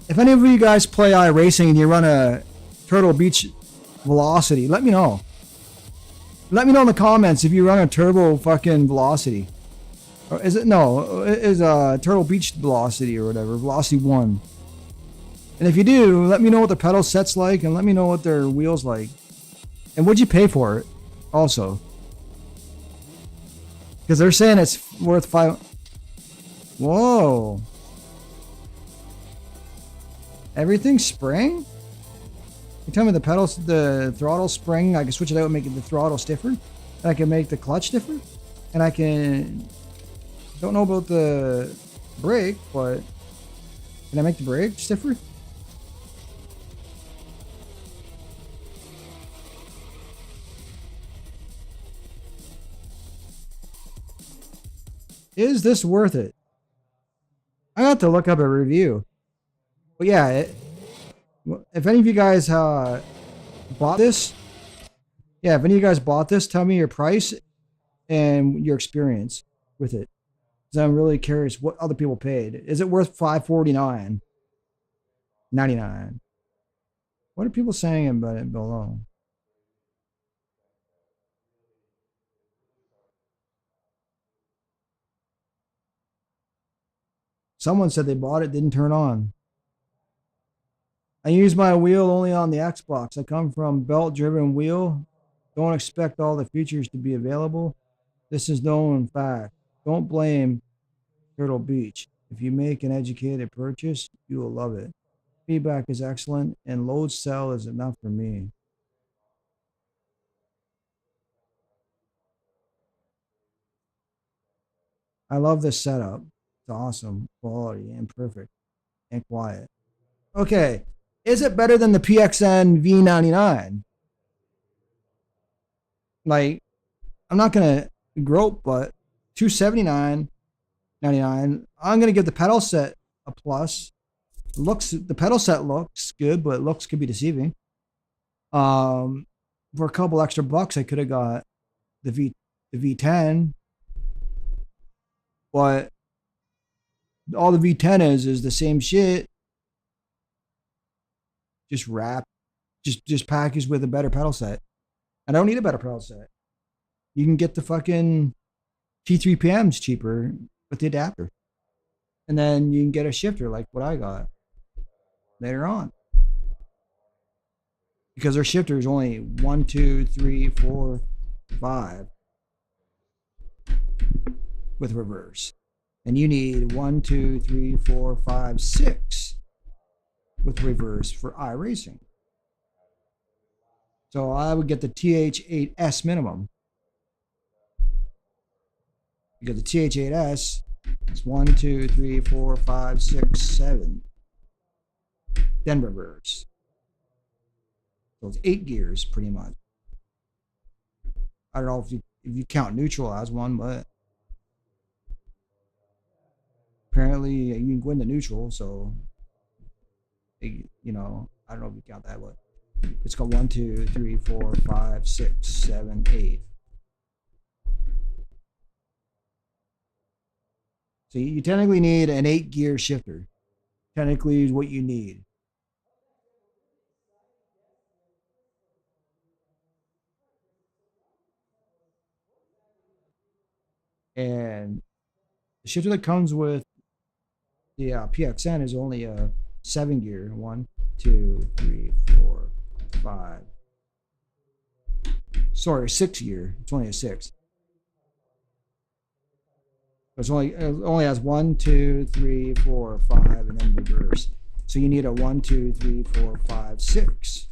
If any of you guys play iRacing and you run a Turtle Beach Velocity, let me know. Let me know in the comments if you run a turbo fucking velocity. Or is it no? It is a Turtle Beach velocity or whatever, velocity 1. And if you do, let me know what the pedal set's like, and let me know what their wheels like, and what'd you pay for it, also. Because they're saying it's worth 5. Whoa! Everything spring? You tell me the pedals, the throttle spring, I can switch it out and make the throttle stiffer, and I can make the clutch stiffer, and I can. Don't know about the brake, but can I make the brake stiffer? Is this worth it? I have to look up a review. But yeah, if any of you guys bought this, yeah, if any of you guys bought this, tell me your price and your experience with it. Because I'm really curious what other people paid. Is it worth $549.99? What are people saying about it below? Someone said they bought it, didn't turn on. I use my wheel only on the Xbox. I come from belt-driven wheel. Don't expect all the features to be available. This is known fact. Don't blame Turtle Beach. If you make an educated purchase, you will love it. Feedback is excellent, and load cell is enough for me. I love this setup. It's awesome, quality, and perfect, and quiet. Okay, is it better than the PXN V99? Like, I'm not gonna grope, but $279.99. I'm gonna give the pedal set a plus. The pedal set looks good, but looks could be deceiving. For a couple extra bucks, I could have got the V10, but all the V10 is the same shit, just wrapped, just packaged with a better pedal set. I don't need a better pedal set. You can get the fucking T3PMs cheaper with the adapter, and then you can get a shifter like what I got later on, because their shifter is only 1, 2, 3, 4, 5 with reverse, and you need 1, 2, 3, 4, 5, 6 with reverse for iRacing. So I would get the TH8S minimum, because the TH8S is 1, 2, 3, 4, 5, 6, 7, then reverse. So it's 8 gears pretty much. I don't know if you count neutral as one, but apparently you can go into neutral, so you know, I don't know if you count that, but it's got 1, 2, 3, 4, 5, 6, 7, 8. So you technically need an 8 gear shifter. Technically is what you need. And the shifter that comes with the PXN is only a 7 gear. 1, 2, 3, 4, 5. Sorry, 6 gear. It's only a 6. It only has 1, 2, 3, 4, 5, and then reverse. So you need a 1, 2, 3, 4, 5, 6,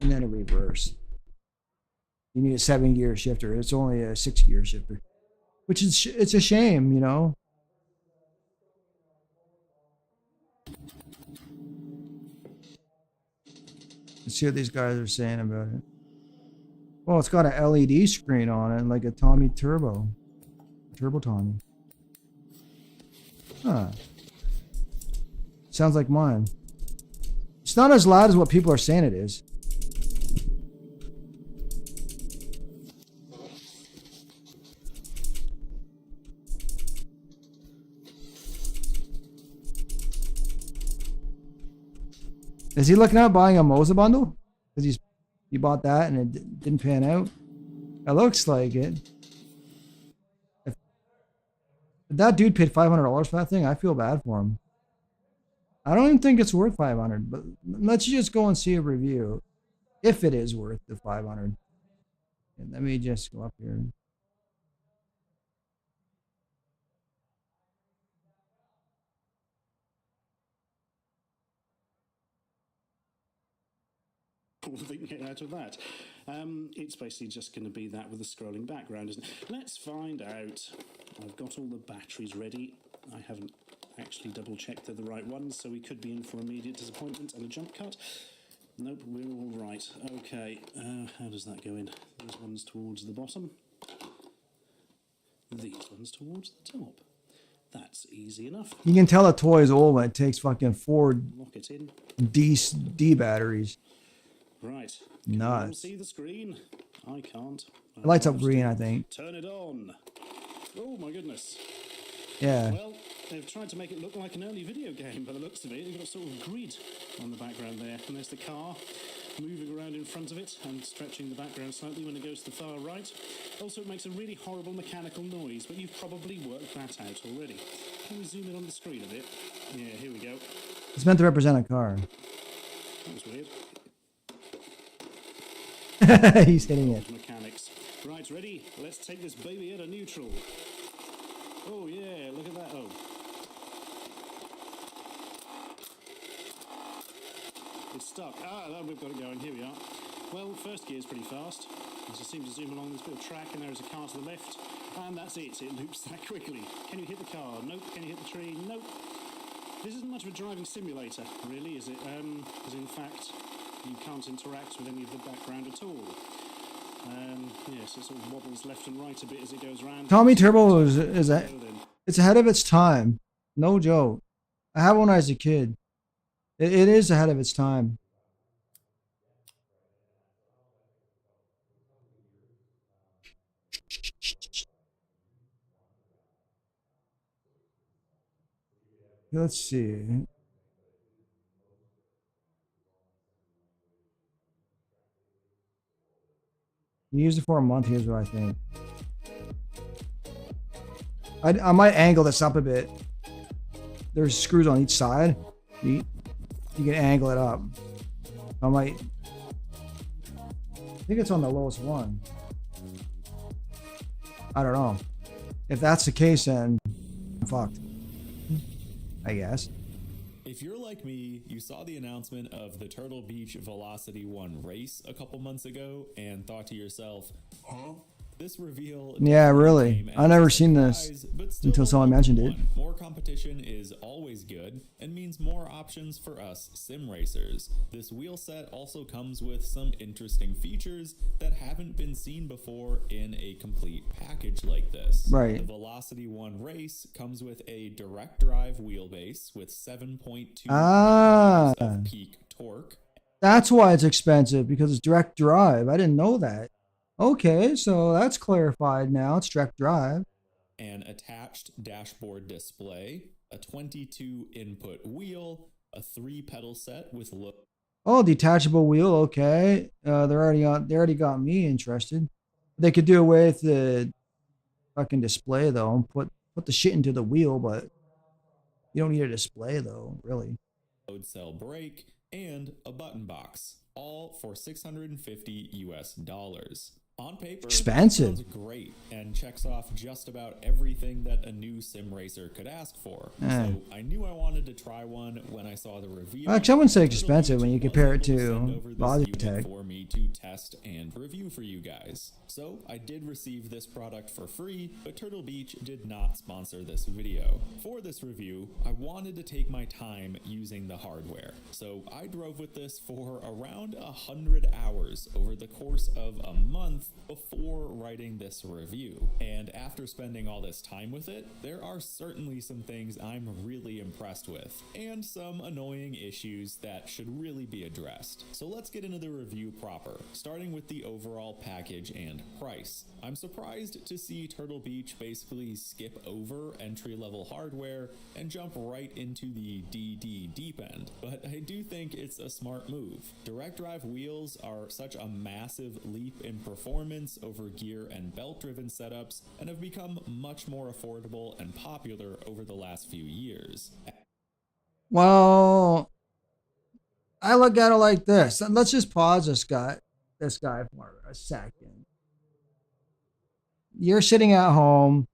and then a reverse. You need a 7 gear shifter. It's only a 6 gear shifter, which is it's a shame, you know. Let's see what these guys are saying about it. Well, it's got an LED screen on it, like a Tommy Turbo Tommy. Huh. Sounds like mine. It's not as loud as what people are saying it is. Is he looking at buying a Moza bundle? Because You bought that and it didn't pan out? It looks like it. If that dude paid $500 for that thing, I feel bad for him. I don't even think it's worth 500, but let's just go and see a review if it is worth the 500. And let me just go up here. What they can get out of that. It's basically just going to be that with a scrolling background, isn't it? Let's find out. I've got all the batteries ready. I haven't actually double-checked they're the right ones, so we could be in for immediate disappointment and a jump cut. Nope, we're all right. Okay, how does that go in? These ones towards the bottom. These ones towards the top. That's easy enough. You can tell a toy is old when it takes fucking 4 Lock it in. D batteries. Right. Nuts. Can you see the screen? I can't. It lights up green, I think. Turn it on. Oh my goodness. Yeah. Well, they've tried to make it look like an early video game by the looks of it. You've got a sort of grid on the background there. And there's the car moving around in front of it and stretching the background slightly when it goes to the far right. Also, it makes a really horrible mechanical noise, but you've probably worked that out already. Can we zoom in on the screen a bit? Yeah, here we go. It's meant to represent a car. That was weird. He's hitting it. Mechanics. Right, ready? Let's take this baby out of neutral. Oh yeah, look at that. Oh. It's stuck. We've got it going. Here we are. Well, first gear's pretty fast. I just seem to zoom along this bit of track, and there's a car to the left. And that's it. It loops that quickly. Can you hit the car? Nope. Can you hit the tree? Nope. This isn't much of a driving simulator, really, is it? Because in fact, you can't interact with any of the background at all. Yes, it sort of wobbles left and right a bit as it goes round. Tommy Turbo it's ahead of its time. No joke. I had one when I was a kid. It is ahead of its time. Let's see. You use it for a month. Here's what I think. I might angle this up a bit. There's screws on each side. You can angle it up. I think it's on the lowest one. I don't know. If that's the case, then I'm fucked. I guess. If you're like me, you saw the announcement of the Turtle Beach Velocity 1 race a couple months ago and thought to yourself, huh? This reveal... Yeah, really. I never seen this until someone mentioned it. More competition is always good and means more options for us sim racers. This wheel set also comes with some interesting features that haven't been seen before in a complete package like this. Right. The Velocity 1 race comes with a direct drive wheelbase with 7.2 of peak torque. That's why it's expensive, because it's direct drive. I didn't know that. Okay, so that's clarified now. It's direct drive. An attached dashboard display, a 22 input wheel, a 3-pedal set with Oh, detachable wheel. Okay, they already got me interested. They could do away with the fucking display though, and put the shit into the wheel, but you don't need a display though, really. load cell brake, and a button box, all for $650 US. On paper, expensive. Sounds great and checks off just about everything that a new sim racer could ask for. So I knew I wanted to try one when I saw the review. Actually, I wouldn't say expensive when you compare it to Logitech. For me to test and review for you guys. So I did receive this product for free, but Turtle Beach did not sponsor this video. For this review, I wanted to take my time using the hardware. So I drove with this for around 100 hours over the course of a month before writing this review. And after spending all this time with it, there are certainly some things I'm really impressed with, and some annoying issues that should really be addressed. So let's get into the review proper, starting with the overall package and price. I'm surprised to see Turtle Beach basically skip over entry-level hardware and jump right into the DD deep end, but I do think it's a smart move. Direct drive wheels are such a massive leap in performance over gear and belt-driven setups, and have become much more affordable and popular over the last few years. Well, I look at it like this. Let's just pause this guy for a second. You're sitting at home.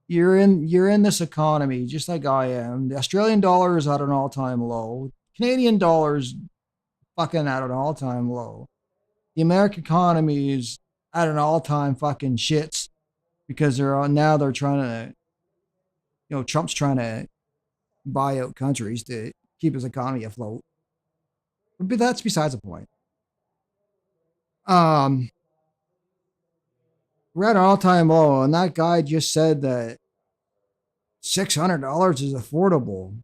You're in this economy just like I am. The Australian dollar is at an all-time low. Canadian dollar's fucking at an all-time low. The American economy is at an all-time fucking shits because they're trying to, Trump's trying to buy out countries to keep his economy afloat. But that's besides the point. We're at an all-time low, and that guy just said that $600 is affordable.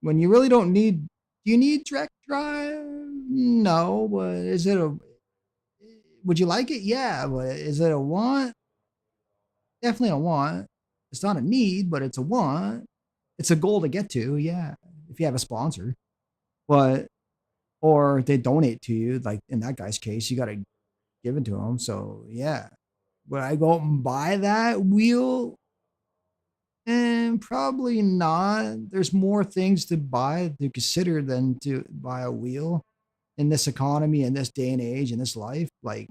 When you really don't need, do you need direct drive? No, but would you like it? Yeah, but is it a want? Definitely a want. It's not a need, but it's a want. It's a goal to get to, yeah, if you have a sponsor. Or they donate to you, like in that guy's case, you got to give it to him. So, yeah. Would I go out and buy that wheel? And probably not. There's more things to consider than to buy a wheel in this economy, in this day and age, in this life. Like,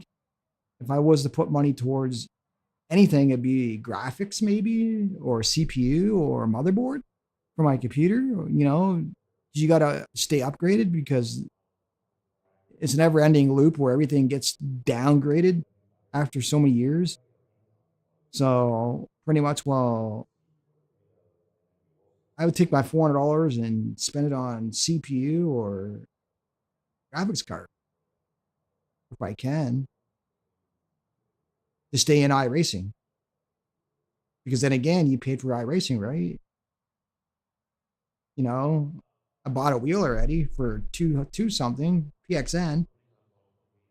if I was to put money towards anything, it'd be graphics maybe, or CPU or motherboard for my computer. You got to stay upgraded because it's a never ending loop where everything gets downgraded after so many years. So pretty much, I would take my $400 and spend it on CPU or graphics card if I can to stay in iRacing. Because then again, you paid for iRacing, right? I bought a wheel already for two something PXN.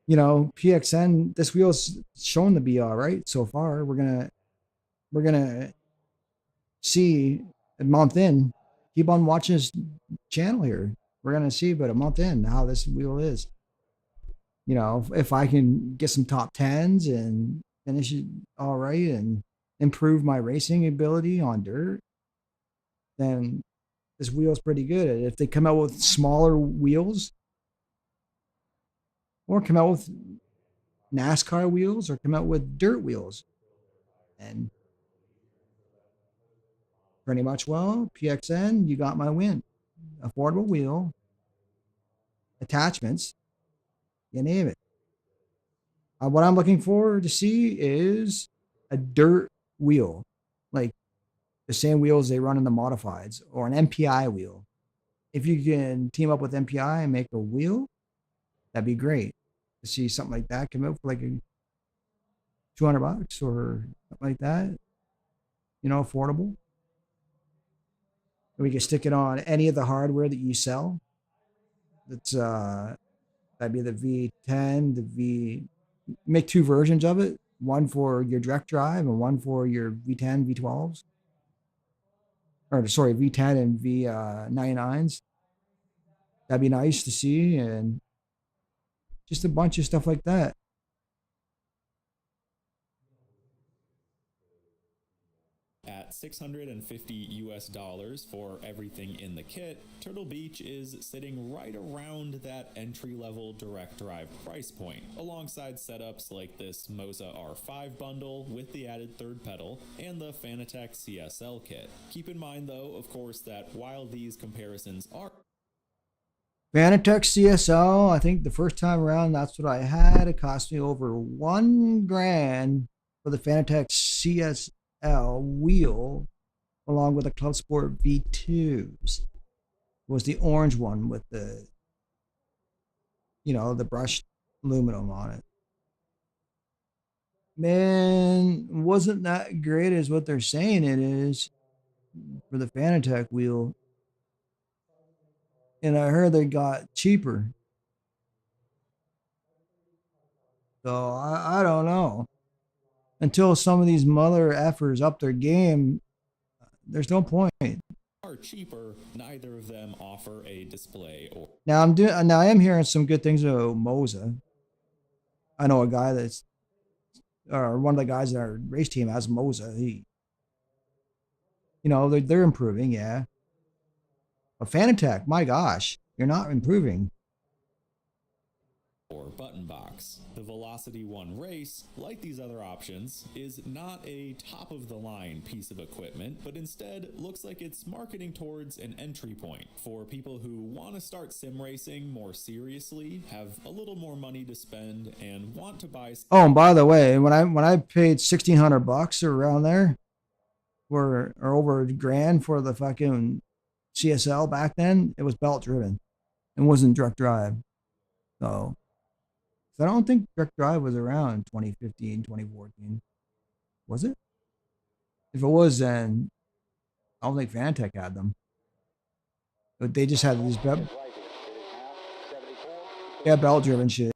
PXN, this wheel's shown to be all right so far. We're gonna see a month in. Keep on watching this channel here. We're gonna see about a month in how this wheel is. If I can get some top tens and finish it all right and improve my racing ability on dirt, then this wheel's pretty good. If they come out with smaller wheels, or come out with NASCAR wheels, or come out with dirt wheels, and pretty much, PXN, you got my win. Affordable wheel, attachments, you name it. What I'm looking for to see is a dirt wheel, like the same wheels they run in the modifieds, or an MPI wheel. If you can team up with MPI and make a wheel, that'd be great. To see something like that come out for like $200 or something like that, affordable. And we can stick it on any of the hardware that you sell. That's that'd be the V10, make two versions of it, one for your direct drive and one for your V10, V12s. Or sorry, V10 and V99s. That'd be nice to see, and just a bunch of stuff like that. At $650 for everything in the kit, Turtle Beach is sitting right around that entry-level direct drive price point, alongside setups like this Moza R5 bundle with the added third pedal and the Fanatec CSL kit. Keep in mind though, of course, that while these comparisons are Fanatec CSL, I think the first time around, that's what I had. It cost me over $1,000 for the Fanatec CSL wheel, along with a Club Sport V2s. Was the orange one with the brushed aluminum on it. man, wasn't that great as what they're saying it is for the Fanatec wheel. And I heard they got cheaper. So I don't know. Until some of these mother effers up their game, there's no point. Are cheaper, neither of them offer a display or Now I am hearing some good things about Moza. I know a guy that's or one of the guys in our race team has Moza. He, they're improving, yeah. A Fanatec, my gosh, you're not improving. button box. The Velocity 1 Race, like these other options, is not a top-of-the-line piece of equipment, but instead looks like it's marketing towards an entry point for people who want to start sim racing more seriously, have a little more money to spend, and want to buy. Oh, and by the way, when I paid $1,600 or around there, or over $1,000 for the fucking CSL back then, it was belt driven, and wasn't direct drive. So I don't think direct drive was around in 2015, 2014. Was it? If it was, then I don't think Fanatec had them. But they just had these belt driven shit.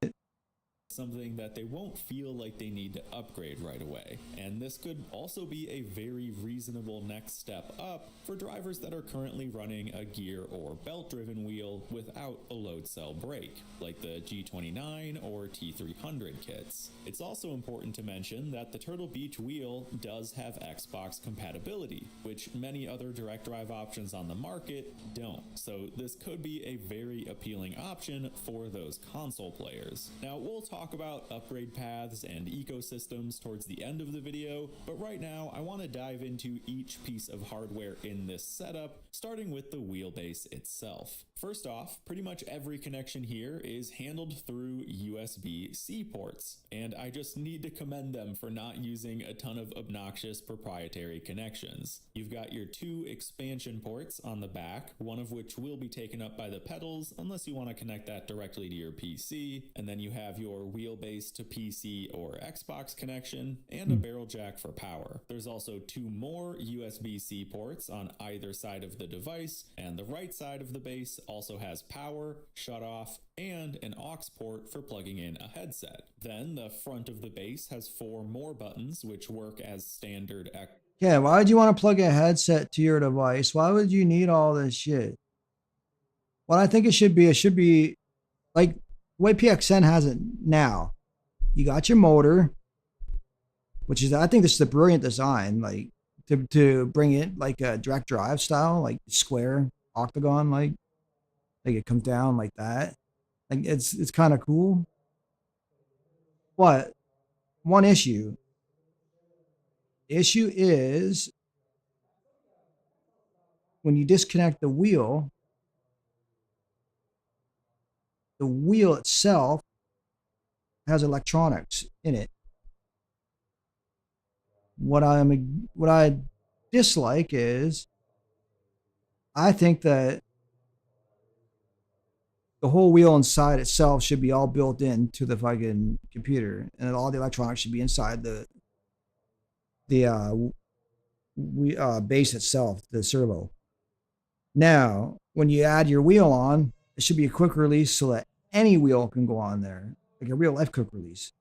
Something that they won't feel like they need to upgrade right away. And this could also be a very reasonable next step up for drivers that are currently running a gear or belt-driven wheel without a load cell brake, like the G29 or T300 kits. It's also important to mention that the Turtle Beach wheel does have Xbox compatibility, which many other direct drive options on the market don't. So this could be a very appealing option for those console players. Now we'll talk about upgrade paths and ecosystems towards the end of the video, but right now I want to dive into each piece of hardware in this setup, starting with the wheelbase itself. First off, pretty much every connection here is handled through USB-C ports, and I just need to commend them for not using a ton of obnoxious proprietary connections. You've got your two expansion ports on the back, one of which will be taken up by the pedals unless you want to connect that directly to your PC, and then you have your wheelbase to PC or Xbox connection, and a barrel jack for power. There's also two more USB-C ports on either side of the device, and the right side of the base also has power, shut off, and an aux port for plugging in a headset. Then the front of the base has 4 more buttons which work as standard. Yeah, why would you want to plug a headset to your device? Why would you need all this shit? What I think it should be like the way PXN has it now. You got your motor, which is, I think this is a brilliant design, like to bring it like a direct drive style, like square octagon, like it comes down like that. Like it's kind of cool. But one issue is when you disconnect the wheel itself has electronics in it. What I dislike is I think that the whole wheel inside itself should be all built into the fucking computer, and all the electronics should be inside the base itself, the servo. Now, when you add your wheel on, it should be a quick release so that any wheel can go on there, like a real life quick release.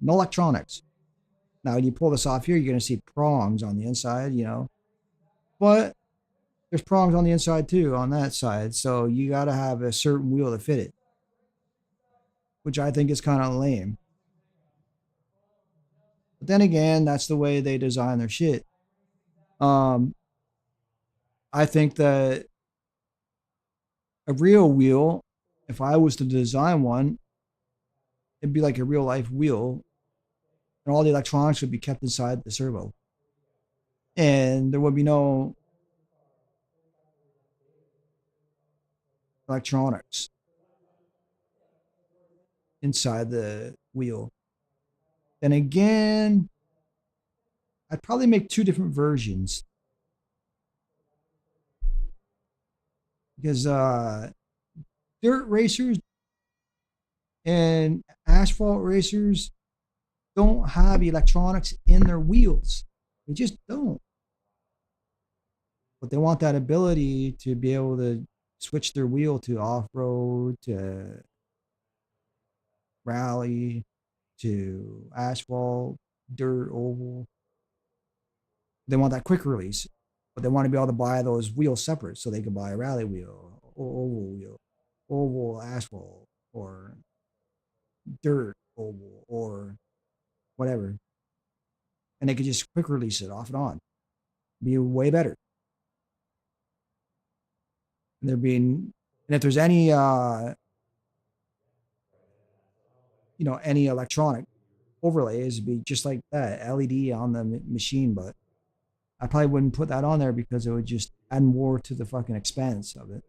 No electronics. Now, when you pull this off here, you're going to see prongs on the inside, but there's prongs on the inside too, on that side. So you got to have a certain wheel to fit it, which I think is kind of lame. But then again, that's the way they design their shit. I think that a real wheel, if I was to design one, it'd be like a real life wheel, and all the electronics would be kept inside the servo, and there would be no electronics inside the wheel. Then again, I'd probably make 2 different versions, because dirt racers and asphalt racers don't have electronics in their wheels. They just don't. But they want that ability to be able to switch their wheel to off-road, to rally, to asphalt, dirt, oval. They want that quick release, but they want to be able to buy those wheels separate so they can buy a rally wheel, oval wheel, oval asphalt, or dirt oval, or whatever. And they could just quick release it off and on. Be way better. And they're being, and if there's any, any electronic overlays, it'd be just like that LED on the machine. But I probably wouldn't put that on there because it would just add more to the fucking expense of it.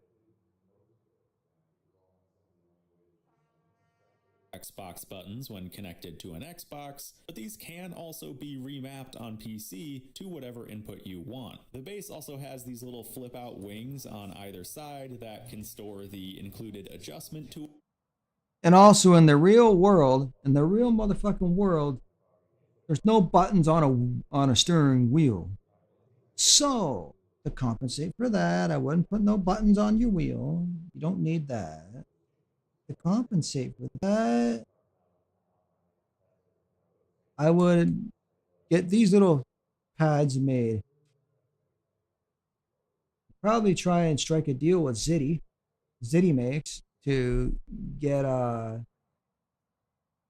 Xbox buttons when connected to an Xbox, but these can also be remapped on PC to whatever input you want. The base also has these little flip out wings on either side that can store the included adjustment tool. And also in the real world, in the real motherfucking world, there's no buttons on a steering wheel. So to compensate for that, I wouldn't put no buttons on your wheel. You don't need that. To compensate for that, I would get these little pads made. Probably try and strike a deal with Zitty. Zitty makes to get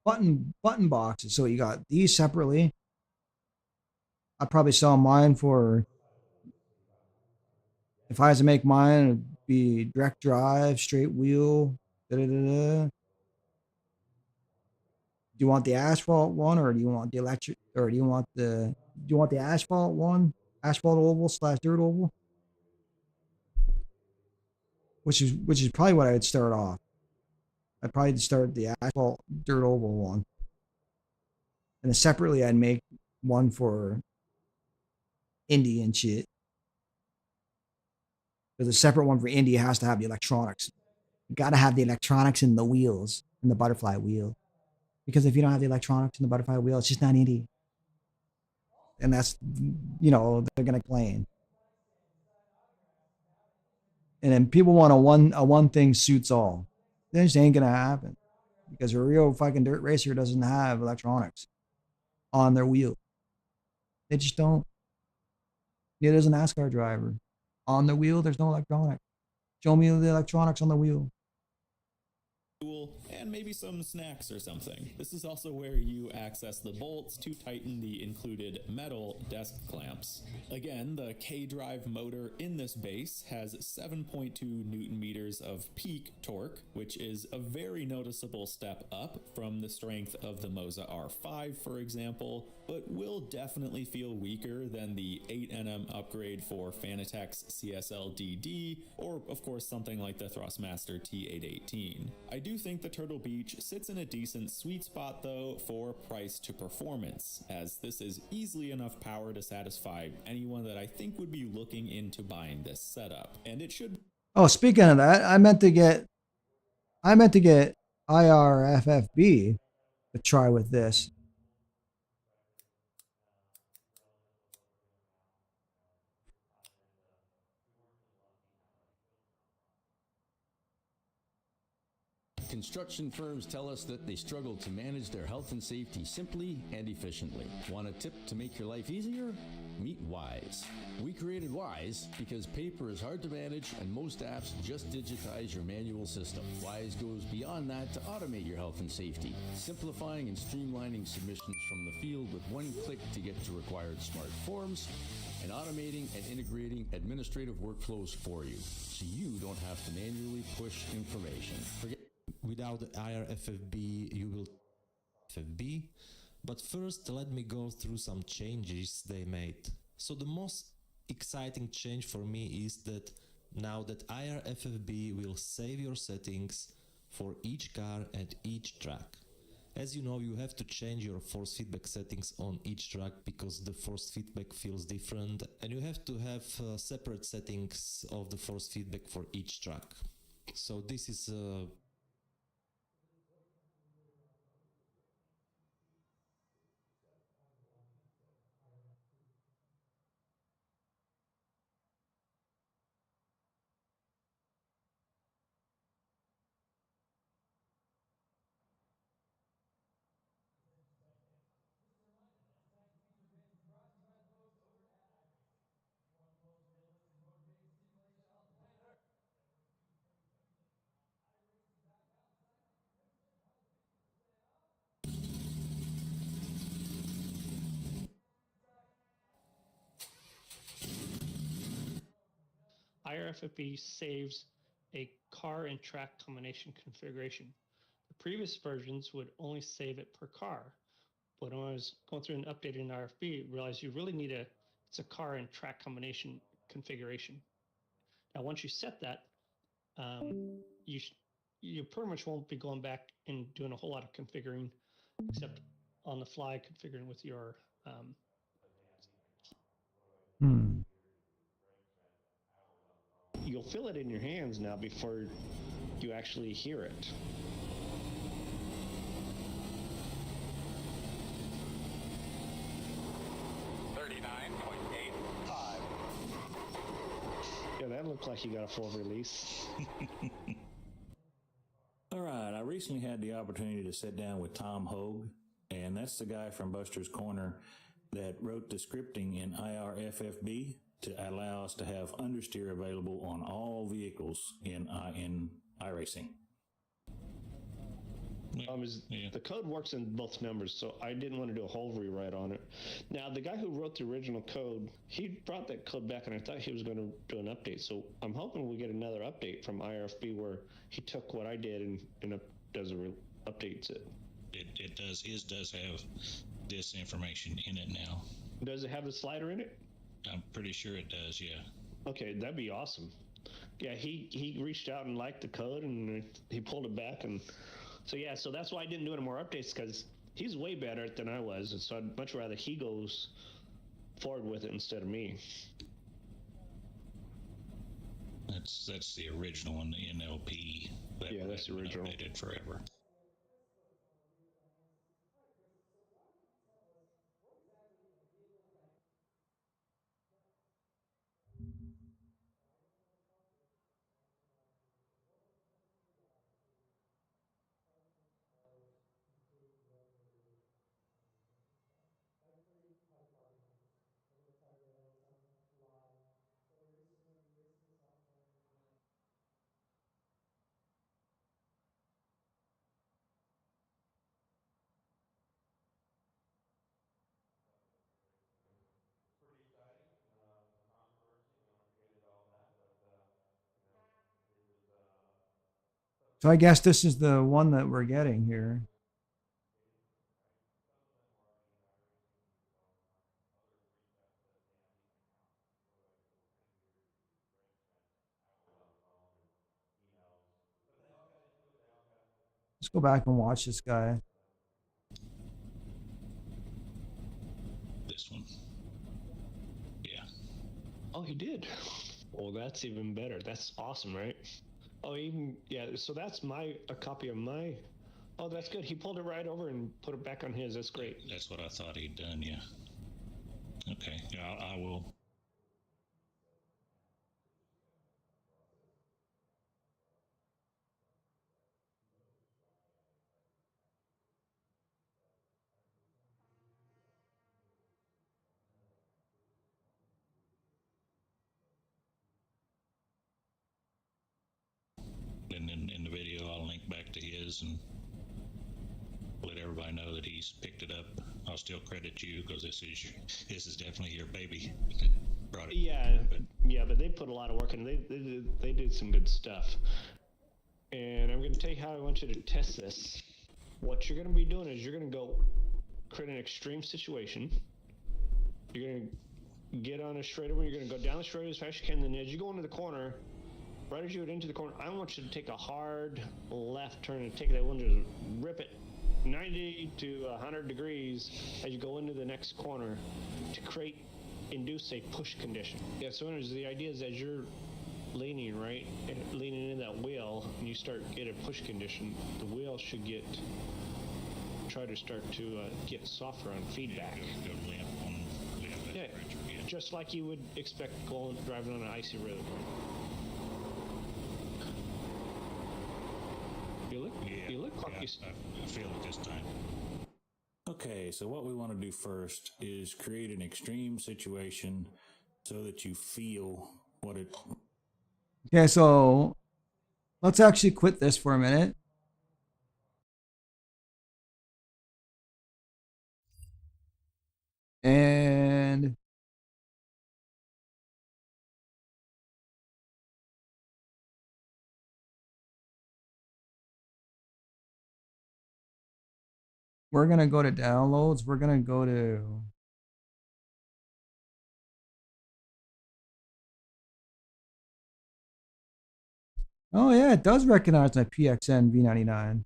button boxes. So you got these separately. I'd probably sell mine for, if I was to make mine, it'd be direct drive, straight wheel. Da-da-da-da. Do you want the asphalt one, or do you want the electric, or do you want the asphalt one, asphalt oval / dirt oval, which is probably what I would start off. I'd probably start the asphalt dirt oval one, and then separately I'd make one for Indy and shit. There's a separate one for Indy, has to have the electronics. You gotta have the electronics in the wheels, in the butterfly wheel. Because if you don't have the electronics in the butterfly wheel, it's just not Indy. And that's, they're gonna claim. And then people want a one thing suits all. That just ain't gonna happen. Because a real fucking dirt racer doesn't have electronics on their wheel. They just don't. Neither does a NASCAR driver. On the wheel, there's no electronic. Show me the electronics on the wheel. And maybe some snacks or something. This is also where you access the bolts to tighten the included metal desk clamps. Again, the K-drive motor in this base has 7.2 Newton meters of peak torque, which is a very noticeable step up from the strength of the Moza R5, for example, but will definitely feel weaker than the 8Nm upgrade for Fanatec's CSL-DD, or of course something like the Thrustmaster T818. I do think the Turtle Beach sits in a decent sweet spot though for price to performance, as this is easily enough power to satisfy anyone that I think would be looking into buying this setup. And it should. Oh, speaking of that, I meant to get IRFFB to try with this. Construction firms tell us that they struggle to manage their health and safety simply and efficiently. Want a tip to make your life easier? Meet Wise. We created Wise because paper is hard to manage and most apps just digitize your manual system. Wise goes beyond that to automate your health and safety, simplifying and streamlining submissions from the field with one click to get to required smart forms, and automating and integrating administrative workflows for you, so you don't have to manually push information. Without the IRFFB, you will FFB. But first, let me go through some changes they made. So the most exciting change for me is that now that IRFFB will save your settings for each car and each track. As you know, you have to change your force feedback settings on each track because the force feedback feels different, and you have to have separate settings of the force feedback for each track. So this is IRFFB saves a car and track combination configuration. The previous versions would only save it per car. But when I was going through and updating RFB, I realized you really need it's a car and track combination configuration. Now, once you set that, you pretty much won't be going back and doing a whole lot of configuring, except on the fly configuring with your you'll feel it in your hands now before you actually hear it. Yeah, that looked like you got a full release. All right, I recently had the opportunity to sit down with Tom Hogue, and that's the guy from Buster's Corner that wrote the scripting in IRFFB to allow us to have understeer available on all vehicles in Iracing. The code works in both numbers, so I didn't want to do a whole rewrite on it. Now, the guy who wrote the original code, he brought that code back, and I thought he was going to do an update. So I'm hoping we get another update from IRFB where he took what I did and updates it. It does. His does have this information in it now. Does it have the slider in it? I'm pretty sure it does, yeah. Okay, that'd be awesome. Yeah, he reached out and liked the code, and he pulled it back, and so that's why I didn't do any more updates, because he's way better at it than I was, and so I'd much rather he goes forward with it instead of me. That's the original one, the NLP. That's the original. Updated forever. So I guess this is the one that we're getting here. Let's go back and watch this guy. This one. Yeah. Oh, he did. Well, that's even better. That's awesome, right? Oh, so that's a copy of my. Oh, that's good. He pulled it right over and put it back on his. That's great. That's what I thought he'd done, yeah. Okay, yeah, I will. And then in the video, I'll link back to his and let everybody know that he's picked it up. I'll still credit you because this is definitely your baby. Brought it. Yeah, but they put a lot of work in. They did some good stuff. And I'm going to tell you how I want you to test this. What you're going to be doing is you're going to go create an extreme situation. You're going to get on a straightaway. You're going to go down the straightaway as fast as you can. Then as you go into the corner, right as you get into the corner, I want you to take a hard left turn and take that one, just rip it 90 to 100 degrees as you go into the next corner to induce a push condition. Yeah, so the idea is as you're leaning, right, and leaning in that wheel, and you start get a push condition, the wheel should try to start to get softer on feedback. Yeah, just like you would expect driving on an icy road. You look like I feel it this time. Okay, so what we want to do first is create an extreme situation so that you feel what it... Okay, so let's actually quit this for a minute. And We're gonna go to downloads. We're gonna go to oh yeah, it does recognize my PXN V99.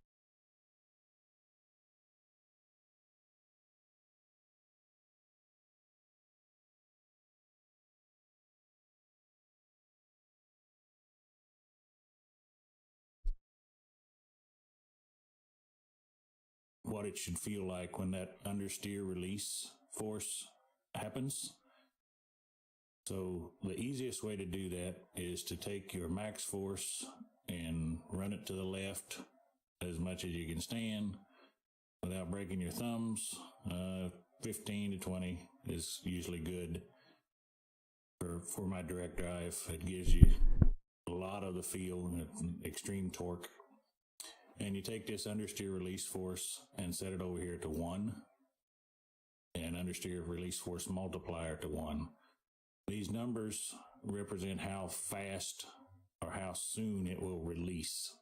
What it should feel like when that understeer release force happens. So the easiest way to do that is to take your max force and run it to the left as much as you can stand without breaking your thumbs. 15 to 20 is usually good for my direct drive. It gives you a lot of the feel and extreme torque. And you take this understeer release force and set it over here to 1, and understeer release force multiplier to 1. These numbers represent how fast or how soon it will release.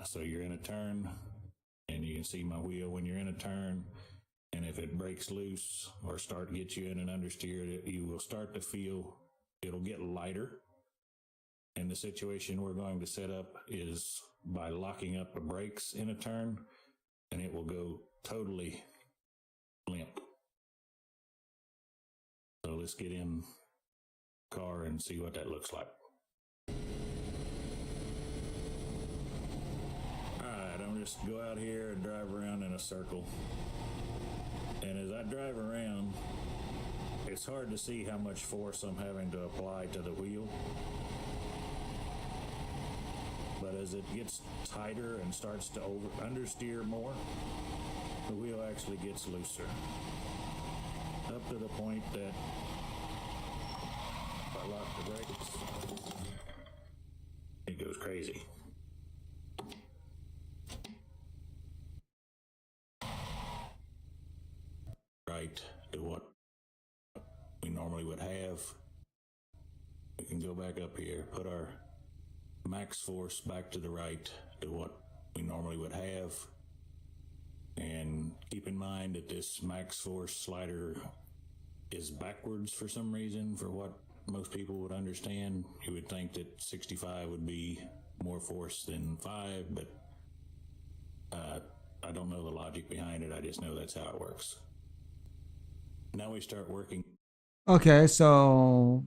So you're in a turn, and you can see my wheel when you're in a turn, and if it breaks loose or gets you in an understeer, you will start to feel it'll get lighter. And the situation we're going to set up is by locking up the brakes in a turn, and it will go totally limp. So let's get in car and see what that looks like. Alright, I'm just go out here and drive around in a circle. And as I drive around, it's hard to see how much force I'm having to apply to the wheel. But as it gets tighter and starts to understeer more, the wheel actually gets looser. Up to the point that if I lock the brakes, it goes crazy. Right to what we normally would have. We can go back up here, put our max force back to the right to what we normally would have. And keep in mind that this max force slider is backwards for some reason, for what most people would understand. You would think that 65 would be more force than 5, but I don't know the logic behind it. I just know that's how it works. Now we start working. Okay, so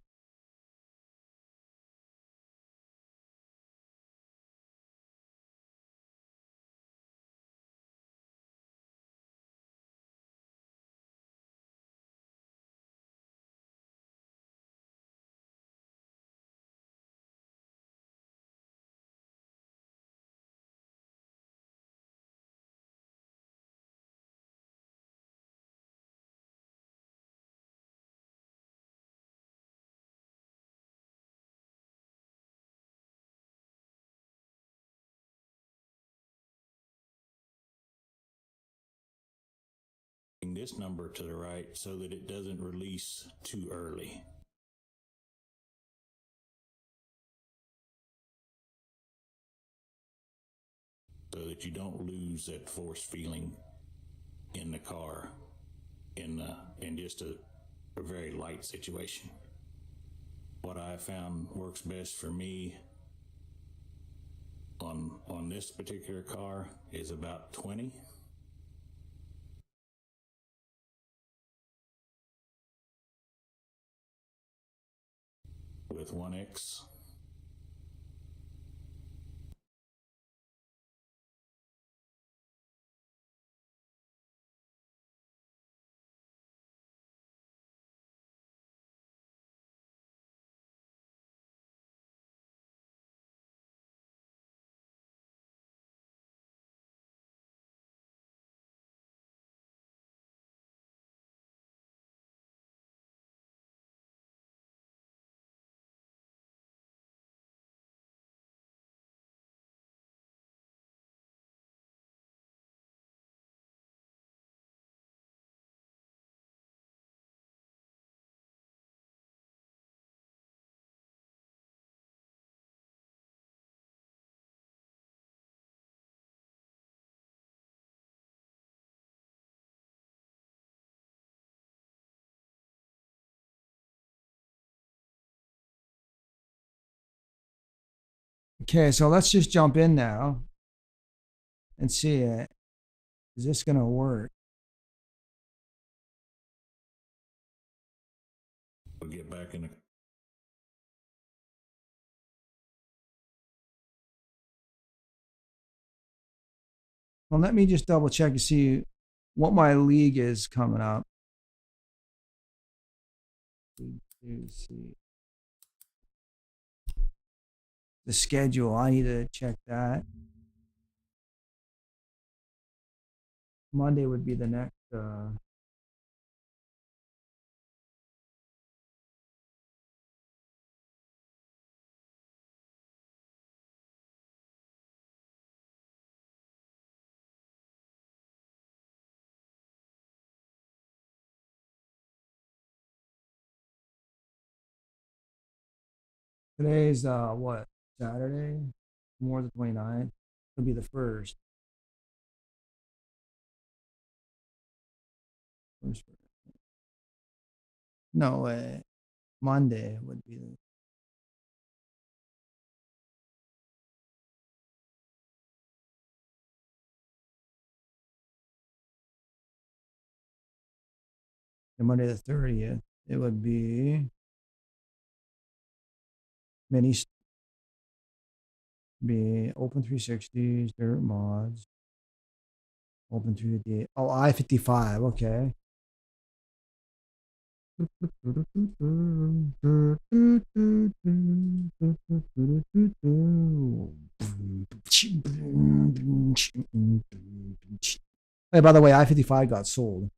this number to the right so that it doesn't release too early. So that you don't lose that force feeling in the car in just a very light situation. What I found works best for me on this particular car is about 20. With 1X. Okay, so let's just jump in now and see it. Is this gonna work? We'll get back in the. Well, let me just double check to see what my league is coming up. See the schedule. I need to check that. Monday would be the next. Today's what? Saturday? More the 29th. It'll be the first. No way. Monday would be the. Monday the 30th. It would be mini. Be open 360s, dirt mods. Open 358. Oh, I-55. Okay. Hey, by the way, I-55 got sold.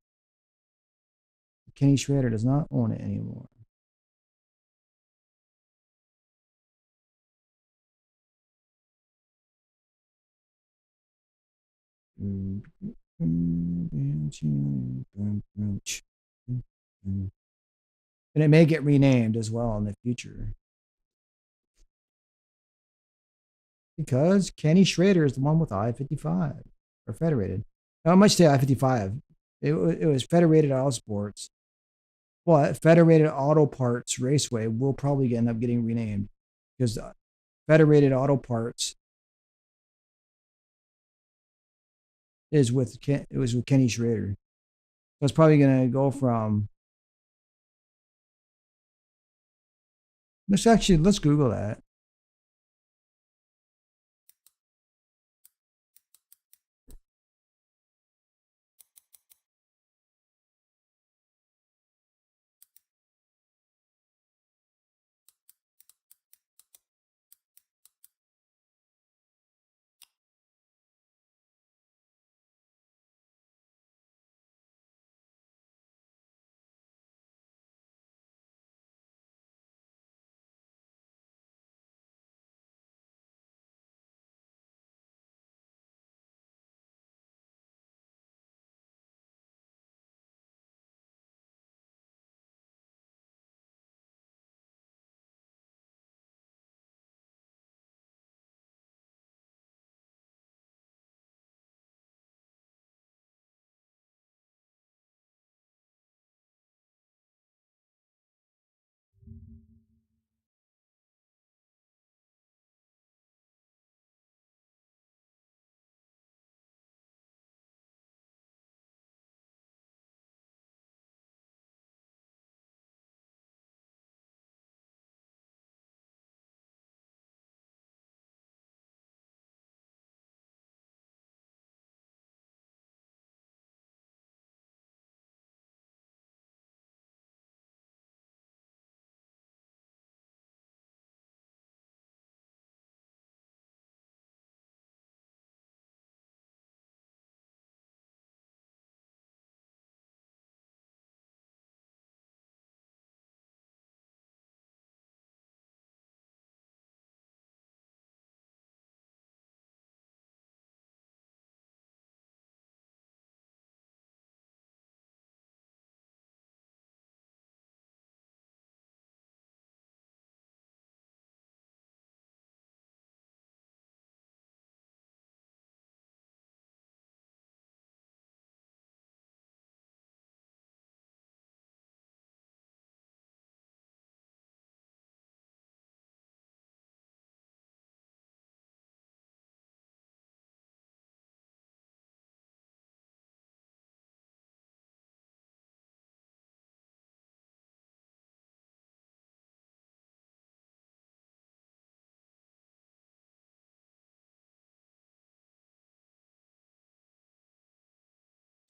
Kenny Schrader does not own it anymore. And it may get renamed as well in the future. Because Kenny Schrader is the one with I-55 or Federated. Now, I might say I-55. It was Federated Auto Sports. But Federated Auto Parts Raceway will probably end up getting renamed because Federated Auto Parts is with it was with Kenny Schrader. So it's probably going to go from. Let's Google that.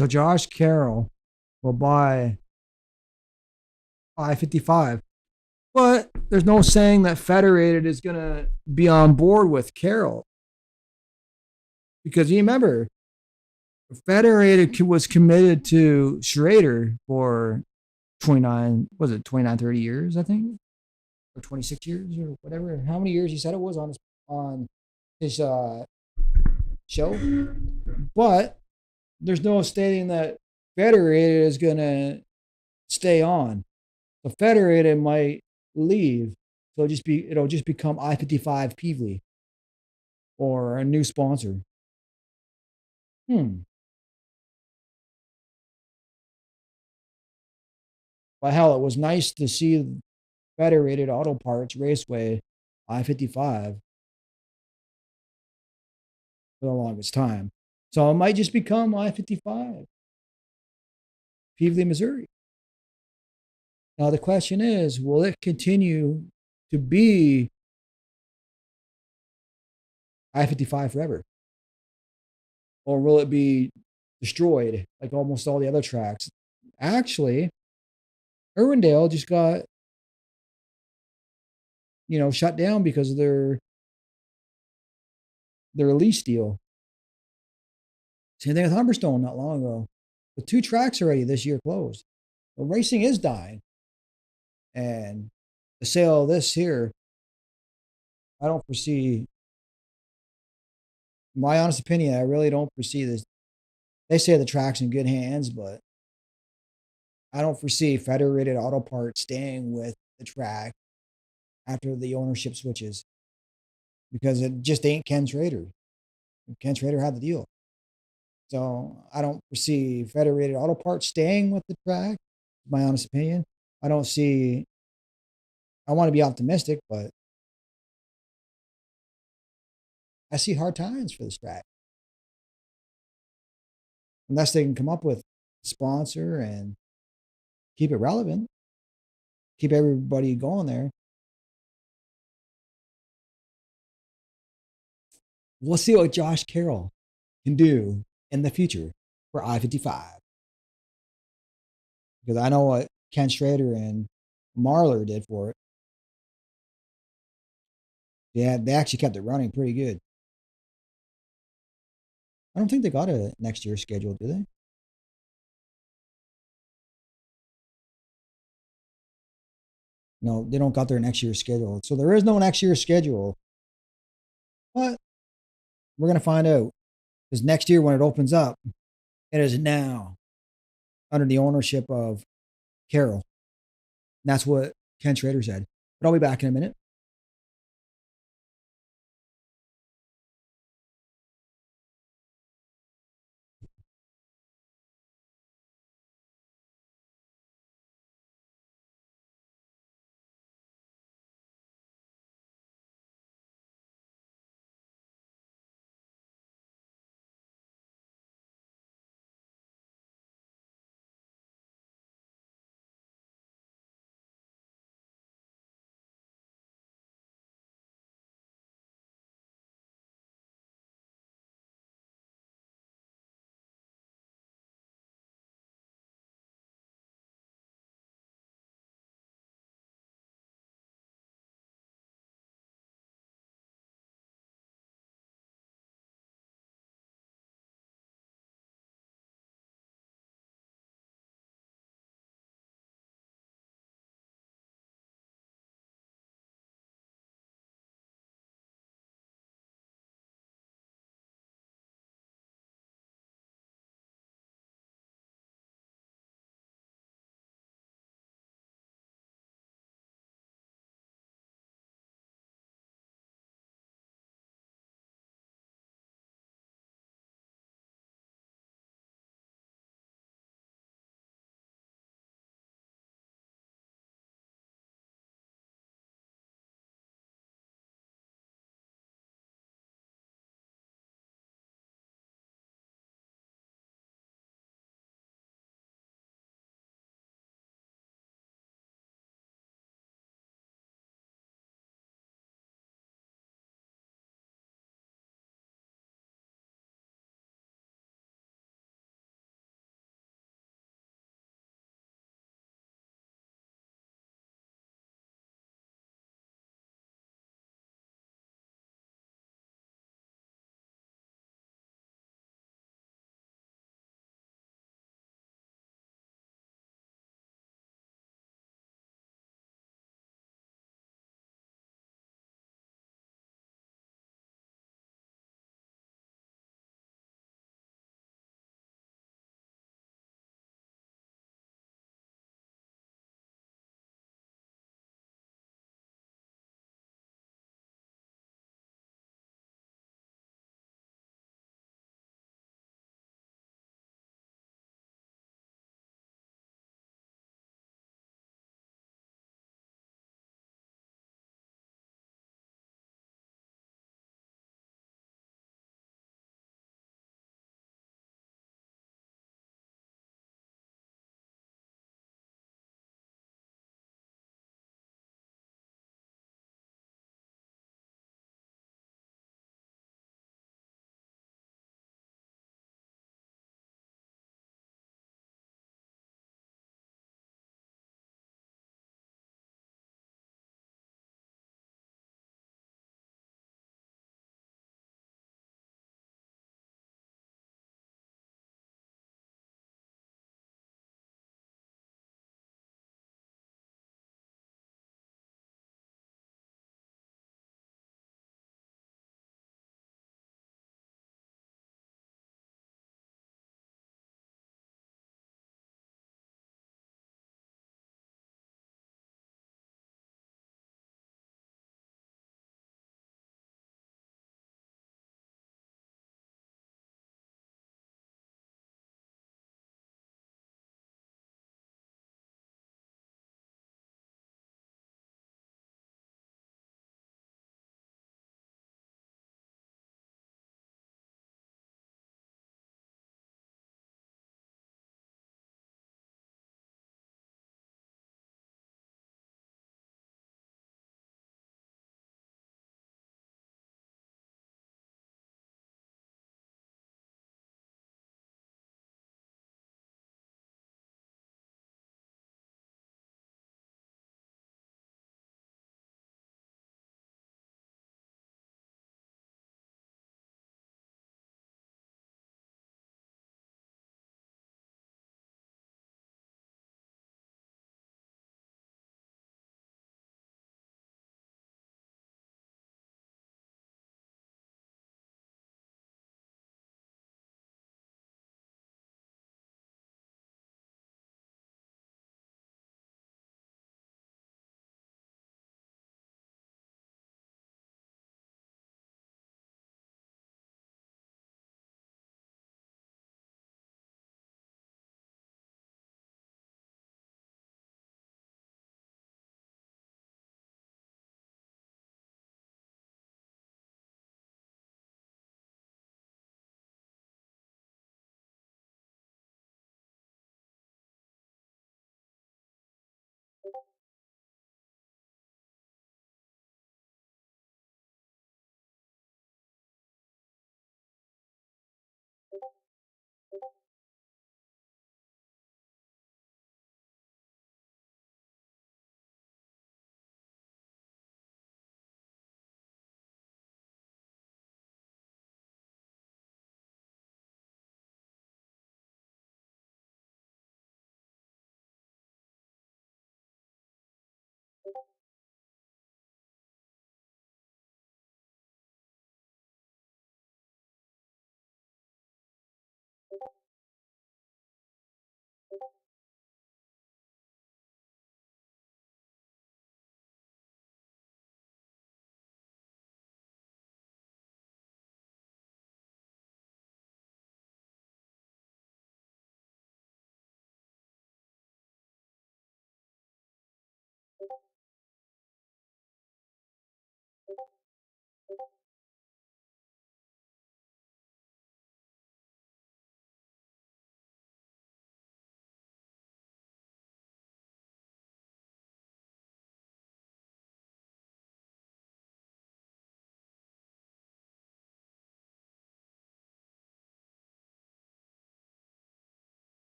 So Josh Carroll will buy I-55. But there's no saying that Federated is going to be on board with Carroll. Because you remember, Federated was committed to Schrader for 29, 30 years, I think? Or 26 years or whatever. How many years he said it was on his show? But there's no stating that Federated is going to stay on. So Federated might leave. So it'll just become I-55 Peevely or a new sponsor. But hell, it was nice to see Federated Auto Parts Raceway I-55 for the longest time. So it might just become I-55 Peevely, Missouri. Now the question is, will it continue to be I-55 forever? Or will it be destroyed like almost all the other tracks? Actually, Irwindale just got, shut down because of their lease deal. Same thing with Humberstone not long ago. The 2 tracks already this year closed. The racing is dying. And the sale of this here, I don't foresee, my honest opinion, I really don't foresee this. They say the track's in good hands, but I don't foresee Federated Auto Parts staying with the track after the ownership switches because it just ain't Ken Schrader. Ken Schrader had the deal. So I don't foresee Federated Auto Parts staying with the track, my honest opinion. I want to be optimistic, but I see hard times for this track. Unless they can come up with a sponsor and keep it relevant, keep everybody going there. We'll see what Josh Carroll can do in the future for I-55. Because I know what Ken Schrader and Marlar did for it. Yeah, they actually kept it running pretty good. I don't think they got a next year schedule, do they? No, they don't got their next year schedule. So there is no next year schedule. But we're going to find out. Because next year when it opens up, it is now under the ownership of Carroll. And that's what Ken Schrader said. But I'll be back in a minute.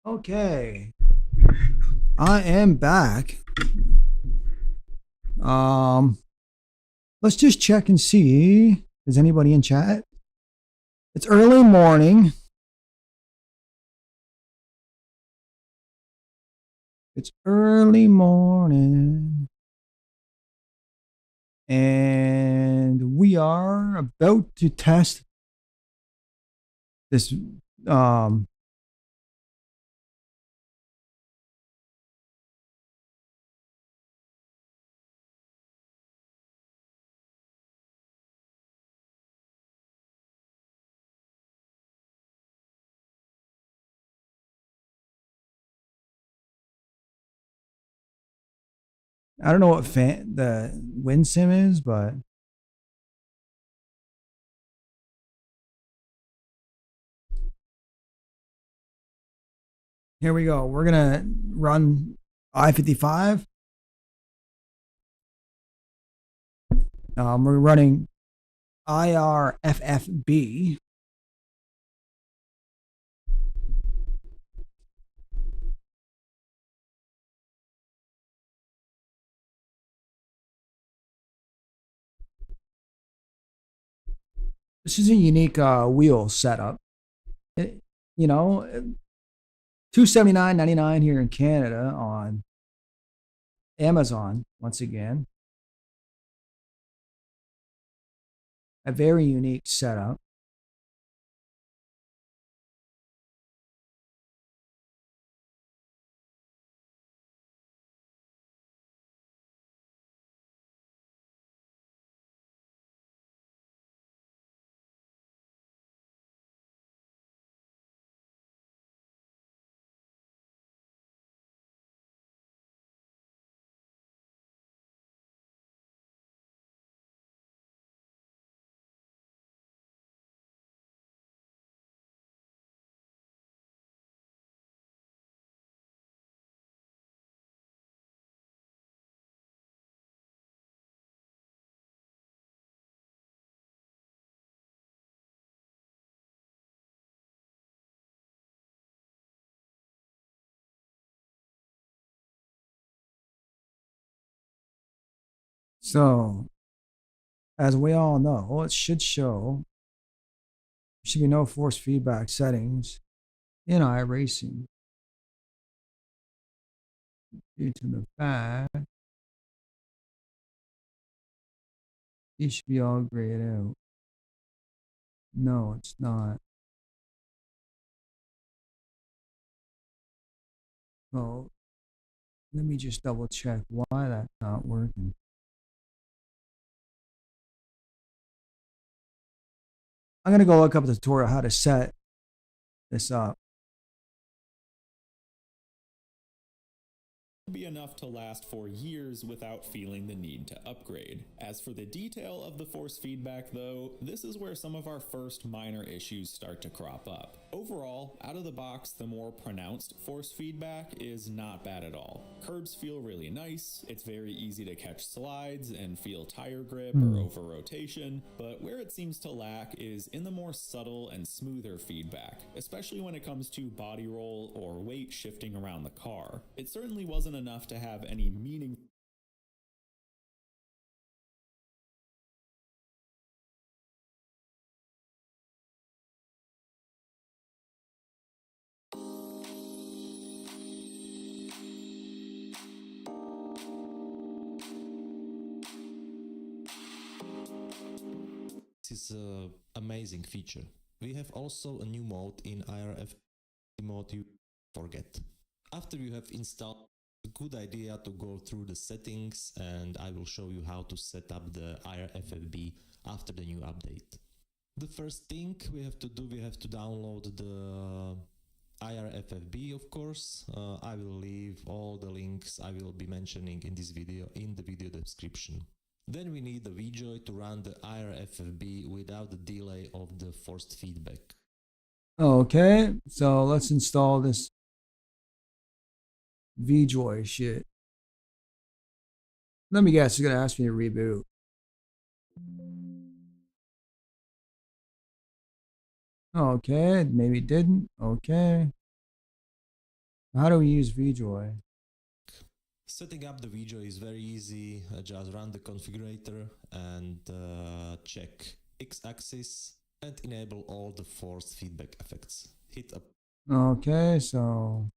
Okay. I am back. Let's just check and see. Is anybody in chat? It's early morning. It's early morning. And we are about to test this I don't know what the wind sim is, but here we go. We're gonna run I-55. We're running IRFFB. This is a unique wheel setup. You know, $279.99 here in Canada on Amazon. Once again, a very unique setup. So, as we all know, it should show there should be no force feedback settings in iRacing due to the fact it should be all grayed out. No, it's not. So, let me just double check why that's not working. I'm going to go look up a tutorial how to set this up. Be enough to last for years without feeling the need to upgrade. As for the detail of the force feedback though, this is where some of our first minor issues start to crop up. Overall, out of the box, the more pronounced force feedback is not bad at all. Curbs feel really nice, it's very easy to catch slides and feel tire grip or over rotation, but where it seems to lack is in the more subtle and smoother feedback, especially when it comes to body roll or weight shifting around the car. It certainly wasn't enough to have any meaning. This is an amazing feature. We have also a new mode in IRF mode you forget. After you have installed, a good idea to go through the settings, and I will show you how to set up the IRFFB after the new update. The first thing we have to do, we have to download the IRFFB, of course. I will leave all the links I will be mentioning in this video in the video description. Then we need the VJoy to run the IRFFB without the delay of the forced feedback. Okay, so let's install this VJoy shit. Let me guess, it's gonna ask me to reboot. Okay, maybe it didn't. Okay. How do we use VJoy? Setting up the VJoy is very easy. Just run the configurator and check X-axis and enable all the force feedback effects. Hit up. Okay, so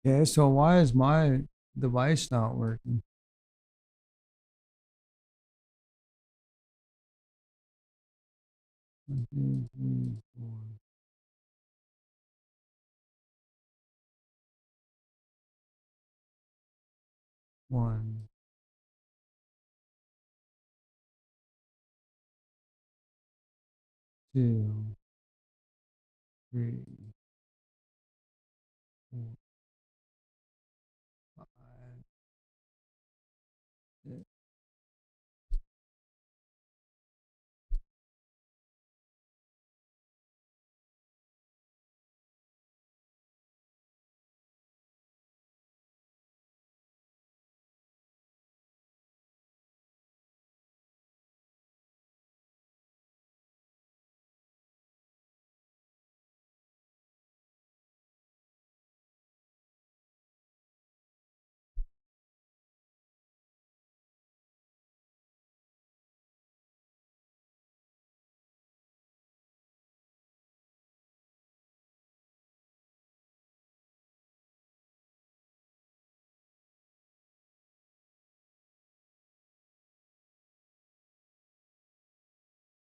okay, so why is my device not working? One, two, three, four. One, two, three, four, five, six.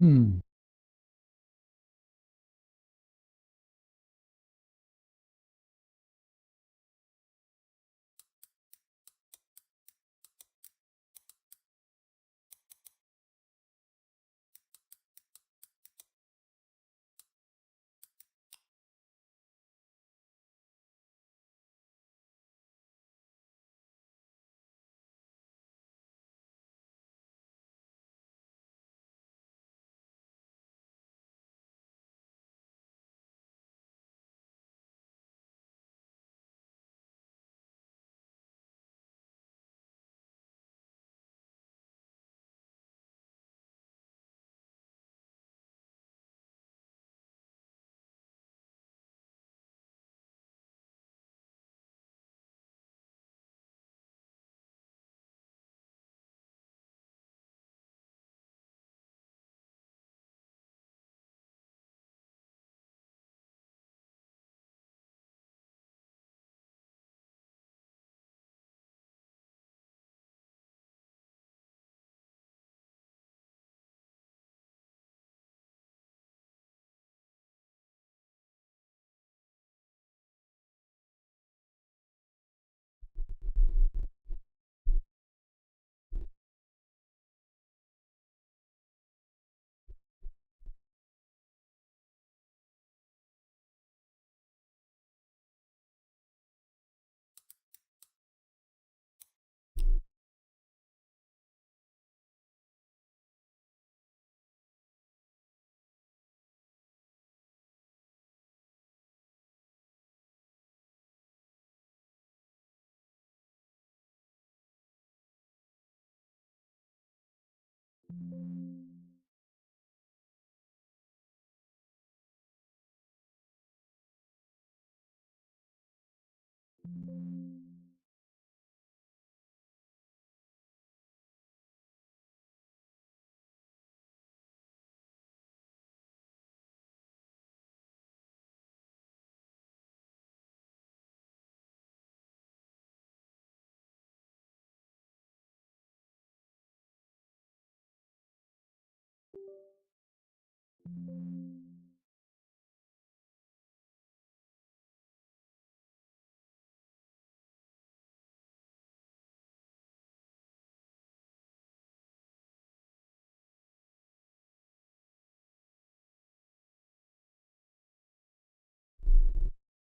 Hmm.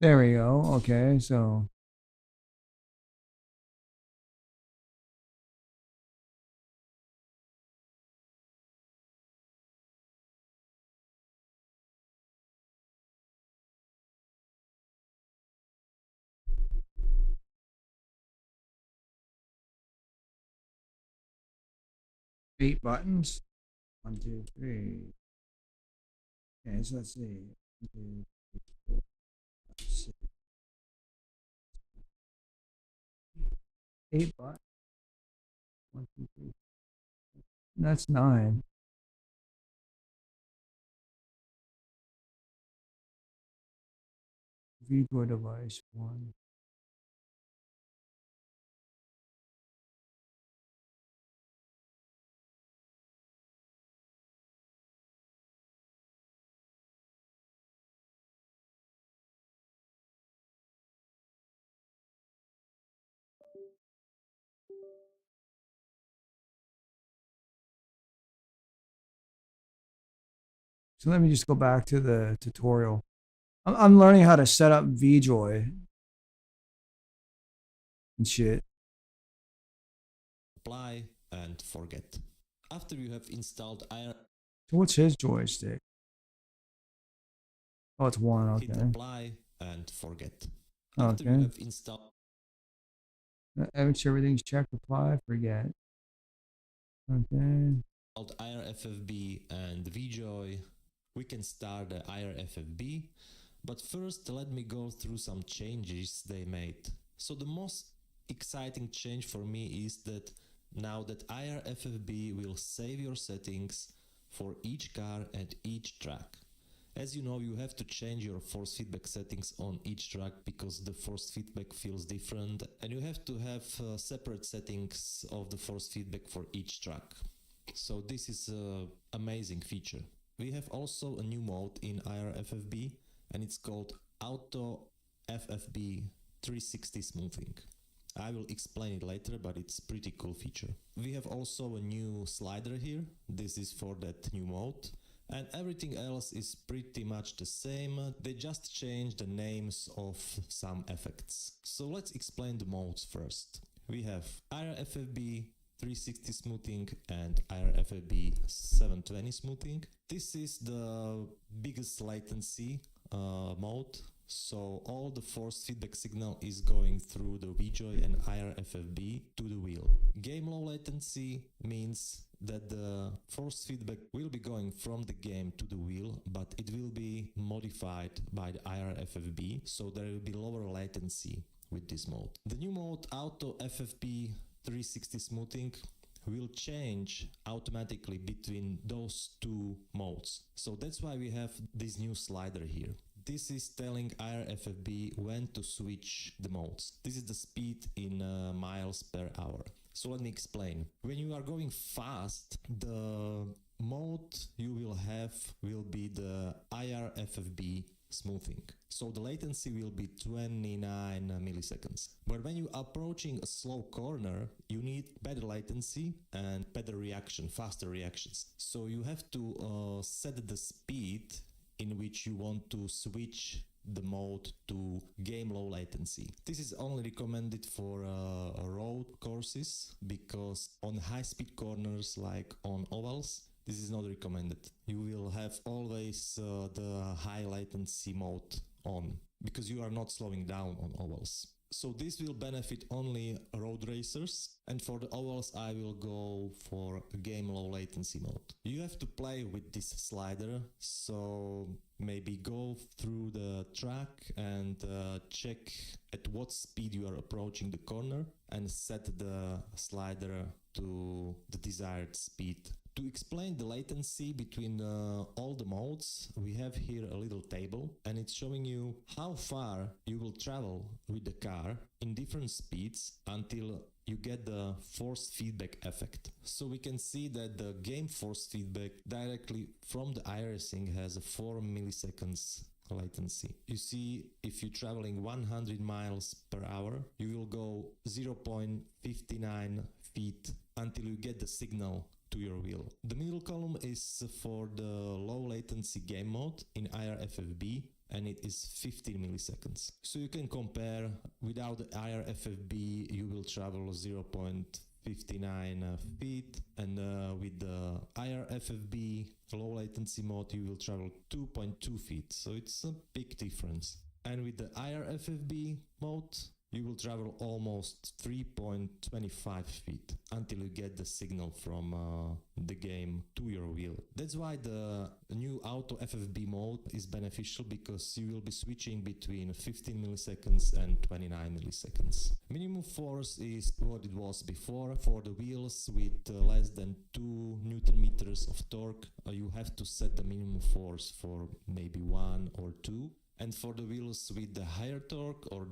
There we go. Okay, so 8 buttons. 1, 2, 3. Okay, so let's see. 1, 2, 3, 4, 5, 6. 8 buttons. 1, 2, 3. That's 9. VGO device 1. So let me just go back to the tutorial. I'm learning how to set up VJoy and shit. Apply and forget. After you have installed So what's his joystick? Oh, it's 1. hit Okay. apply and forget. After you Okay. have installed Make sure everything's checked. Apply. Forget. Okay. IRFFB and VJoy, we can start the IRFFB, but first let me go through some changes they made. So the most exciting change for me is that now that IRFFB will save your settings for each car and each track. As you know, you have to change your force feedback settings on each track because the force feedback feels different, and you have to have separate settings of the force feedback for each track. So this is an amazing feature. We have also a new mode in IRFFB, and it's called Auto FFB 360 Smoothing. I will explain it later, but it's a pretty cool feature. We have also a new slider here. This is for that new mode. And everything else is pretty much the same. They just changed the names of some effects. So let's explain the modes first. We have IRFFB 360 smoothing and IRFFB 720 smoothing. This is the biggest latency mode. So all the force feedback signal is going through the VJoy and IRFFB to the wheel. Game low latency means that the force feedback will be going from the game to the wheel, but it will be modified by the IRFFB, so there will be lower latency with this mode. The new mode Auto FFB 360 Smoothing will change automatically between those two modes. So that's why we have this new slider here. This is telling IRFFB when to switch the modes. This is the speed in miles per hour. So let me explain. When you are going fast, the mode you will have will be the IRFFB smoothing. So the latency will be 29 milliseconds. But when you are approaching a slow corner, you need better latency and better reaction, faster reactions. So you have to set the speed in which you want to switch the mode to game low latency. This is only recommended for road courses, because on high speed corners like on ovals, this is not recommended. You will have always the high latency mode on, because you are not slowing down on ovals. So this will benefit only road racers, and for the ovals I will go for game low latency mode. You have to play with this slider, so maybe go through the track and check at what speed you are approaching the corner and set the slider to the desired speed. To explain the latency between all the modes, we have here a little table, and it's showing you how far you will travel with the car in different speeds until you get the force feedback effect. So we can see that the game force feedback directly from the Iracing has a 4 milliseconds latency. You see, if you're traveling 100 miles per hour, you will go 0.59 feet until you get the signal to your wheel. The middle column is for the low latency game mode in IRFFB, and it is 15 milliseconds. So you can compare. Without the IRFFB you will travel 0.59 feet, and with the IRFFB low latency mode you will travel 2.2 feet, so it's a big difference. And with the IRFFB mode you will travel almost 3.25 feet until you get the signal from the game to your wheel. That's why the new Auto FFB mode is beneficial, because you will be switching between 15 milliseconds and 29 milliseconds. Minimum force is what it was before. For the wheels with less than 2 Newton meters of torque, you have to set the minimum force for maybe 1 or 2. And for the wheels with the higher torque or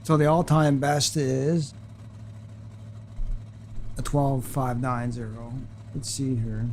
So the all-time best is a 12.590. Let's see here.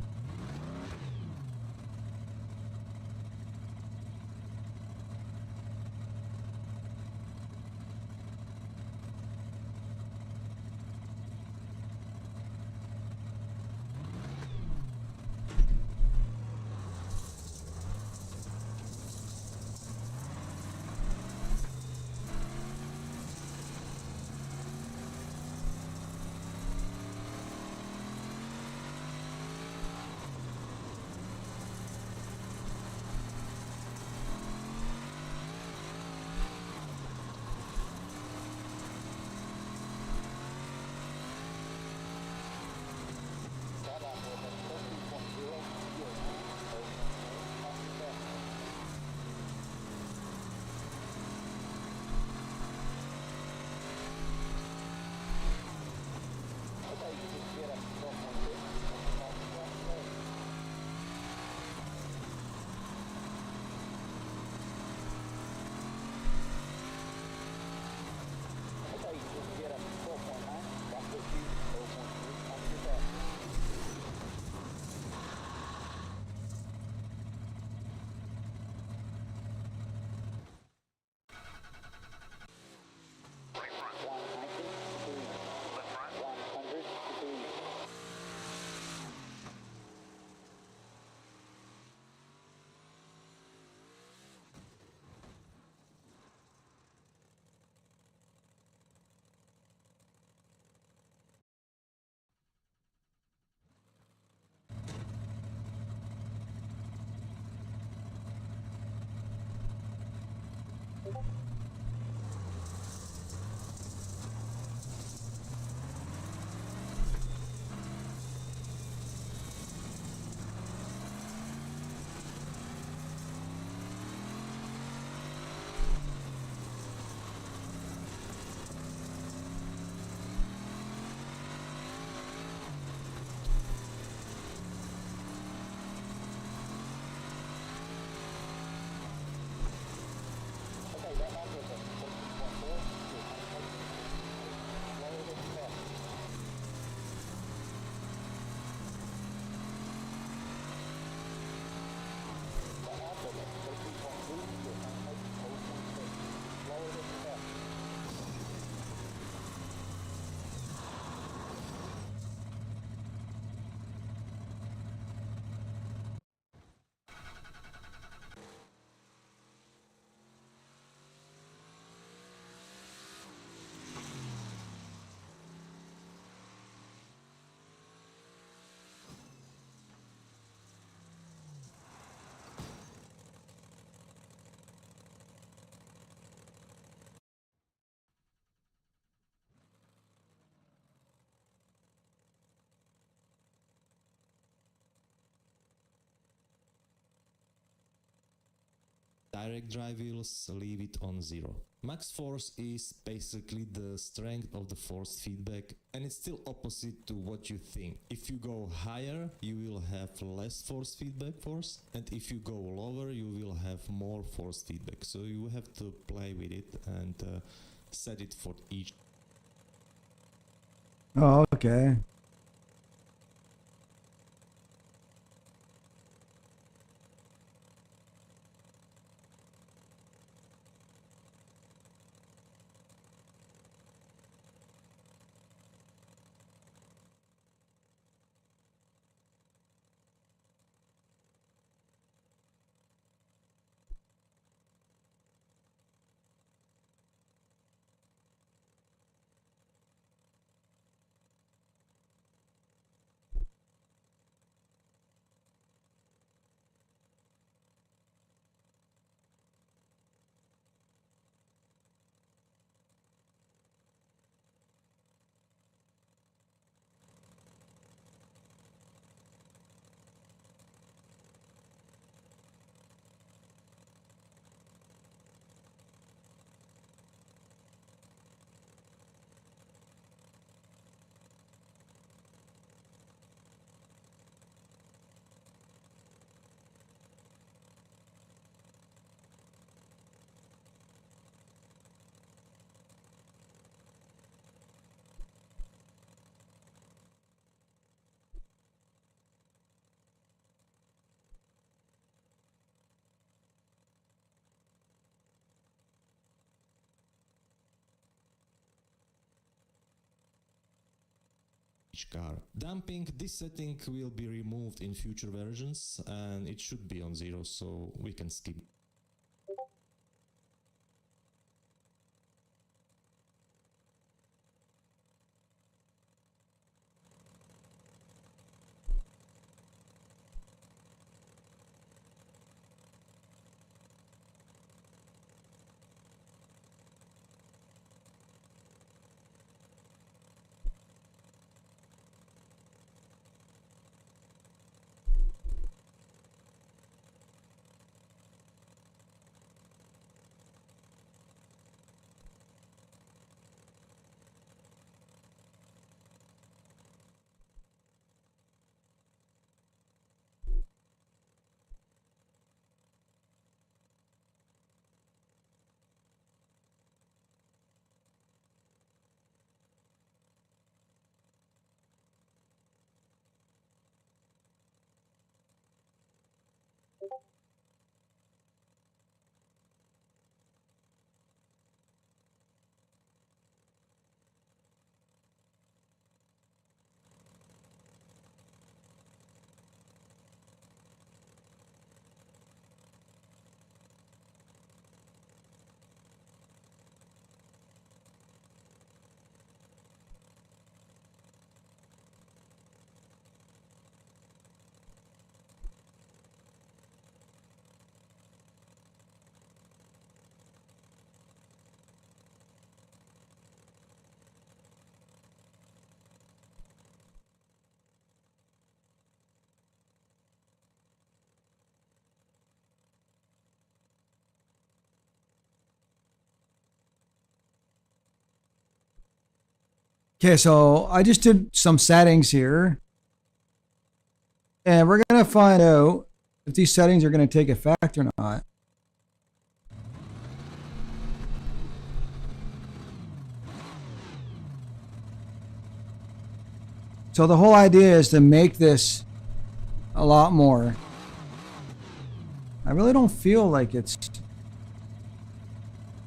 Direct drive wheels, leave it on 0. Max force is basically the strength of the force feedback, and it's still opposite to what you think. If you go higher, you will have less force feedback force, and if you go lower, you will have more force feedback. So you have to play with it and set it for each. Oh, okay. each car. Damping, this setting will be removed in future versions and it should be on 0, so we can skip. Okay, so I just did some settings here. And we're going to find out if these settings are going to take effect or not. So the whole idea is to make this a lot more. I really don't feel like it's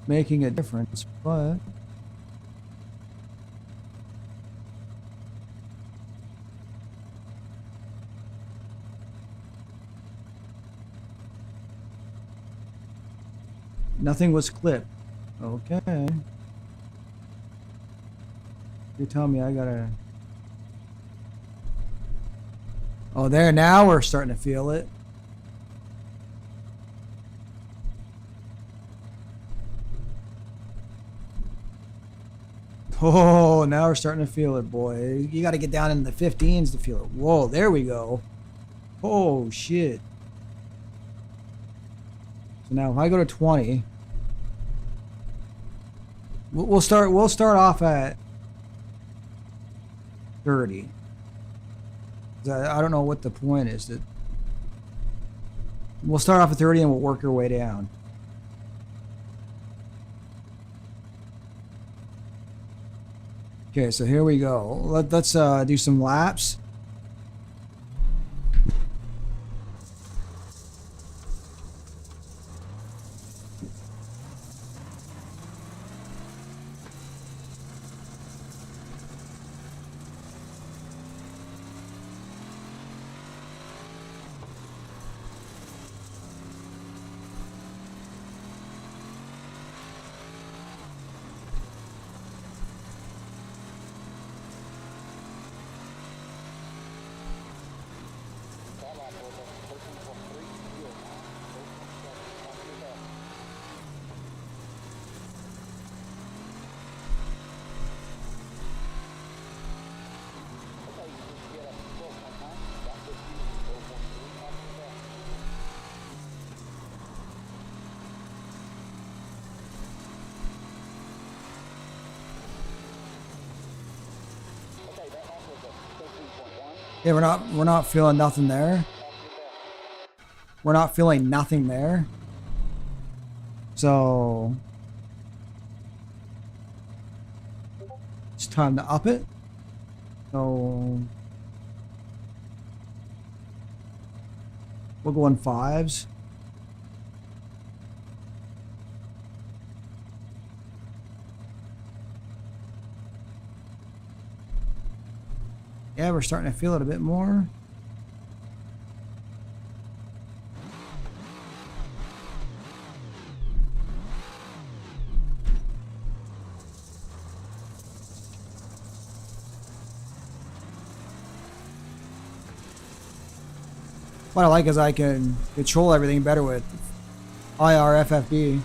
making a difference, but nothing was clipped. Okay. You tell me I gotta... Oh, there, now we're starting to feel it. Oh, now we're starting to feel it, boy. You gotta get down in the 15s to feel it. Whoa, there we go. Oh, shit. So now if I go to 20, we'll start off at 30. I don't know what the point is. That we'll start off at 30 and we'll work our way down. Okay, so here we go. Let's do some laps. Yeah, we're not feeling nothing there. We're not feeling nothing there. So it's time to up it. So we'll go in 5s. Yeah, we're starting to feel it a bit more. What I like is I can control everything better with IRFFB.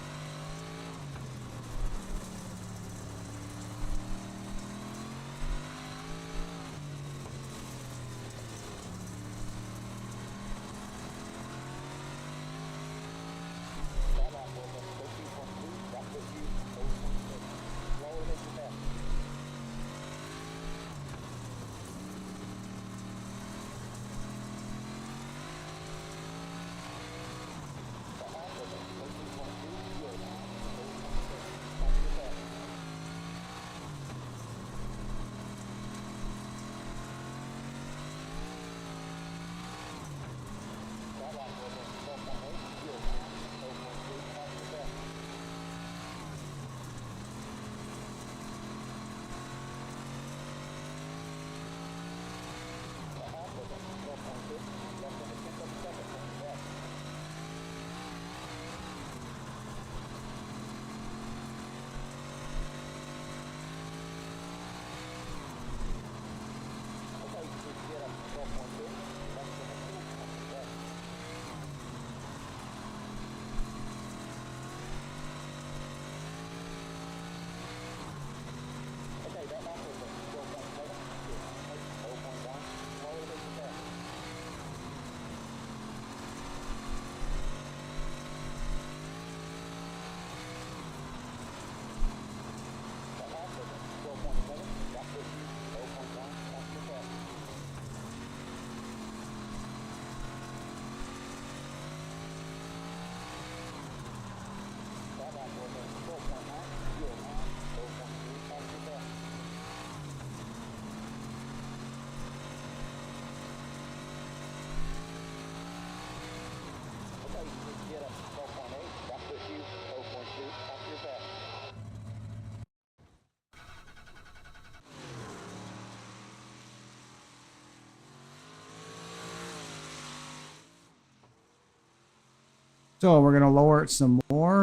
So we're gonna lower it some more.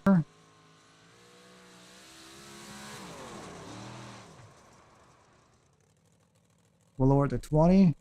We'll lower it to 20.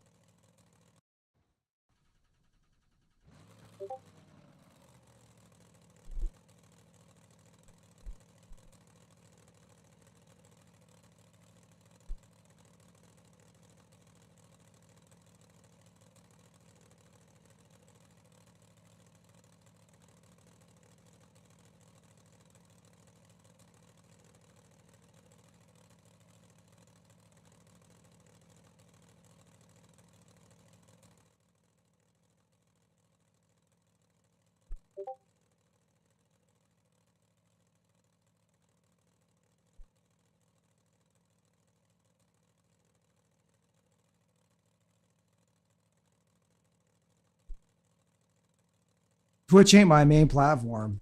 Twitch ain't my main platform.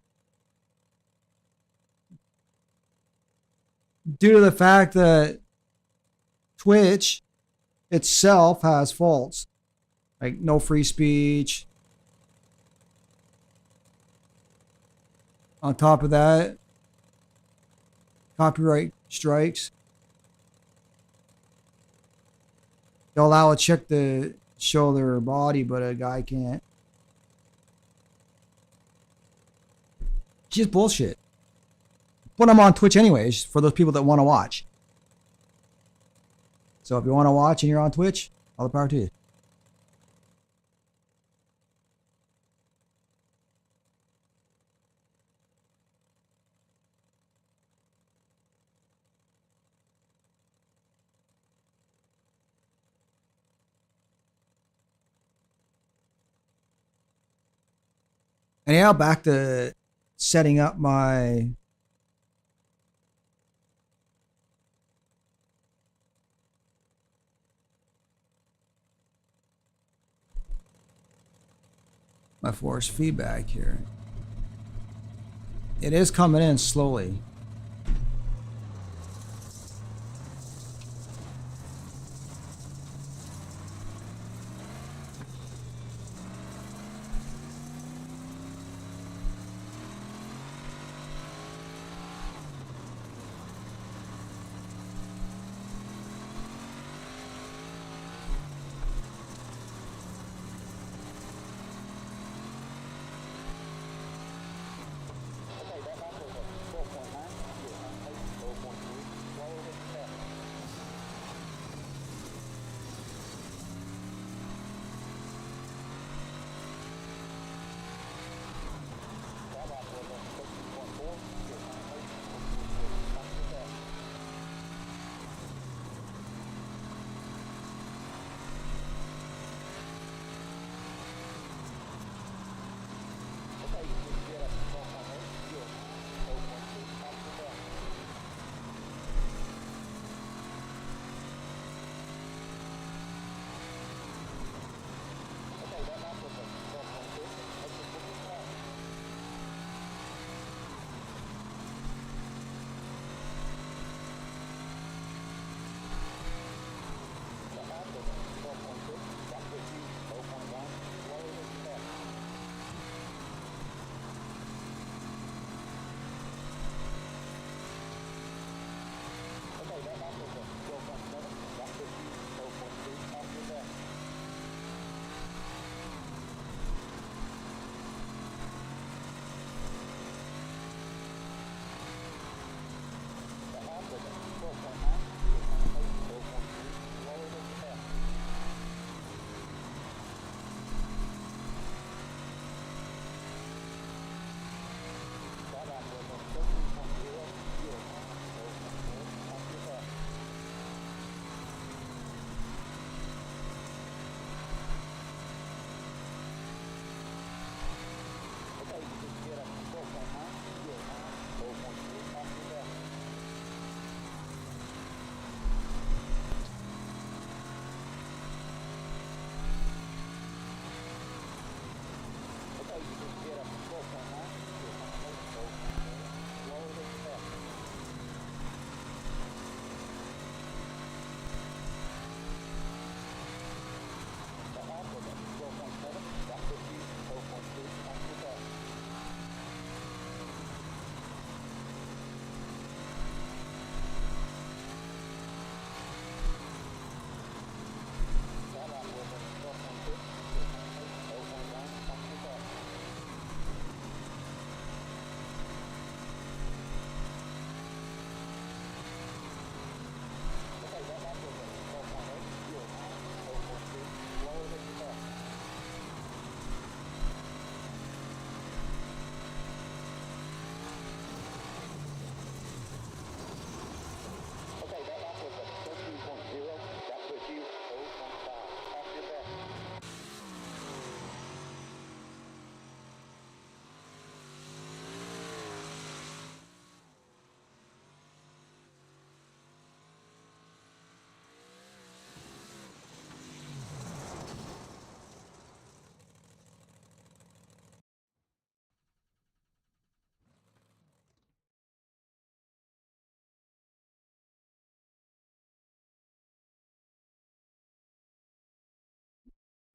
Due to the fact that Twitch itself has faults, like no free speech. On top of that, copyright strikes. They'll allow a chick to show their body, but a guy can't. Just bullshit. But I'm on Twitch anyways for those people that want to watch. So if you want to watch and you're on Twitch, all the power to you. Anyhow, back to setting up my force feedback here. It is coming in slowly.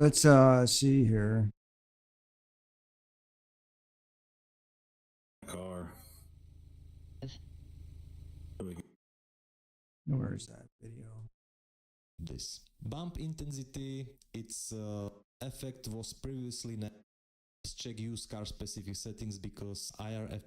Let's see here. Car. Where is that video? This bump intensity, its effect was previously not. Check used car specific settings because IRFFB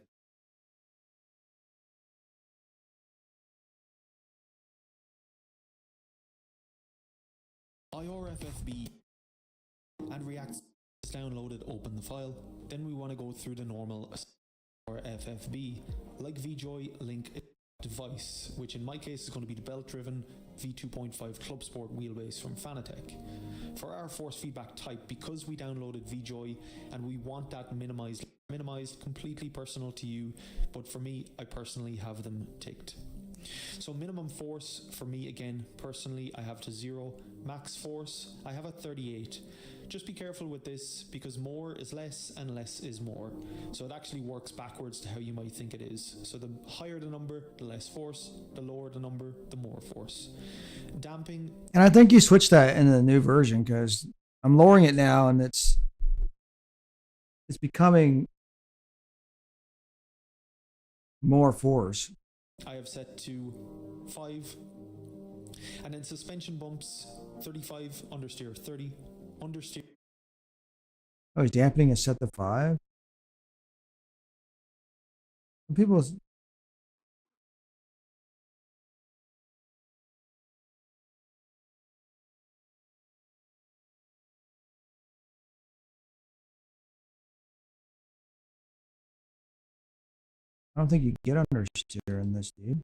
and React is downloaded, open the file. Then we want to go through the normal IRFFB like VJoy link device, which in my case is going to be the belt driven V2.5 Club Sport wheelbase from Fanatec. For our force feedback type, because we downloaded VJoy and we want that minimized, completely personal to you, but for me, I personally have them ticked. So minimum force for me, again, personally, I have to 0. Max force, I have at 38. Just be careful with this because more is less and less is more. So it actually works backwards to how you might think it is. So the higher the number, the less force. The lower the number, the more force. Damping. And I think you switched that in the new version because I'm lowering it now and it's becoming more force. I have set to 5. And then suspension bumps, 35, understeer, 30, understeer. Oh, he's dampening is set to 5? People... I don't think you get understeer in this, dude.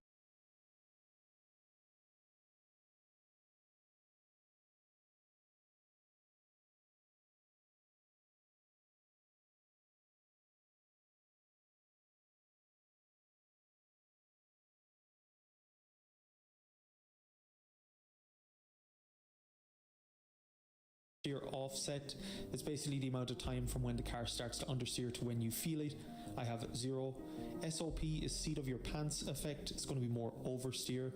Offset is basically the amount of time from when the car starts to understeer to when you feel it. I have 0. SOP is seat of your pants effect. It's going to be more oversteer.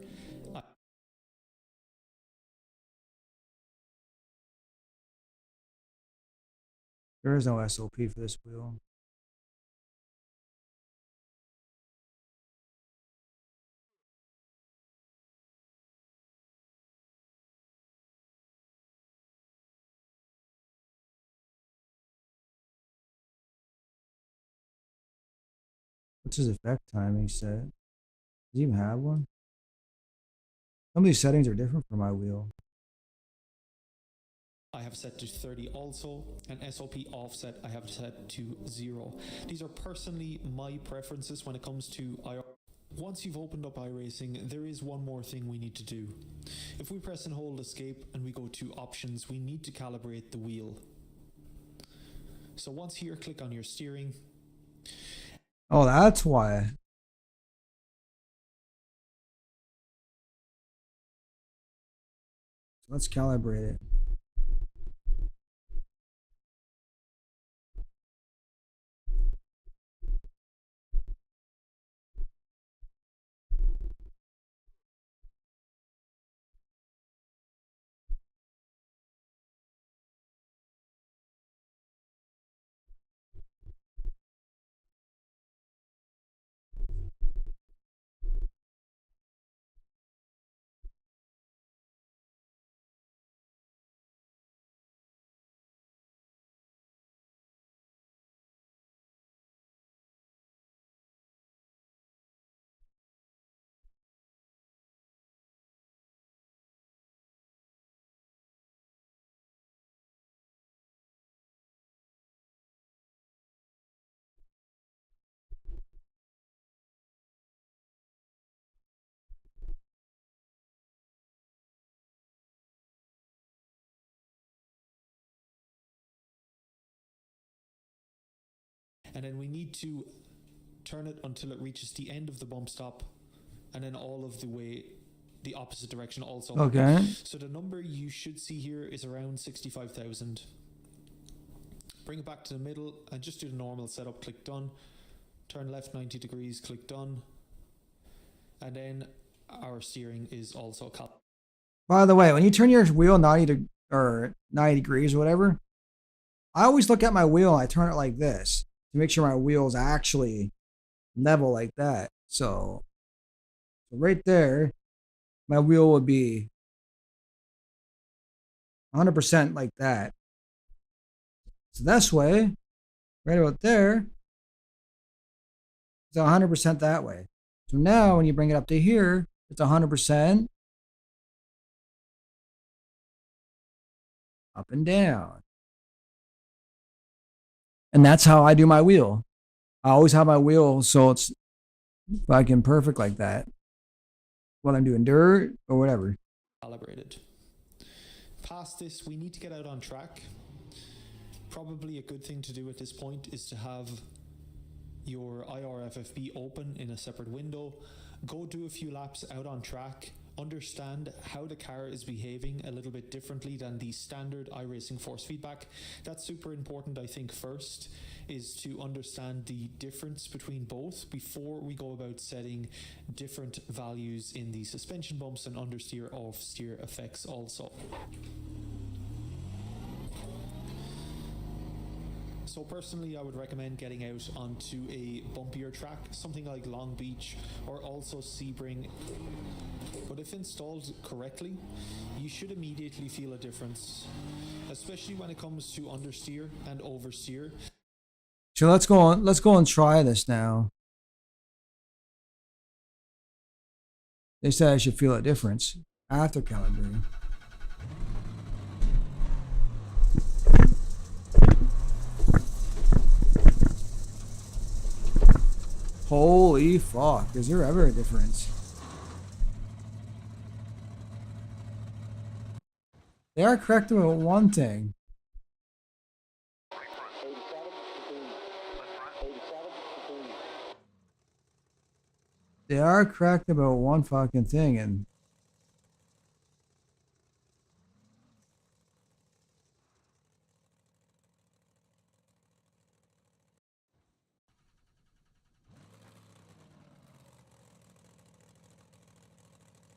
There is no SOP for this wheel. What's his effect timing set? Does he even have one? Some of these settings are different for my wheel. I have set to 30 also, and SOP offset I have set to 0. These are personally my preferences when it comes to IR. Once you've opened up iRacing, there is one more thing we need to do. If we press and hold escape and we go to options, we need to calibrate the wheel. So once here, click on your steering. Oh, that's why. Let's calibrate it. And then we need to turn it until it reaches the end of the bump stop, and then all of the way the opposite direction also. Okay. So the number you should see here is around 65,000. Bring it back to the middle and just do the normal setup. Click done. Turn left 90 degrees. Click done. And then our steering is also cut. By the way, when you turn your wheel 90 or 90 degrees or whatever, I always look at my wheel and I turn it like this to make sure my wheel is actually level like that. So right there, my wheel would be 100% like that. So this way, right about there, it's 100% that way. So now when you bring it up to here, it's 100% up and down. And that's how I do my wheel. I always have my wheel so it's fucking perfect like that. Whether I'm doing dirt or whatever. Calibrated. Past this, we need to get out on track. Probably a good thing to do at this point is to have your IRFFB open in a separate window. Go do a few laps out on track. Understand how the car is behaving a little bit differently than the standard iRacing force feedback. That's super important, I think. First is to understand the difference between both before we go about setting different values in the suspension bumps and understeer off steer effects also. So personally, I would recommend getting out onto a bumpier track, something like Long Beach or also Sebring. But if installed correctly, you should immediately feel a difference, especially when it comes to understeer and oversteer. So let's go on. Let's go and try this now. They said I should feel a difference after calibrating. Holy fuck, is there ever a difference? They are correct about one thing. They are correct about one fucking thing, and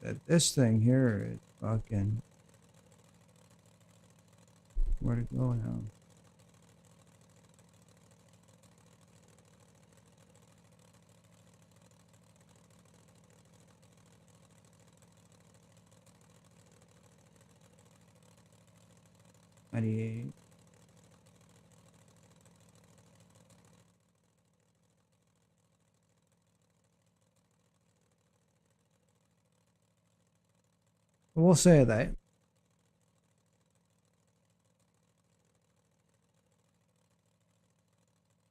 that this thing here is fucking, where'd it go now? We'll say that.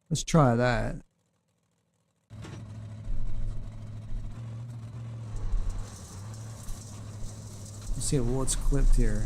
Let's try that. Let's see what's clipped here.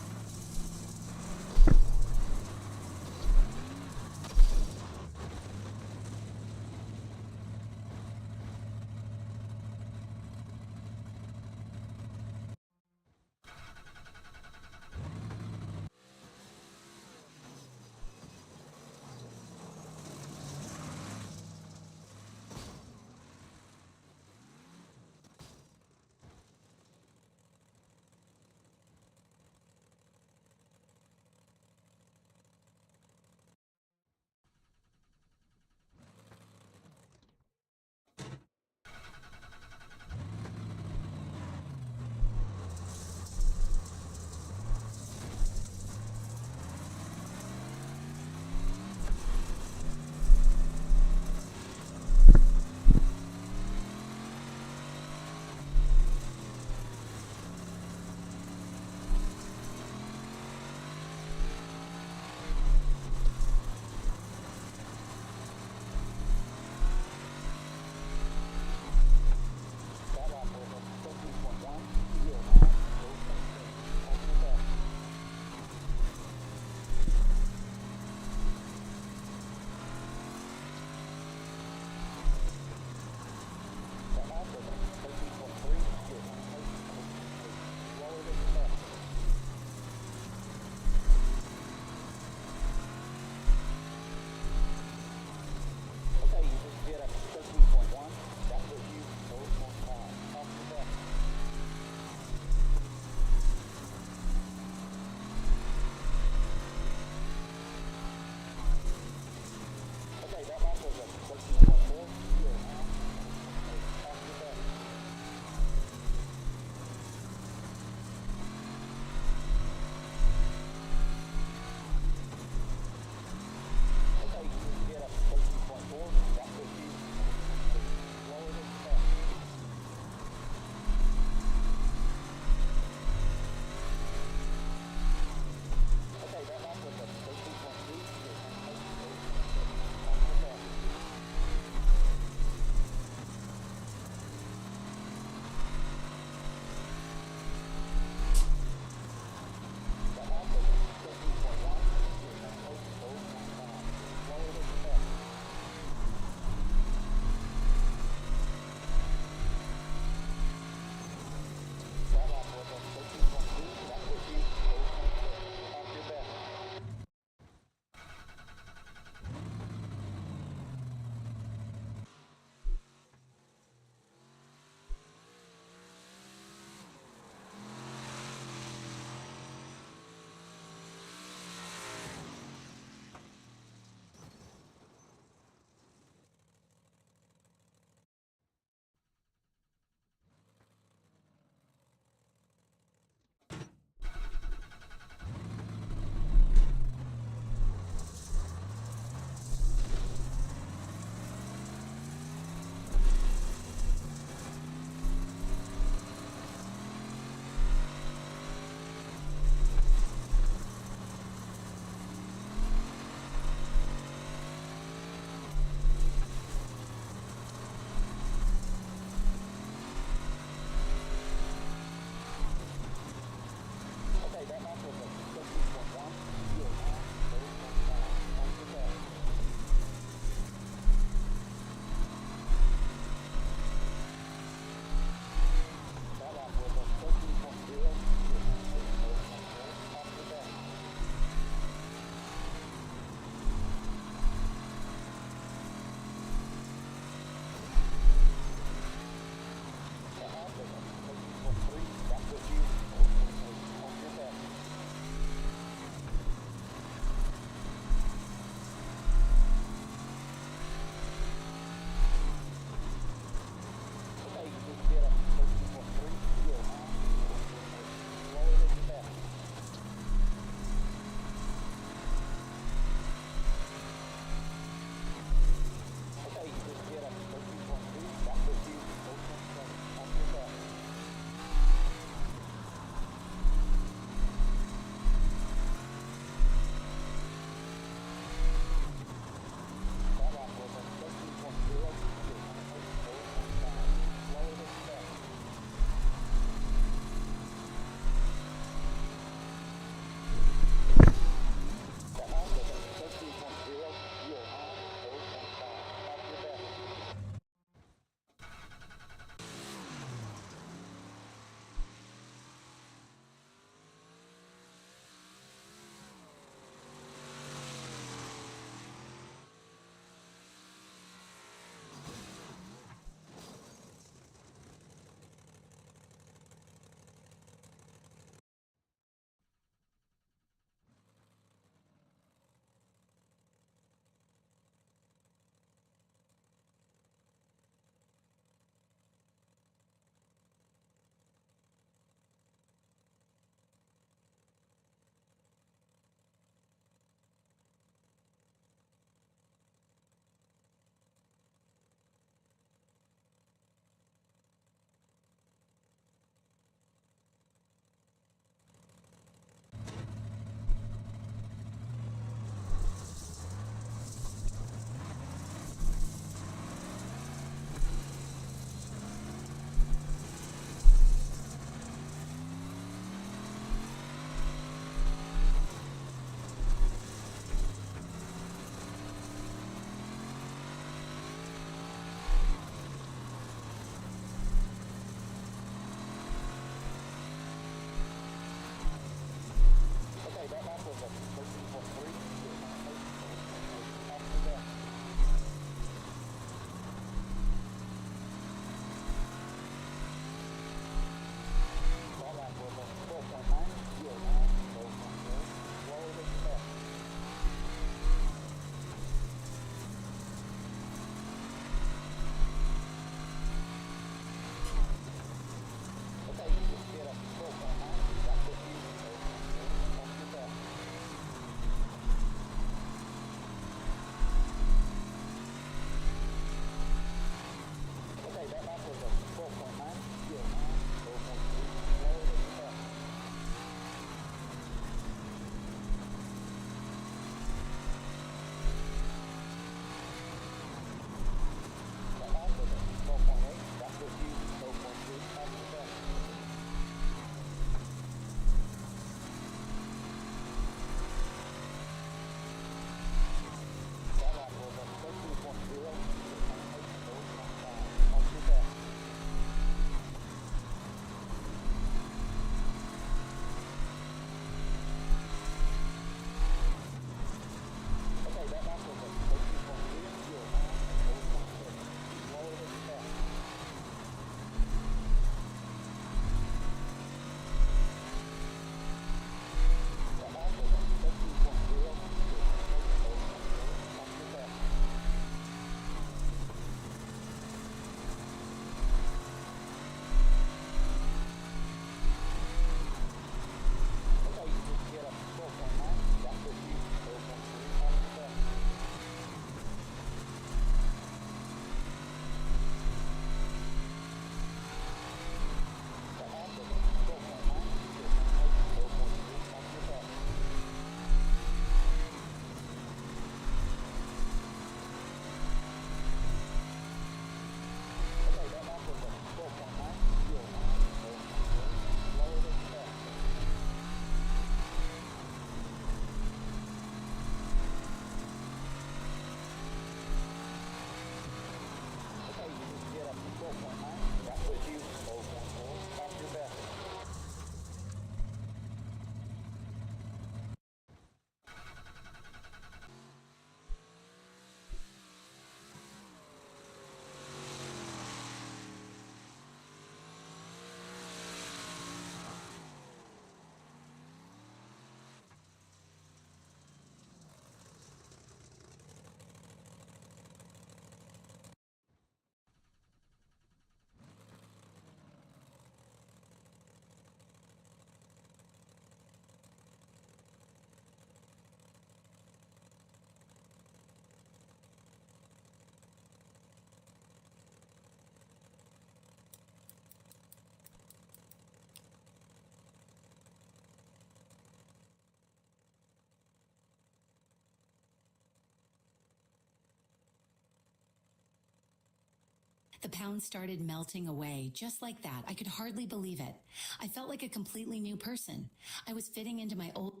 The pounds started melting away, just like that. I could hardly believe it. I felt like a completely new person. I was fitting into my old...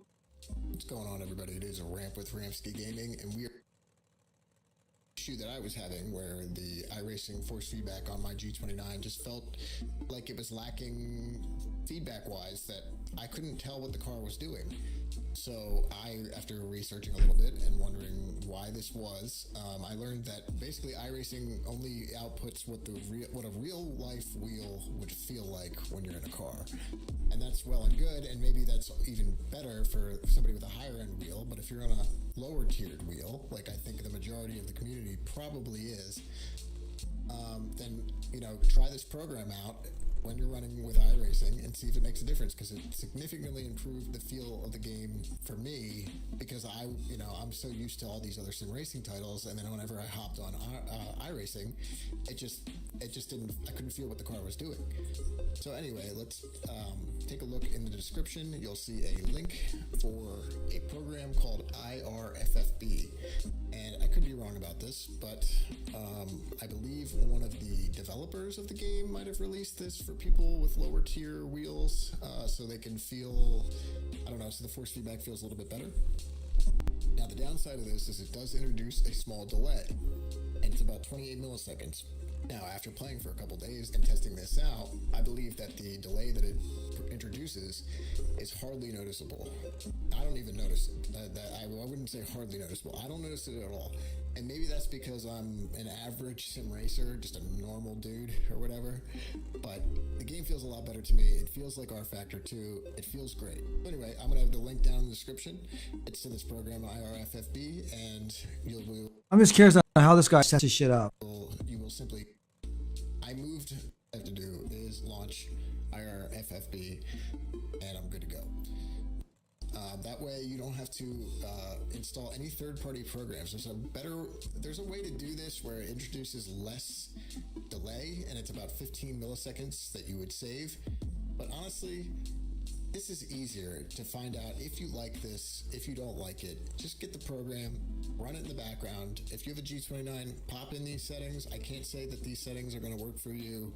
What's going on, everybody? It is a Ramp with Ramsky Gaming, and we are... issue that I was having where the iRacing force feedback on my G29 just felt like it was lacking feedback-wise, that I couldn't tell what the car was doing. So after researching a little bit and wondering why this was, I learned that basically iRacing only outputs what a real life wheel would feel like when you're in a car. And that's well and good, and maybe that's even better for somebody with a higher end wheel, but if you're on a lower tiered wheel, like I think the majority of the community probably is, then, try this program out when you're running with iRacing and see if it makes a difference, because it significantly improved the feel of the game for me, because I'm so used to all these other sim racing titles, and then whenever I hopped on iRacing, it just didn't, I couldn't feel what the car was doing. So anyway, let's take a look in the description. You'll see a link for a program called IRFFB, and I could be wrong about this, but I believe one of the developers of the game might have released this for people with lower tier wheels, so they can feel, so the force feedback feels a little bit better. Now the downside of this is it does introduce a small delay, and it's about 28 milliseconds. Now, after playing for a couple days and testing this out, I believe that the delay that it introduces is hardly noticeable. I don't even notice it. I wouldn't say hardly noticeable. I don't notice it at all. And maybe that's because I'm an average sim racer, just a normal dude or whatever. But the game feels a lot better to me. It feels like R Factor 2. It feels great. Anyway, I'm going to have the link down in the description. It's to this program, IRFFB, and I'm just curious on how this guy sets his shit up. You will simply... I have to do is launch IRFFB, and I'm good to go. That way you don't have to install any third-party programs. There's a way to do this where it introduces less delay, and it's about 15 milliseconds that you would save. But honestly, this is easier to find out if you like this. If you don't like it, just get the program, run it in the background. If you have a G29, pop in these settings. I can't say that these settings are going to work for you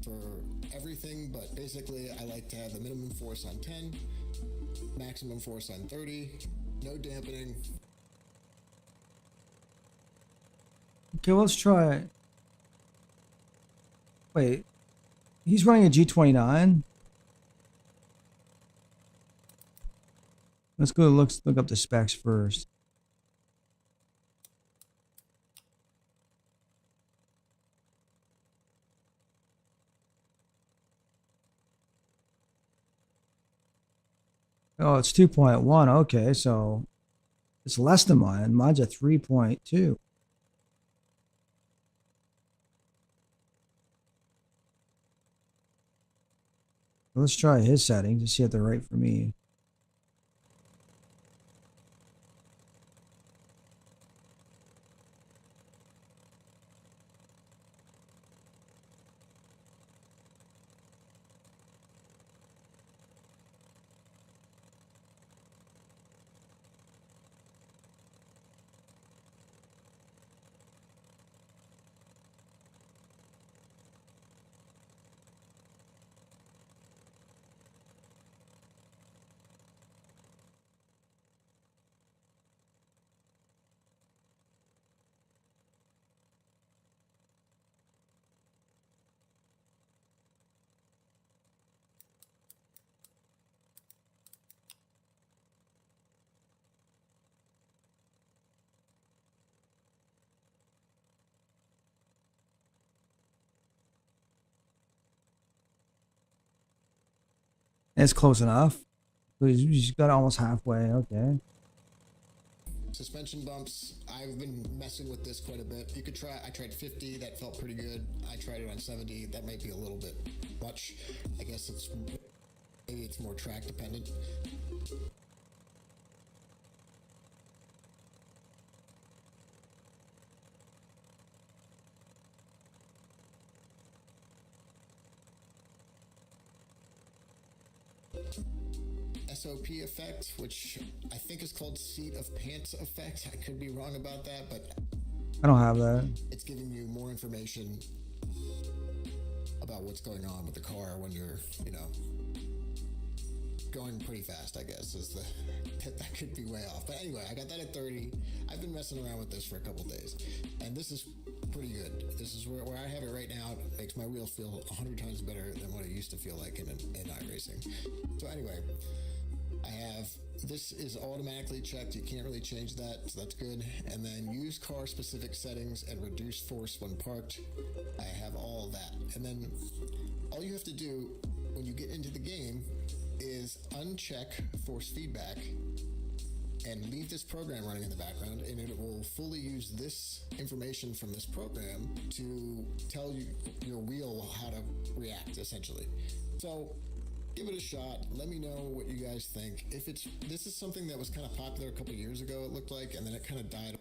for everything, but basically I like to have the minimum force on 10, maximum force on 30, no dampening. Okay, let's try it. Wait, he's running a G29? Let's go look up the specs first. Oh, it's 2.1. Okay, so it's less than mine. Mine's a 3.2. Let's try his settings to see if they're right for me. It's close enough. He's got almost halfway. Okay. Suspension bumps, I've been messing with this quite a bit. You could try, I tried 50, that felt pretty good. I tried it on 70, that might be a little bit much. I guess maybe it's more track dependent. SOP effect, which I think is called seat of pants effect. I could be wrong about that, but I don't have that. It's giving you more information about what's going on with the car when you're, you know, going pretty fast, I guess, is that could be way off. But anyway, I got that at 30. I've been messing around with this for a couple days, and this is pretty good. This is where I have it right now. It makes my wheels feel 100 times better than what it used to feel like in iRacing. So anyway, I have, this is automatically checked. You can't really change that, so that's good. And then use car specific settings and reduce force when parked. I have all of that. And then all you have to do when you get into the game is uncheck force feedback and leave this program running in the background, and it will fully use this information from this program to tell you your wheel how to react, essentially. So give it a shot. Let me know what you guys think. This is something that was kind of popular a couple years ago, it looked like, and then it kind of died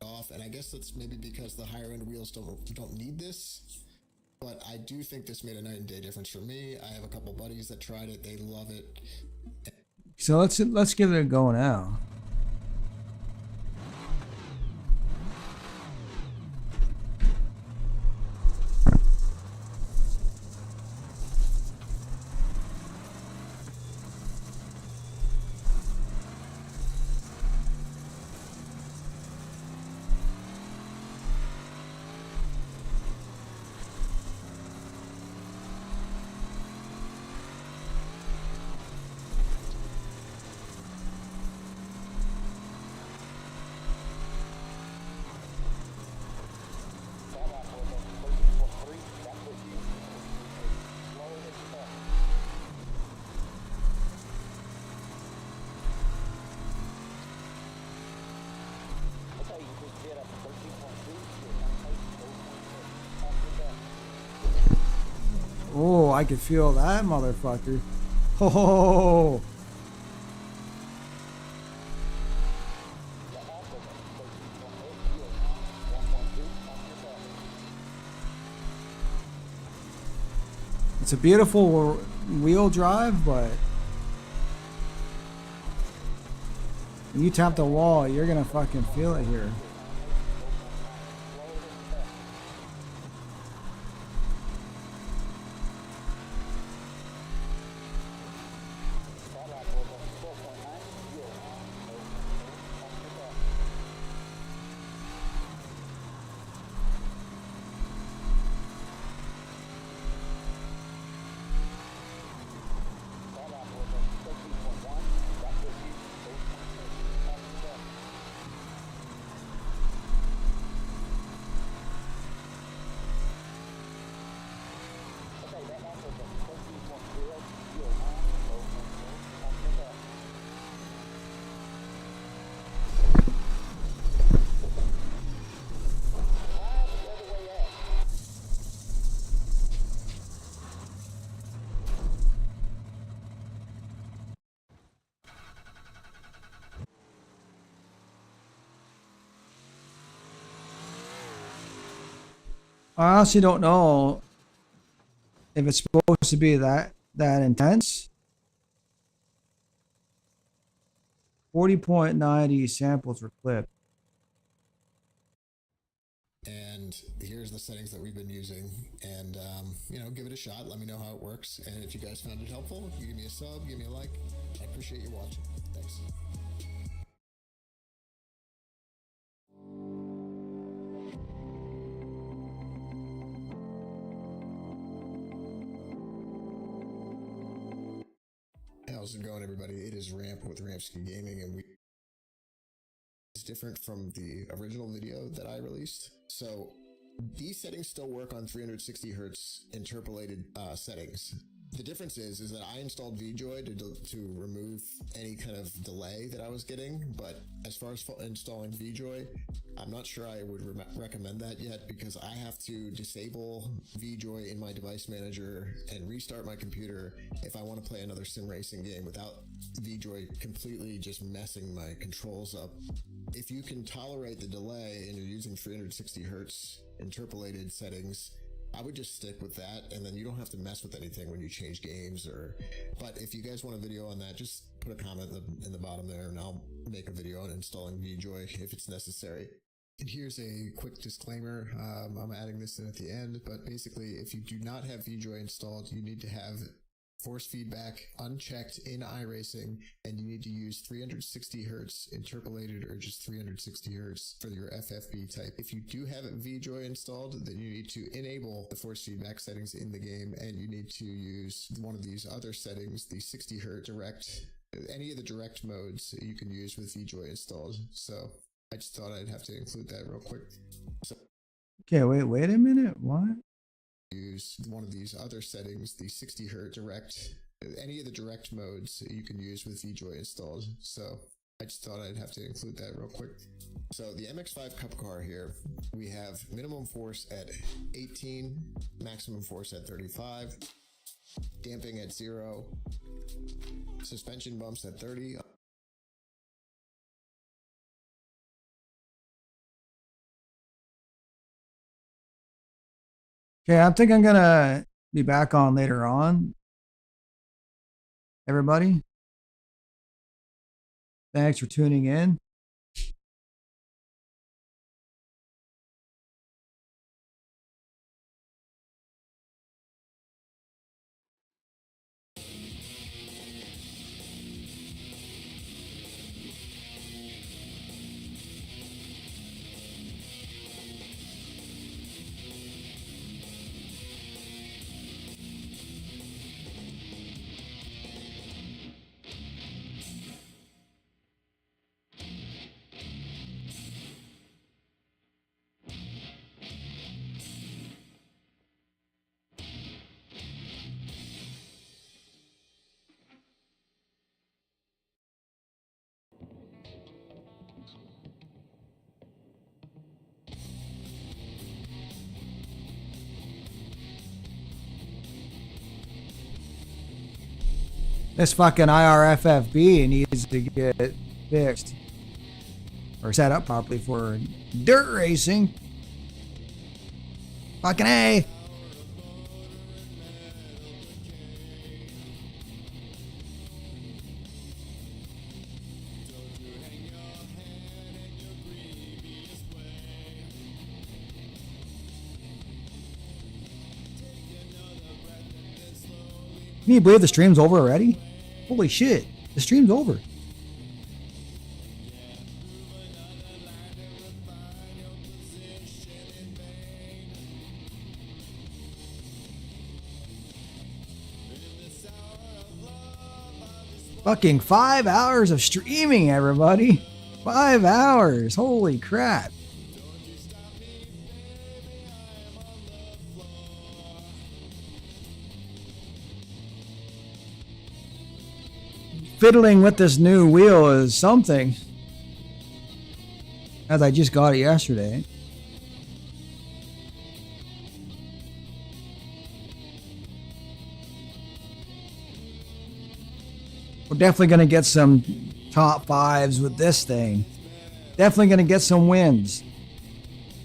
off. And I guess that's maybe because the higher end wheels don't need this. But I do think this made a night and day difference for me. I have a couple buddies that tried it. They love it. So let's give it a go now. Oh, I could feel that motherfucker. Oh. It's a beautiful wheel drive, but when you tap the wall, you're gonna fucking feel it here. I honestly don't know if it's supposed to be that intense. 40.90 samples were clipped. And here's the settings that we've been using, and you know, give it a shot. Let me know how it works, and if you guys found it helpful, you give me a sub, give me a like. I appreciate you watching. Thanks. How's it going, everybody? It is Ramp with Rampski Gaming, and it's different from the original video that I released. So these settings still work on 360 hertz interpolated settings. The difference is that I installed VJoy to remove any kind of delay that I was getting, but as far as installing VJoy, I'm not sure I would recommend that yet, because I have to disable VJoy in my device manager and restart my computer if I want to play another sim racing game without VJoy completely just messing my controls up. If you can tolerate the delay and you're using 360 hertz interpolated settings, I would just stick with that, and then you don't have to mess with anything when you change games. But if you guys want a video on that, just put a comment in the bottom there, and I'll make a video on installing VJoy if it's necessary. And here's a quick disclaimer. I'm adding this in at the end, but basically, if you do not have VJoy installed, you need to have force feedback unchecked in iRacing, and you need to use 360 hertz interpolated or just 360 hertz for your FFB type. If you do have VJoy installed, then you need to enable the force feedback settings in the game, and you need to use one of these other settings, the 60 hertz direct, any of the direct modes you can use with VJoy installed. So I just thought I'd have to include that real quick. So Okay, wait a minute. What? use one of these other settings, the 60 hertz direct, any of the direct modes you can use with VJoy installed. So I just thought I'd have to include that real quick. So the MX-5 Cup car here, we have minimum force at 18, maximum force at 35, damping at 0, suspension bumps at 30. Okay, I think I'm gonna be back on later on. Everybody, thanks for tuning in. This fucking IRFFB needs to get fixed or set up properly for dirt racing. Fucking A. Can you believe the stream's over already? Holy shit, the stream's over. Fucking 5 hours of streaming, everybody. 5 hours, holy crap. Fiddling with this new wheel is something, as I just got it yesterday. We're definitely going to get some top fives with this thing. Definitely going to get some wins.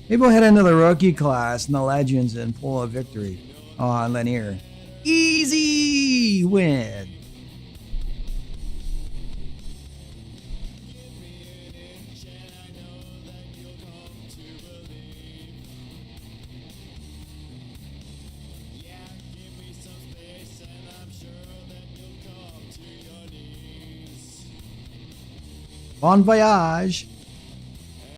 Maybe we'll head into the rookie class and the legends and pull a victory on Lanier. Easy win. Bon voyage.